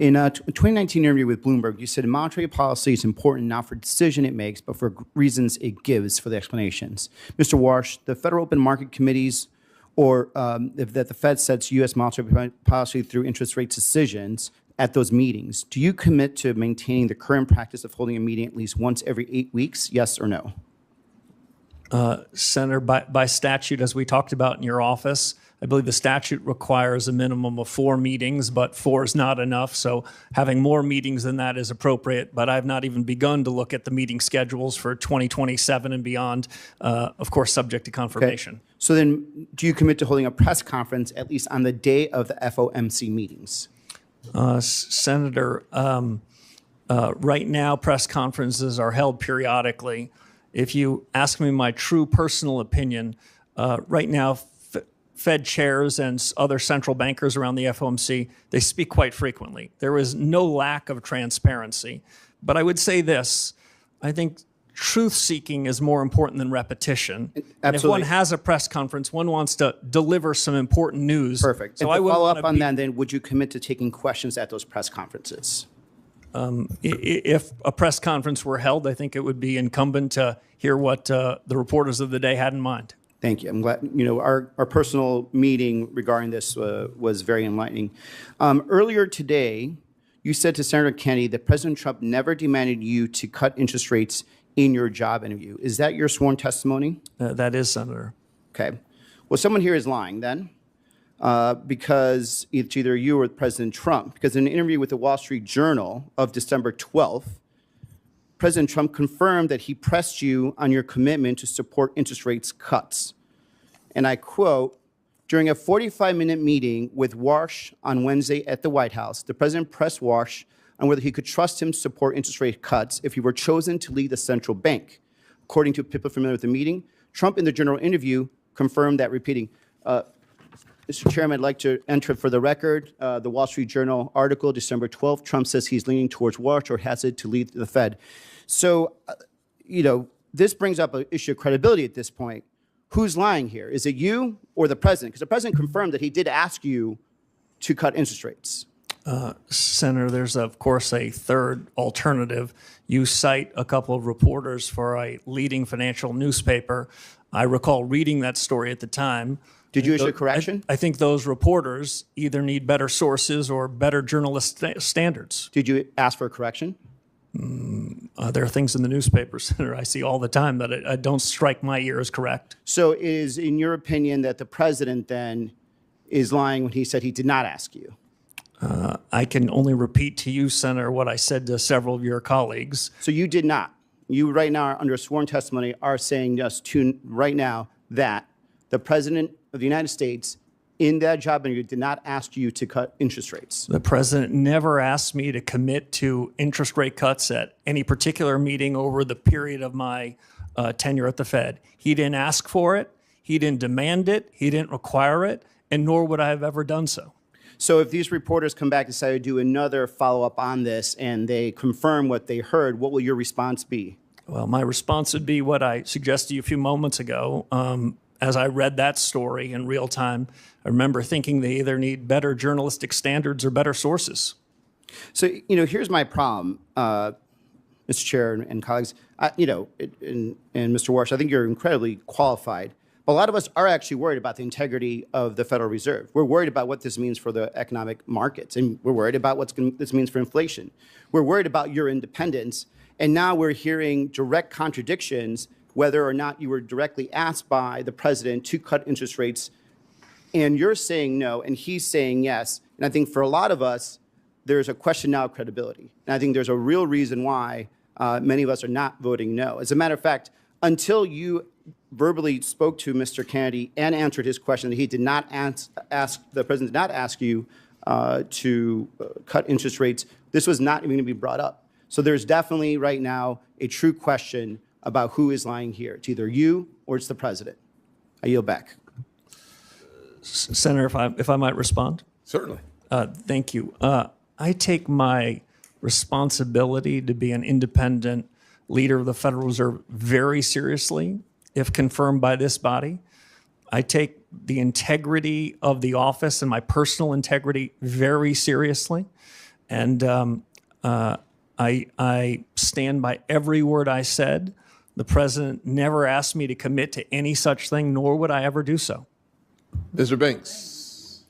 S19: In a 2019 interview with Bloomberg, you said monetary policy is important not for decision it makes, but for reasons it gives for the explanations. Mr. Warsh, the Federal Open Market Committees or that the Fed sets U.S. monetary policy through interest rate decisions at those meetings. Do you commit to maintaining the current practice of holding a meeting at least once every 8 weeks, yes or no?
S5: Senator, by statute, as we talked about in your office, I believe the statute requires a minimum of 4 meetings, but 4 is not enough. So having more meetings than that is appropriate. But I've not even begun to look at the meeting schedules for 2027 and beyond, of course, subject to confirmation.
S19: Okay. So then do you commit to holding a press conference at least on the day of the FOMC meetings?
S5: Senator, right now press conferences are held periodically. If you ask me my true personal opinion, right now Fed chairs and other central bankers around the FOMC, they speak quite frequently. There is no lack of transparency. But I would say this, I think truth-seeking is more important than repetition. And if one has a press conference, one wants to deliver some important news.
S19: Perfect. So and to follow up on that, then, would you commit to taking questions at those press conferences?
S5: If a press conference were held, I think it would be incumbent to hear what the reporters of the day had in mind.
S19: Thank you. I'm glad, our personal meeting regarding this was very enlightening. Earlier today, you said to Senator Kennedy that President Trump never demanded you to cut interest rates in your job interview. Is that your sworn testimony?
S5: That is, Senator.
S19: Okay. Well, someone here is lying then, because it's either you or President Trump. Because in an interview with the Wall Street Journal of December 12th, President Trump confirmed that he pressed you on your commitment to support interest rates cuts. And I quote, during a 45-minute meeting with Warsh on Wednesday at the White House, the president pressed Warsh on whether he could trust him to support interest rate cuts if he were chosen to lead the central bank. According to people familiar with the meeting, Trump in the general interview confirmed that, repeating, Mr. Chairman, I'd like to enter for the record the Wall Street Journal article, December 12th. Trump says he's leaning towards Warsh or has it to lead the Fed. So, this brings up an issue of credibility at this point. Who's lying here? Is it you or the president? Because the president confirmed that he did ask you to cut interest rates.
S5: Senator, there's, of course, a third alternative. You cite a couple of reporters for a leading financial newspaper. I recall reading that story at the time.
S19: Did you issue a correction?
S5: I think those reporters either need better sources or better journalist standards.
S19: Did you ask for a correction?
S5: There are things in the newspapers that I see all the time that don't strike my ear as correct.
S19: So it is, in your opinion, that the president then is lying when he said he did not ask you?
S5: I can only repeat to you, Senator, what I said to several of your colleagues.
S19: So you did not. You right now, under sworn testimony, are saying just right now that the president of the United States in that job interview did not ask you to cut interest rates.
S5: The president never asked me to commit to interest rate cuts at any particular meeting over the period of my tenure at the Fed. He didn't ask for it. He didn't demand it. He didn't require it, and nor would I have ever done so.
S19: So if these reporters come back and say to do another follow-up on this and they confirm what they heard, what will your response be?
S5: Well, my response would be what I suggested to you a few moments ago. As I read that story in real time, I remember thinking they either need better journalistic standards or better sources.
S19: So, here's my problem, Mr. Chair and colleagues. And Mr. Warsh, I think you're incredibly qualified. But a lot of us are actually worried about the integrity of the Federal Reserve. We're worried about what this means for the economic markets, and we're worried about what this means for inflation. We're worried about your independence, and now we're hearing direct contradictions whether or not you were directly asked by the president to cut interest rates, and you're saying no, and he's saying yes. And I think for a lot of us, there's a question now of credibility. And I think there's a real reason why many of us are not voting no. As a matter of fact, until you verbally spoke to Mr. Kennedy and answered his question that he did not the president did not ask you to cut interest rates, this was not even going to be brought up. So there's definitely right now a true question about who is lying here. It's either you or it's the president. I yield back.
S5: Senator, if I might respond?
S2: Certainly.
S5: Thank you. I take my responsibility to be an independent leader of the Federal Reserve very seriously, if confirmed by this body. I take the integrity of the office and my personal integrity very seriously. And I stand by every word I said. The president never asked me to commit to any such thing, nor would I ever do so.
S2: Mr. Banks.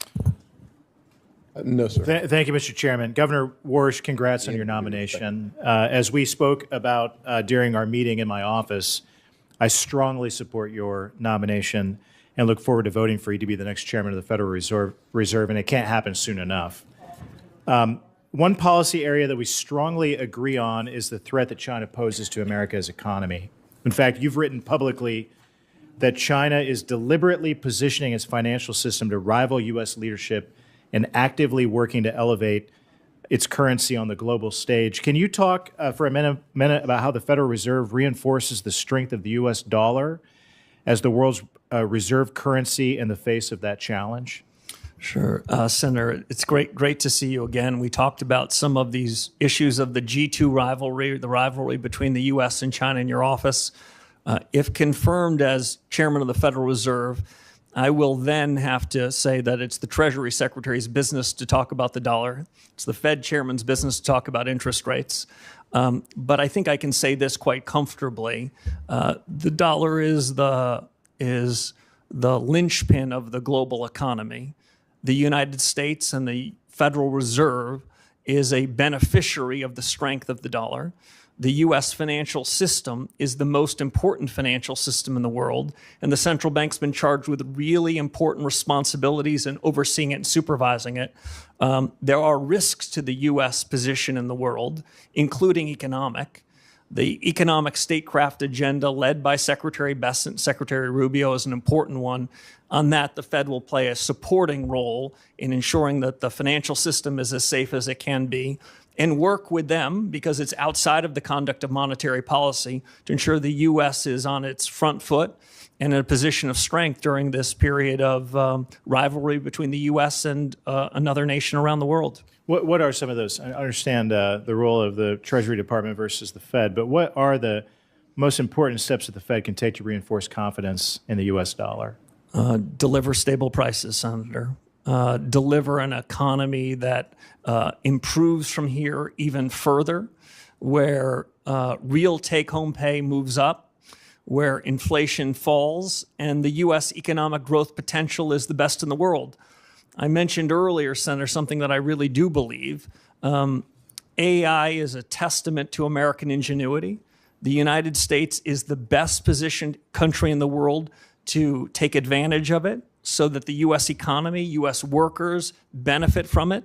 S2: No, sir.
S20: Thank you, Mr. Chairman. Governor Warsh, congrats on your nomination. As we spoke about during our meeting in my office, I strongly support your nomination and look forward to voting for you to be the next chairman of the Federal Reserve, and it can't happen soon enough. One policy area that we strongly agree on is the threat that China poses to America's economy. In fact, you've written publicly that China is deliberately positioning its financial system to rival U.S. leadership and actively working to elevate its currency on the global stage. Can you talk for a minute about how the Federal Reserve reinforces the strength of the U.S. dollar as the world's reserve currency in the face of that challenge?
S5: Sure. Senator, it's great to see you again. We talked about some of these issues of the G2 rivalry, the rivalry between the U.S. and China in your office. If confirmed as chairman of the Federal Reserve, I will then have to say that it's the Treasury Secretary's business to talk about the dollar. It's the Fed chairman's business to talk about interest rates. But I think I can say this quite comfortably. The dollar is the linchpin of the global economy. The United States and the Federal Reserve is a beneficiary of the strength of the dollar. The U.S. financial system is the most important financial system in the world, and the central bank's been charged with really important responsibilities in overseeing it and supervising it. There are risks to the U.S. position in the world, including economic. The economic statecraft agenda led by Secretary Bessent and Secretary Rubio is an important one. On that, the Fed will play a supporting role in ensuring that the financial system is as safe as it can be, and work with them, because it's outside of the conduct of monetary policy, to ensure the U.S. is on its front foot and in a position of strength during this period of rivalry between the U.S. and another nation around the world.
S20: What are some of those? I understand the role of the Treasury Department versus the Fed, but what are the most important steps that the Fed can take to reinforce confidence in the U.S. dollar?
S5: Deliver stable prices, Senator. Deliver an economy that improves from here even further, where real take-home pay moves up, where inflation falls and the U.S. economic growth potential is the best in the world. I mentioned earlier, Senator, something that I really do believe. AI is a testament to American ingenuity. The United States is the best positioned country in the world to take advantage of it so that the U.S. economy, U.S. workers benefit from it.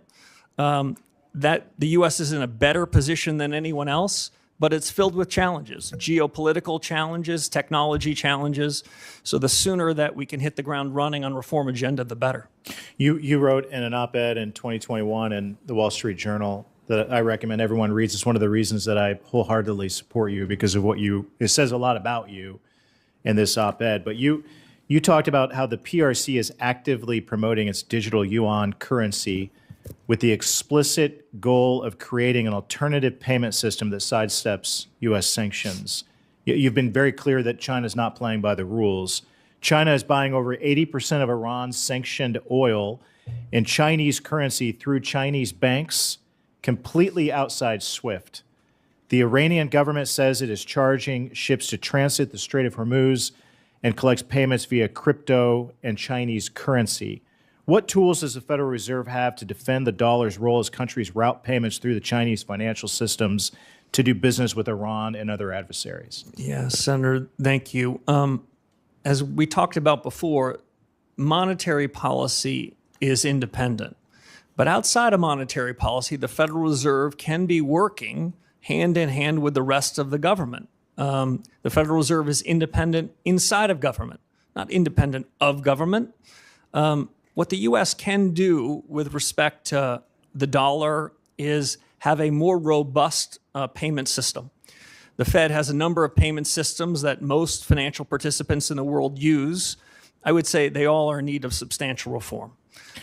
S5: That the U.S. is in a better position than anyone else, but it's filled with challenges, geopolitical challenges, technology challenges. So the sooner that we can hit the ground running on reform agenda, the better.
S20: You wrote in an op-ed in 2021 in the Wall Street Journal that I recommend everyone reads. It's one of the reasons that I wholeheartedly support you because of it says a lot about you in this op-ed. But you talked about how the PRC is actively promoting its digital yuan currency with the explicit goal of creating an alternative payment system that sidesteps U.S. sanctions. You've been very clear that China is not playing by the rules. China is buying over 80% of Iran's sanctioned oil in Chinese currency through Chinese banks, completely outside SWIFT. The Iranian government says it is charging ships to transit the Strait of Hormuz and collects payments via crypto and Chinese currency. What tools does the Federal Reserve have to defend the dollar's role as countries route payments through the Chinese financial systems to do business with Iran and other adversaries?
S5: Yeah, Senator, thank you. As we talked about before, monetary policy is independent. But outside of monetary policy, the Federal Reserve can be working hand in hand with the rest of the government. The Federal Reserve is independent inside of government, not independent of government. What the U.S. can do with respect to the dollar is have a more robust payment system. The Fed has a number of payment systems that most financial participants in the world use. I would say they all are in need of substantial reform.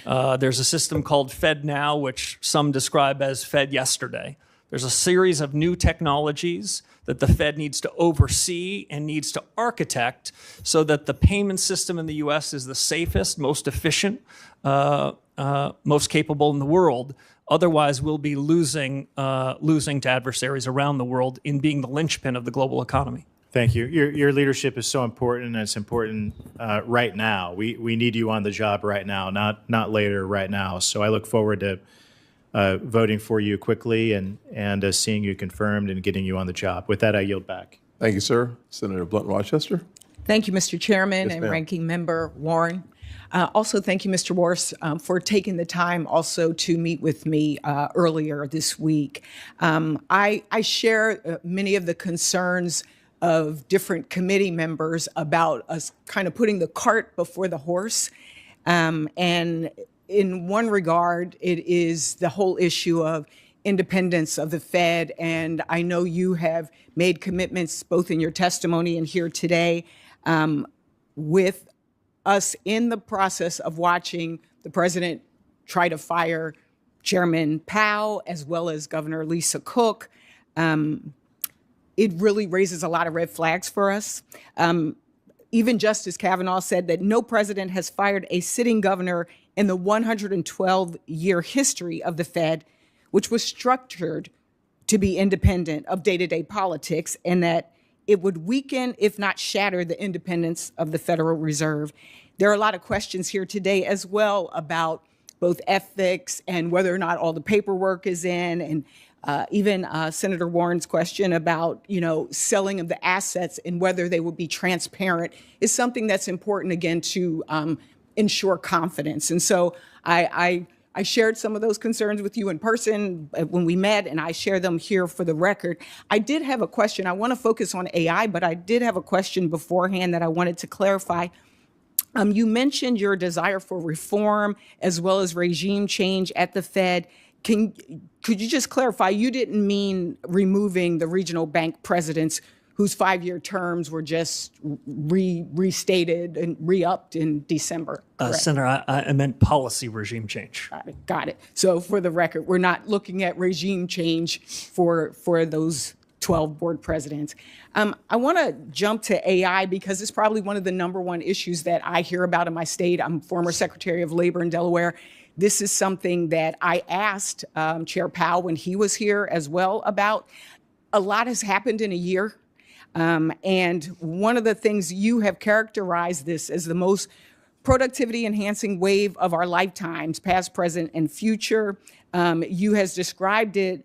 S5: There's a system called FedNow, which some describe as Fed yesterday. There's a series of new technologies that the Fed needs to oversee and needs to architect so that the payment system in the U.S. is the safest, most efficient, most capable in the world. Otherwise, we'll be losing to adversaries around the world in being the linchpin of the global economy.
S20: Thank you. Your leadership is so important, and it's important right now. We need you on the job right now, not later, right now. So I look forward to voting for you quickly and seeing you confirmed and getting you on the job. With that, I yield back.
S2: Thank you, sir. Senator Blunt Rochester.
S21: Thank you, Mr. Chairman
S2: Yes,
S21: and
S2: ma'am.
S21: Ranking Member Warren. Also, thank you, Mr. Warsh, for taking the time also to meet with me earlier this week. I share many of the concerns of different committee members about us kind of putting the cart before the horse. And in one regard, it is the whole issue of independence of the Fed. And I know you have made commitments both in your testimony and here today with us in the process of watching the president try to fire Chairman Powell as well as Governor Lisa Cook. It really raises a lot of red flags for us. Even Justice Kavanaugh said that no president has fired a sitting governor in the 112-year history of the Fed, which was structured to be independent of day-to-day politics, and that it would weaken, if not shatter, the independence of the Federal Reserve. There are a lot of questions here today as well about both ethics and whether or not all the paperwork is in, and even Senator Warren's question about, selling of the assets and whether they will be transparent is something that's important, again, to ensure confidence. And so I shared some of those concerns with you in person when we met, and I share them here for the record. I did have a question. I want to focus on AI, but I did have a question beforehand that I wanted to clarify. You mentioned your desire for reform as well as regime change at the Fed. Could you just clarify, you didn't mean removing the regional bank presidents whose 5-year terms were just restated and re-upped in December?
S5: Senator, I meant policy regime change.
S21: Got it. So for the record, we're not looking at regime change for those 12 board presidents. I want to jump to AI because it's probably one of the #1 issues that I hear about in my state. I'm former Secretary of Labor in Delaware. This is something that I asked Chair Powell when he was here as well about. A lot has happened in a year. And one of the things you have characterized this as the most productivity enhancing wave of our lifetimes, past, present, and future. You have described it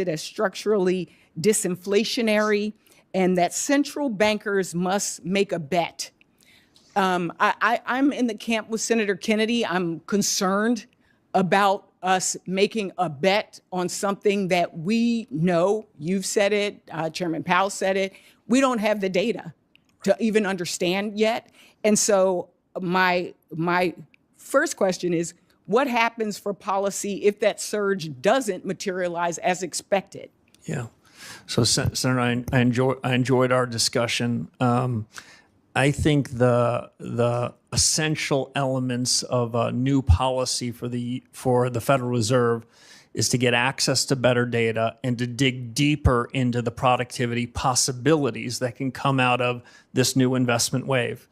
S21: as structurally disinflationary, and that central bankers must make a bet. I'm in the camp with Senator Kennedy. I'm concerned about us making a bet on something that we know. You've said it, Chairman Powell said it. We don't have the data to even understand yet. And so my first question is, what happens for policy if that surge doesn't materialize as expected?
S5: Yeah. So, Senator, I enjoyed our discussion. I think the essential elements of a new policy for the Federal Reserve is to get access to better data and to dig deeper into the productivity possibilities that can come out of this new investment wave.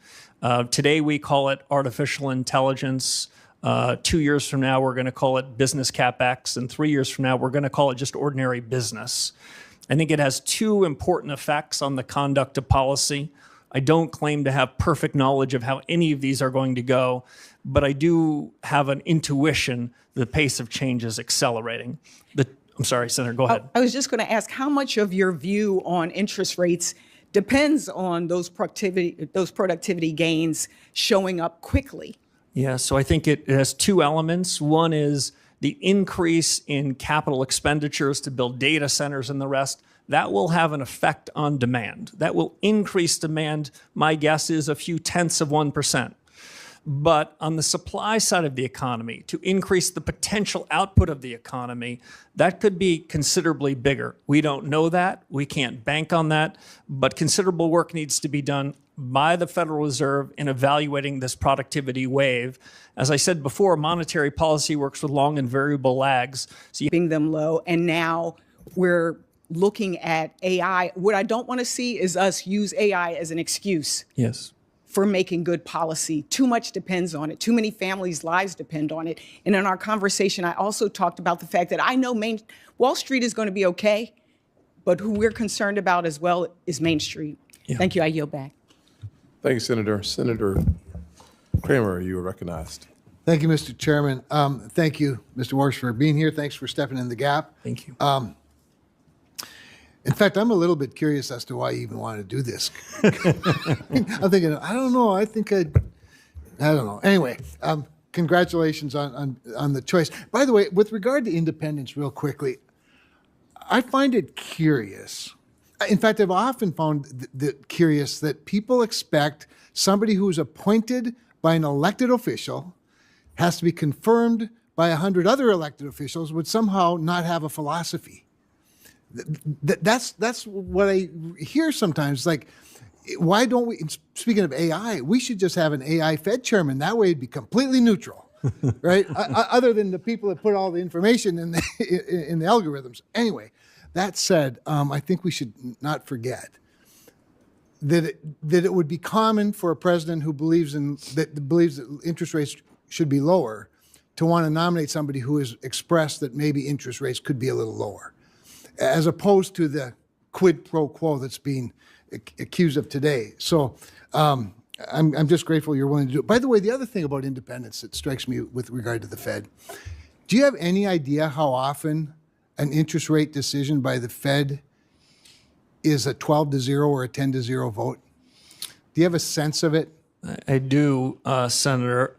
S5: Today we call it artificial intelligence. 2 years from now we're going to call it business CapEx, and 3 years from now we're going to call it just ordinary business. I think it has two important effects on the conduct of policy. I don't claim to have perfect knowledge of how any of these are going to go, but I do have an intuition the pace of change is accelerating. I'm sorry, Senator, go ahead.
S21: I was just going to ask how much of your view on interest rates depends on those productivity gains showing up quickly.
S5: Yeah, so I think it has two elements. One is the increase in capital expenditures to build data centers and the rest. That will have an effect on demand. That will increase demand. My guess is a few tenths of 1%. But on the supply side of the economy, to increase the potential output of the economy, that could be considerably bigger. We don't know that. We can't bank on that. But considerable work needs to be done by the Federal Reserve in evaluating this productivity wave. As I said before, monetary policy works with long and variable lags. So
S21: keeping them low, and now we're looking at AI. What I don't want to see is us use AI as an excuse.
S5: Yes.
S21: For making good policy. Too much depends on it. Too many families' lives depend on it. And in our conversation, I also talked about the fact that I know Wall Street is going to be okay, but who we're concerned about as well is Main Street. Yeah. Thank you. I yield back.
S2: Thank you, Senator. Senator Kramer, you are recognized.
S1: Thank you, Mr. Chairman. Thank you, Mr. Warsh, for being here. Thanks for stepping in the gap.
S5: Thank you.
S1: In fact, I'm a little bit curious as to why you even want to do this. I'm thinking, I don't know. I don't know. Anyway, congratulations on the choice. By the way, with regard to independence, real quickly, I find it curious. In fact, I've often found curious that people expect somebody who's appointed by an elected official has to be confirmed by 100 other elected officials would somehow not have a philosophy. That's what I hear sometimes. Like, why don't we, speaking of AI, we should just have an AI Fed chairman. That way it'd be completely neutral, right? Other than the people that put all the information in the algorithms. Anyway, that said, I think we should not forget that it would be common for a president who believes that interest rates should be lower to want to nominate somebody who has expressed that maybe interest rates could be a little lower, as opposed to the quid pro quo that's being accused of today. So I'm just grateful you're willing to do it. By the way, the other thing about independence that strikes me with regard to the Fed, do you have any idea how often an interest rate decision by the Fed is a 12-0 or a 10-0 vote? Do you have a sense of it?
S5: I do, Senator.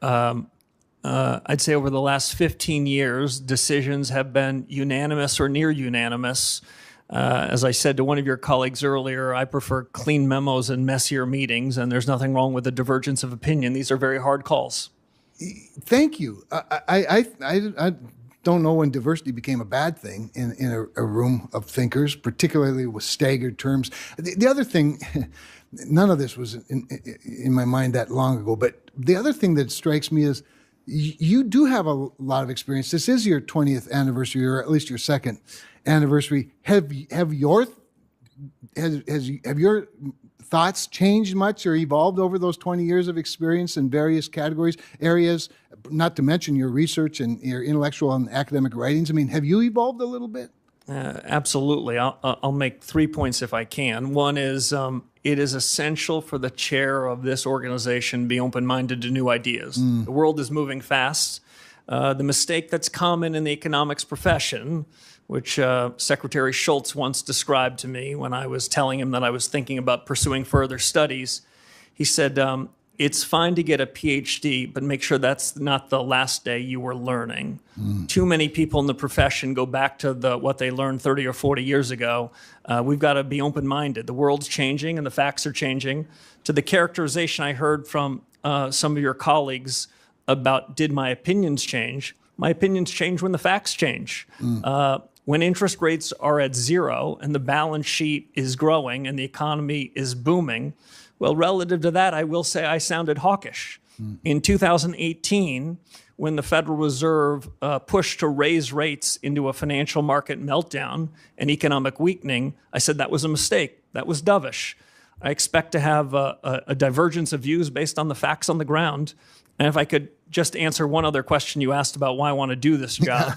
S5: I'd say over the last 15 years, decisions have been unanimous or near unanimous. As I said to one of your colleagues earlier, I prefer clean memos and messier meetings, and there's nothing wrong with a divergence of opinion. These are very hard calls.
S1: Thank you. I don't know when diversity became a bad thing in a room of thinkers, particularly with staggered terms. The other thing, none of this was in my mind that long ago, but the other thing that strikes me is you do have a lot of experience. This is your 20th anniversary, or at least your second anniversary. Have your thoughts changed much or evolved over those 20 years of experience in various areas, not to mention your research and your intellectual and academic writings? I mean, have you evolved a little bit?
S5: Absolutely. I'll make 3 points if I can. One is it is essential for the chair of this organization be open-minded to new ideas. The world is moving fast. The mistake that's common in the economics profession, which Secretary Schultz once described to me when I was telling him that I was thinking about pursuing further studies, he said, it's fine to get a PhD, but make sure that's not the last day you were learning. Too many people in the profession go back to what they learned 30 or 40 years ago. We've got to be open-minded. The world's changing and the facts are changing. To the characterization I heard from some of your colleagues about did my opinions change, my opinions change when the facts change. When interest rates are at zero and the balance sheet is growing and the economy is booming, well, relative to that, I will say I sounded hawkish. In 2018, when the Federal Reserve pushed to raise rates into a financial market meltdown and economic weakening, I said that was a mistake. That was dovish. I expect to have a divergence of views based on the facts on the ground. And if I could just answer one other question you asked about why I want to do this job,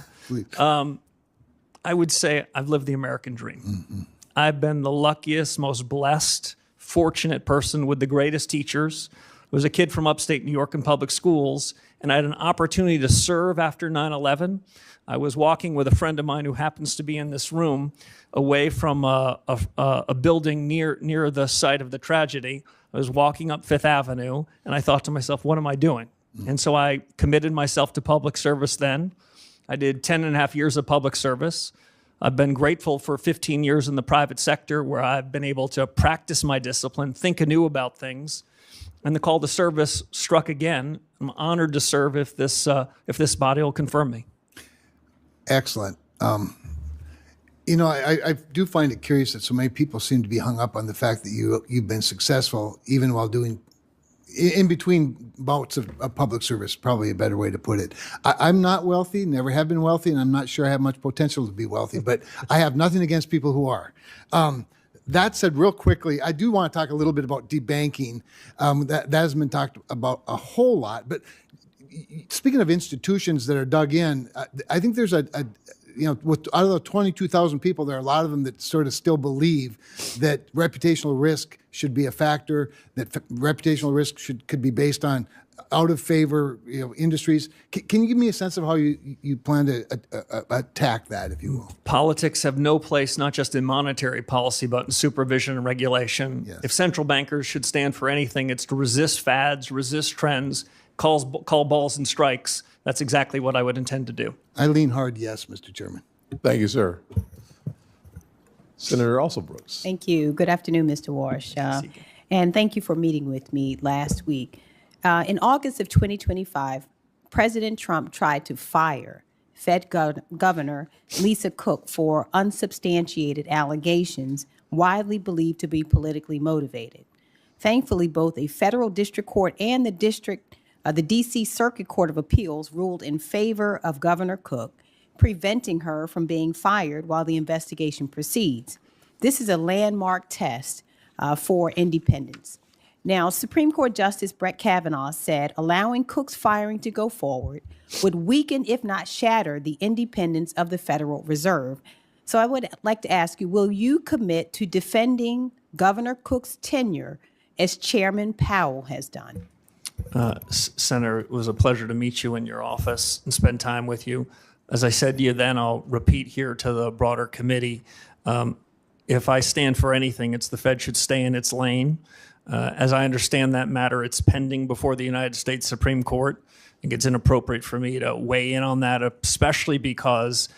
S5: I would say I've lived the American dream. I've been the luckiest, most blessed, fortunate person with the greatest teachers. I was a kid from upstate New York in public schools, and I had an opportunity to serve after 9/11. I was walking with a friend of mine who happens to be in this room away from a building near the site of the tragedy. I was walking up Fifth Avenue, and I thought to myself, what am I doing? And so I committed myself to public service then. I did 10 and a half years of public service. I've been grateful for 15 years in the private sector where I've been able to practice my discipline, think anew about things, and the call to service struck again. I'm honored to serve if this body will confirm me.
S1: Excellent. I do find it curious that so many people seem to be hung up on the fact that you've been successful even while doing in between bouts of public service, probably a better way to put it. I'm not wealthy, never have been wealthy, and I'm not sure I have much potential to be wealthy, but I have nothing against people who are. That said, real quickly, I do want to talk a little bit about debanking. That has been talked about a whole lot, but speaking of institutions that are dug in, I think there's out of the 22,000 people, there are a lot of them that sort of still believe that reputational risk should be a factor, that reputational risk could be based on out of favor industries. Can you give me a sense of how you plan to attack that, if you will?
S5: Politics have no place, not just in monetary policy, but in supervision and regulation. Yes. If central bankers should stand for anything, it's to resist fads, resist trends, call balls and strikes. That's exactly what I would intend to do.
S1: I lean hard yes, Mr. Chairman.
S2: Thank you, sir. Senator Alsobrooks.
S4: Thank you. Good afternoon, Mr. Warsh. And thank you for meeting with me last week. In August of 2025, President Trump tried to fire Fed Governor Lisa Cook for unsubstantiated allegations widely believed to be politically motivated. Thankfully, both a federal district court and the D.C. Circuit Court of Appeals ruled in favor of Governor Cook, preventing her from being fired while the investigation proceeds. This is a landmark test for independence. Now, Supreme Court Justice Brett Kavanaugh said allowing Cook's firing to go forward would weaken, if not shatter, the independence of the Federal Reserve. So I would like to ask you, will you commit to defending Governor Cook's tenure as Chairman Powell has done?
S5: Senator, it was a pleasure to meet you in your office and spend time with you. As I said to you then, I'll repeat here to the broader committee. If I stand for anything, it's the Fed should stay in its lane. As I understand that matter, it's pending before the United States Supreme Court. I think it's inappropriate for me to weigh in on that, especially because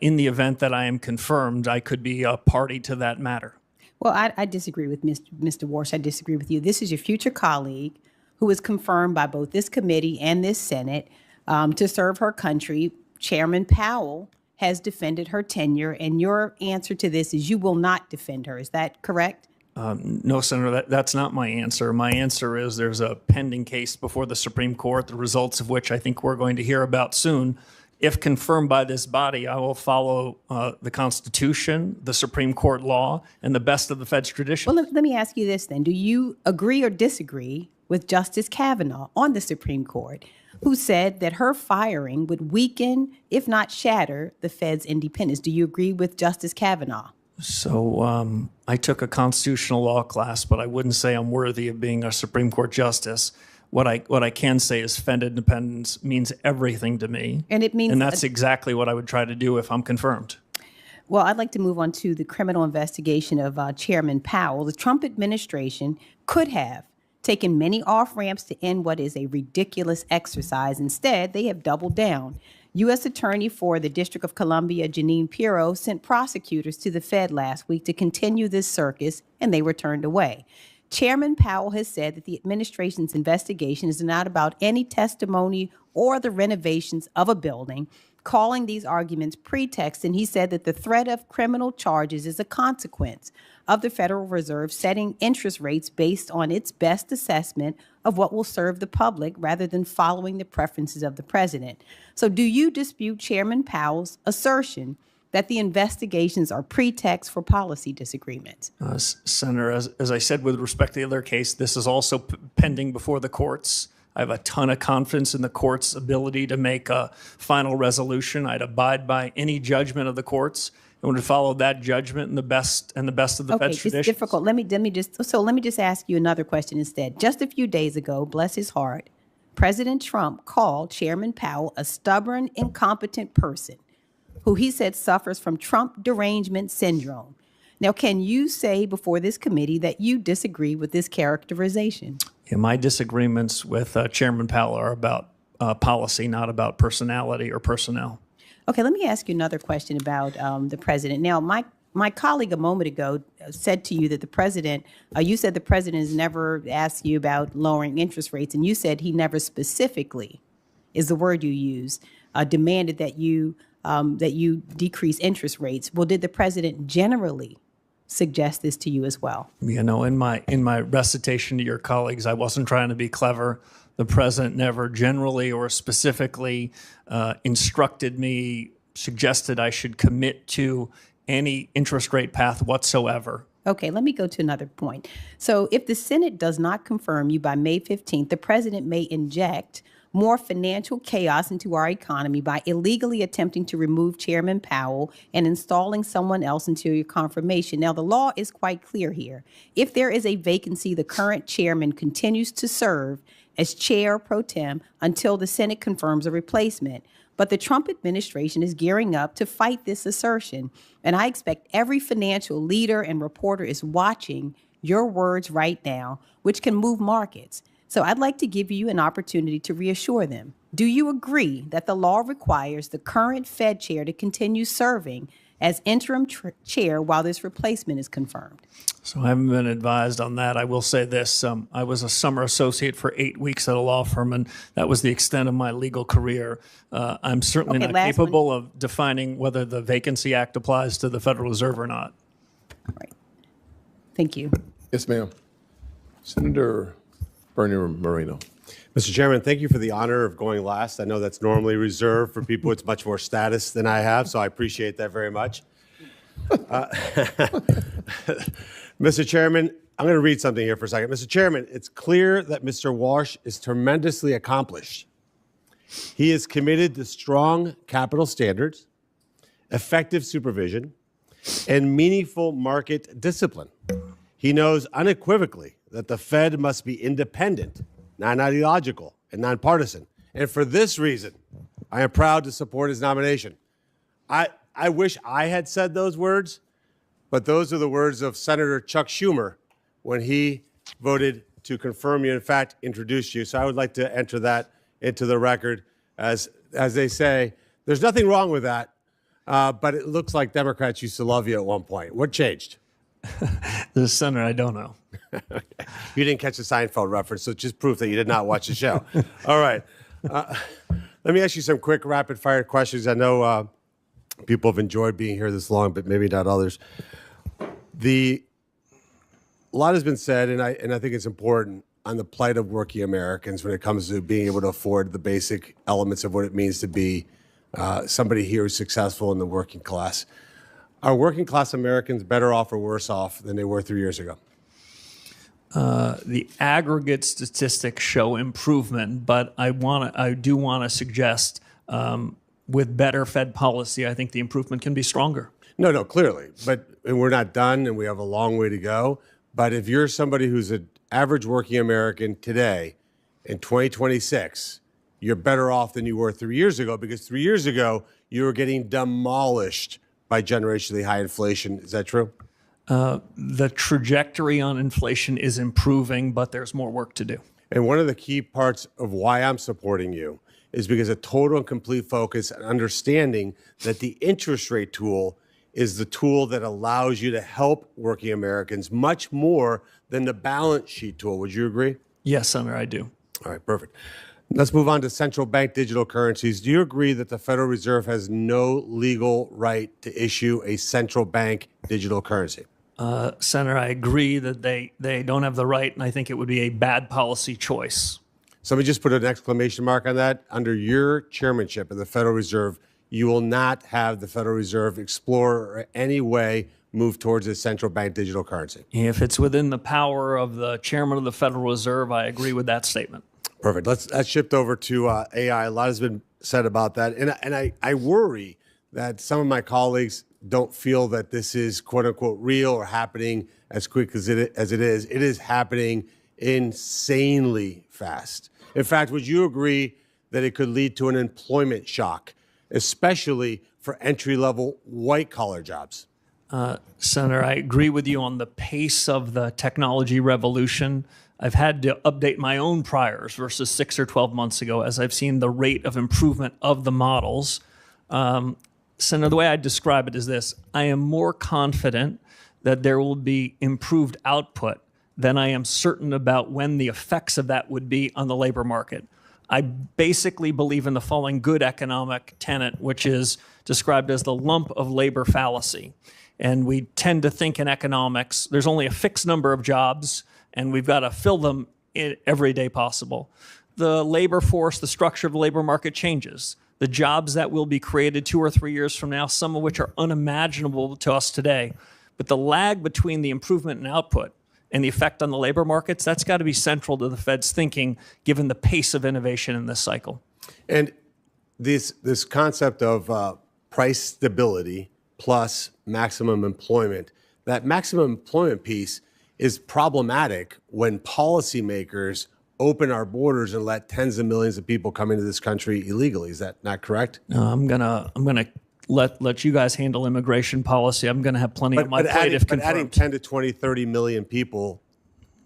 S5: in the event that I am confirmed, I could be a party to that matter.
S4: Well, I disagree with Mr. Warsh. I disagree with you. This is your future colleague who was confirmed by both this committee and this Senate to serve her country. Chairman Powell has defended her tenure, and your answer to this is you will not defend her. Is that correct?
S5: No, Senator, that's not my answer. My answer is there's a pending case before the Supreme Court, the results of which I think we're going to hear about soon. If confirmed by this body, I will follow the Constitution, the Supreme Court law, and the best of the Fed's tradition.
S4: Well, let me ask you this then. Do you agree or disagree with Justice Kavanaugh on the Supreme Court, who said that her firing would weaken, if not shatter, the Fed's independence. Do you agree with Justice Kavanaugh?
S5: So I took a constitutional law class, but I wouldn't say I'm worthy of being a Supreme Court justice. What I can say is Fed independence means everything to me.
S4: And it means,
S5: and that's exactly what I would try to do if I'm confirmed.
S4: Well, I'd like to move on to the criminal investigation of Chairman Powell. The Trump administration could have taken many off-ramps to end what is a ridiculous exercise. Instead, they have doubled down. U.S. Attorney for the District of Columbia, Jeanine Pirro, sent prosecutors to the Fed last week to continue this circus, and they were turned away. Chairman Powell has said that the administration's investigation is not about any testimony or the renovations of a building, calling these arguments pretext, and he said that the threat of criminal charges is a consequence of the Federal Reserve setting interest rates based on its best assessment of what will serve the public rather than following the preferences of the president. So do you dispute Chairman Powell's assertion that the investigations are pretext for policy disagreements?
S5: Senator, as I said with respect to the other case, this is also pending before the courts. I have a ton of confidence in the court's ability to make a final resolution. I'd abide by any judgment of the courts and would follow that judgment in the best of the Fed's traditions.
S4: It's difficult. Let me just ask you another question instead. Just a few days ago, bless his heart, President Trump called Chairman Powell a stubborn, incompetent person who he said suffers from Trump derangement syndrome. Now, can you say before this committee that you disagree with this characterization?
S5: Yeah, my disagreements with Chairman Powell are about policy, not about personality or personnel.
S4: Okay, let me ask you another question about the president. Now, my colleague a moment ago said to you that the president, you said the president has never asked you about lowering interest rates, and you said he never specifically, is the word you use, demanded that you decrease interest rates. Well, did the president generally suggest this to you as well?
S5: You know, in my recitation to your colleagues, I wasn't trying to be clever. The president never generally or specifically instructed me, suggested I should commit to any interest rate path whatsoever.
S4: Okay, let me go to another point. So if the Senate does not confirm you by May 15th, the president may inject more financial chaos into our economy by illegally attempting to remove Chairman Powell and installing someone else until your confirmation. Now, the law is quite clear here. If there is a vacancy, the current chairman continues to serve as chair pro tem until the Senate confirms a replacement. But the Trump administration is gearing up to fight this assertion. And I expect every financial leader and reporter is watching your words right now, which can move markets. So I'd like to give you an opportunity to reassure them. Do you agree that the law requires the current Fed chair to continue serving as interim chair while this replacement is confirmed?
S5: So I haven't been advised on that. I will say this. I was a summer associate for 8 weeks at a law firm, and that was the extent of my legal career. I'm certainly not capable of defining whether the Vacancy Act applies to the Federal Reserve or not.
S4: Right. Thank you.
S2: Yes, ma'am. Senator Bernie Moreno.
S6: Mr. Chairman, thank you for the honor of going last. I know that's normally reserved for people with much more status than I have, so I appreciate that very much. Mr. Chairman, I'm going to read something here for a second. Mr. Chairman, it's clear that Mr. Warsh is tremendously accomplished. He is committed to strong capital standards, effective supervision, and meaningful market discipline. He knows unequivocally that the Fed must be independent, non-ideological, and nonpartisan. And for this reason, I am proud to support his nomination. I wish I had said those words, but those are the words of Senator Chuck Schumer when he voted to confirm you, in fact, introduce you. So I would like to enter that into the record. As they say, there's nothing wrong with that, but it looks like Democrats used to love you at one point. What changed?
S5: The Senator, I don't know.
S6: Okay. You didn't catch the Seinfeld reference, so it's just proof that you did not watch the show. All right. Let me ask you some quick rapid-fire questions. I know people have enjoyed being here this long, but maybe not others. A lot has been said, and I think it's important, on the plight of working Americans when it comes to being able to afford the basic elements of what it means to be somebody here who's successful in the working class. Are working class Americans better off or worse off than they were 3 years ago?
S5: The aggregate statistics show improvement, but I do want to suggest with better Fed policy, I think the improvement can be stronger.
S6: No, clearly. But and we're not done, and we have a long way to go. But if you're somebody who's an average working American today in 2026, you're better off than you were 3 years ago, because 3 years ago, you were getting demolished by generationally high inflation. Is that true?
S5: The trajectory on inflation is improving, but there's more work to do.
S6: And one of the key parts of why I'm supporting you is because a total and complete focus and understanding that the interest rate tool is the tool that allows you to help working Americans much more than the balance sheet tool. Would you agree?
S5: Yes, Senator, I do.
S6: All right, perfect. Let's move on to central bank digital currencies. Do you agree that the Federal Reserve has no legal right to issue a central bank digital currency?
S5: Senator, I agree that they don't have the right, and I think it would be a bad policy choice.
S6: Somebody just put an exclamation mark on that. Under your chairmanship of the Federal Reserve, you will not have the Federal Reserve explore or any way move towards a central bank digital currency.
S5: If it's within the power of the chairman of the Federal Reserve, I agree with that statement.
S6: Perfect. Let's shift over to AI. A lot has been said about that. And I worry that some of my colleagues don't feel that this is quote unquote real or happening as quick as it is. It is happening insanely fast. In fact, would you agree that it could lead to an employment shock, especially for entry-level white-collar jobs?
S5: Senator, I agree with you on the pace of the technology revolution. I've had to update my own priors versus 6 or 12 months ago as I've seen the rate of improvement of the models. Senator, the way I describe it is this: I am more confident that there will be improved output than I am certain about when the effects of that would be on the labor market. I basically believe in the following good economic tenet, which is described as the lump of labor fallacy. And we tend to think in economics, there's only a fixed number of jobs, and we've got to fill them every day possible. The labor force, the structure of the labor market changes. The jobs that will be created 2 or 3 years from now, some of which are unimaginable to us today. But the lag between the improvement in output and the effect on the labor markets, that's got to be central to the Fed's thinking, given the pace of innovation in this cycle.
S6: And this concept of price stability plus maximum employment, that maximum employment piece is problematic when policymakers open our borders and let tens of millions of people come into this country illegally. Is that not correct?
S5: No, I'm gonna let you guys handle immigration policy. I'm gonna have plenty on my plate if confirmed.
S6: But adding 10 to 20, 30 million people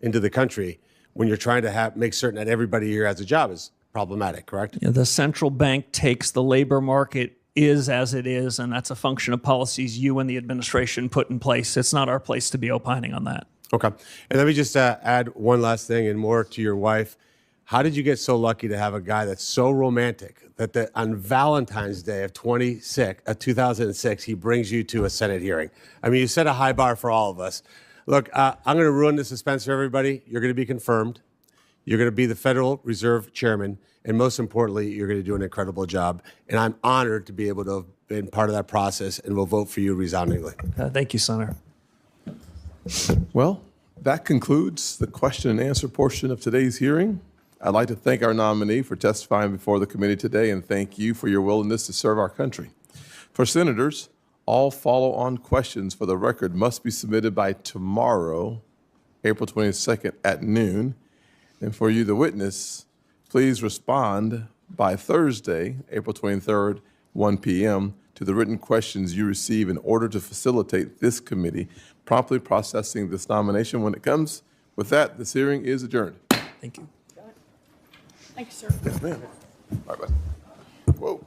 S6: into the country when you're trying to make certain that everybody here has a job is problematic, correct?
S5: Yeah, the central bank takes the labor market is as it is, and that's a function of policies you and the administration put in place. It's not our place to be opining on that.
S6: Okay. And let me just add one last thing and more to your wife. How did you get so lucky to have a guy that's so romantic that on Valentine's Day of 2006, he brings you to a Senate hearing? I mean, you set a high bar for all of us. Look, I'm going to ruin the suspense for everybody. You're going to be confirmed. You're going to be the Federal Reserve Chairman. And most importantly, you're going to do an incredible job. And I'm honored to be able to have been part of that process, and will vote for you resoundingly.
S5: Thank you, Senator.
S2: Well, that concludes the question and answer portion of today's hearing. I'd like to thank our nominee for testifying before the committee today, and thank you for your willingness to serve our country. For senators, all follow-on questions for the record must be submitted by tomorrow, April 22nd at noon. And for you, the witness, please respond by Thursday, April 23rd, 1 p.m. to the written questions you receive in order to facilitate this committee promptly processing this nomination when it comes. With that, this hearing is adjourned.
S5: Thank you.
S3: Thank you, sir.
S2: Yes, ma'am. All right, bye. Whoa.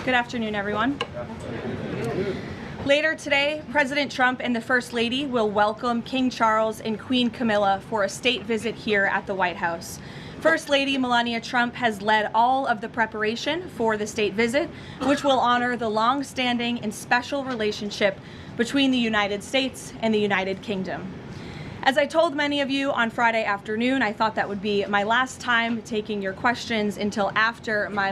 S7: Good afternoon, everyone. Later today, President Trump and the First Lady will welcome King Charles and Queen Camilla for a state visit here at the White House. First Lady Melania Trump has led all of the preparation for the state visit, which will honor the long-standing and special relationship between the United States and the United Kingdom. As I told many of you on Friday afternoon, I thought that would be my last time taking your questions until after my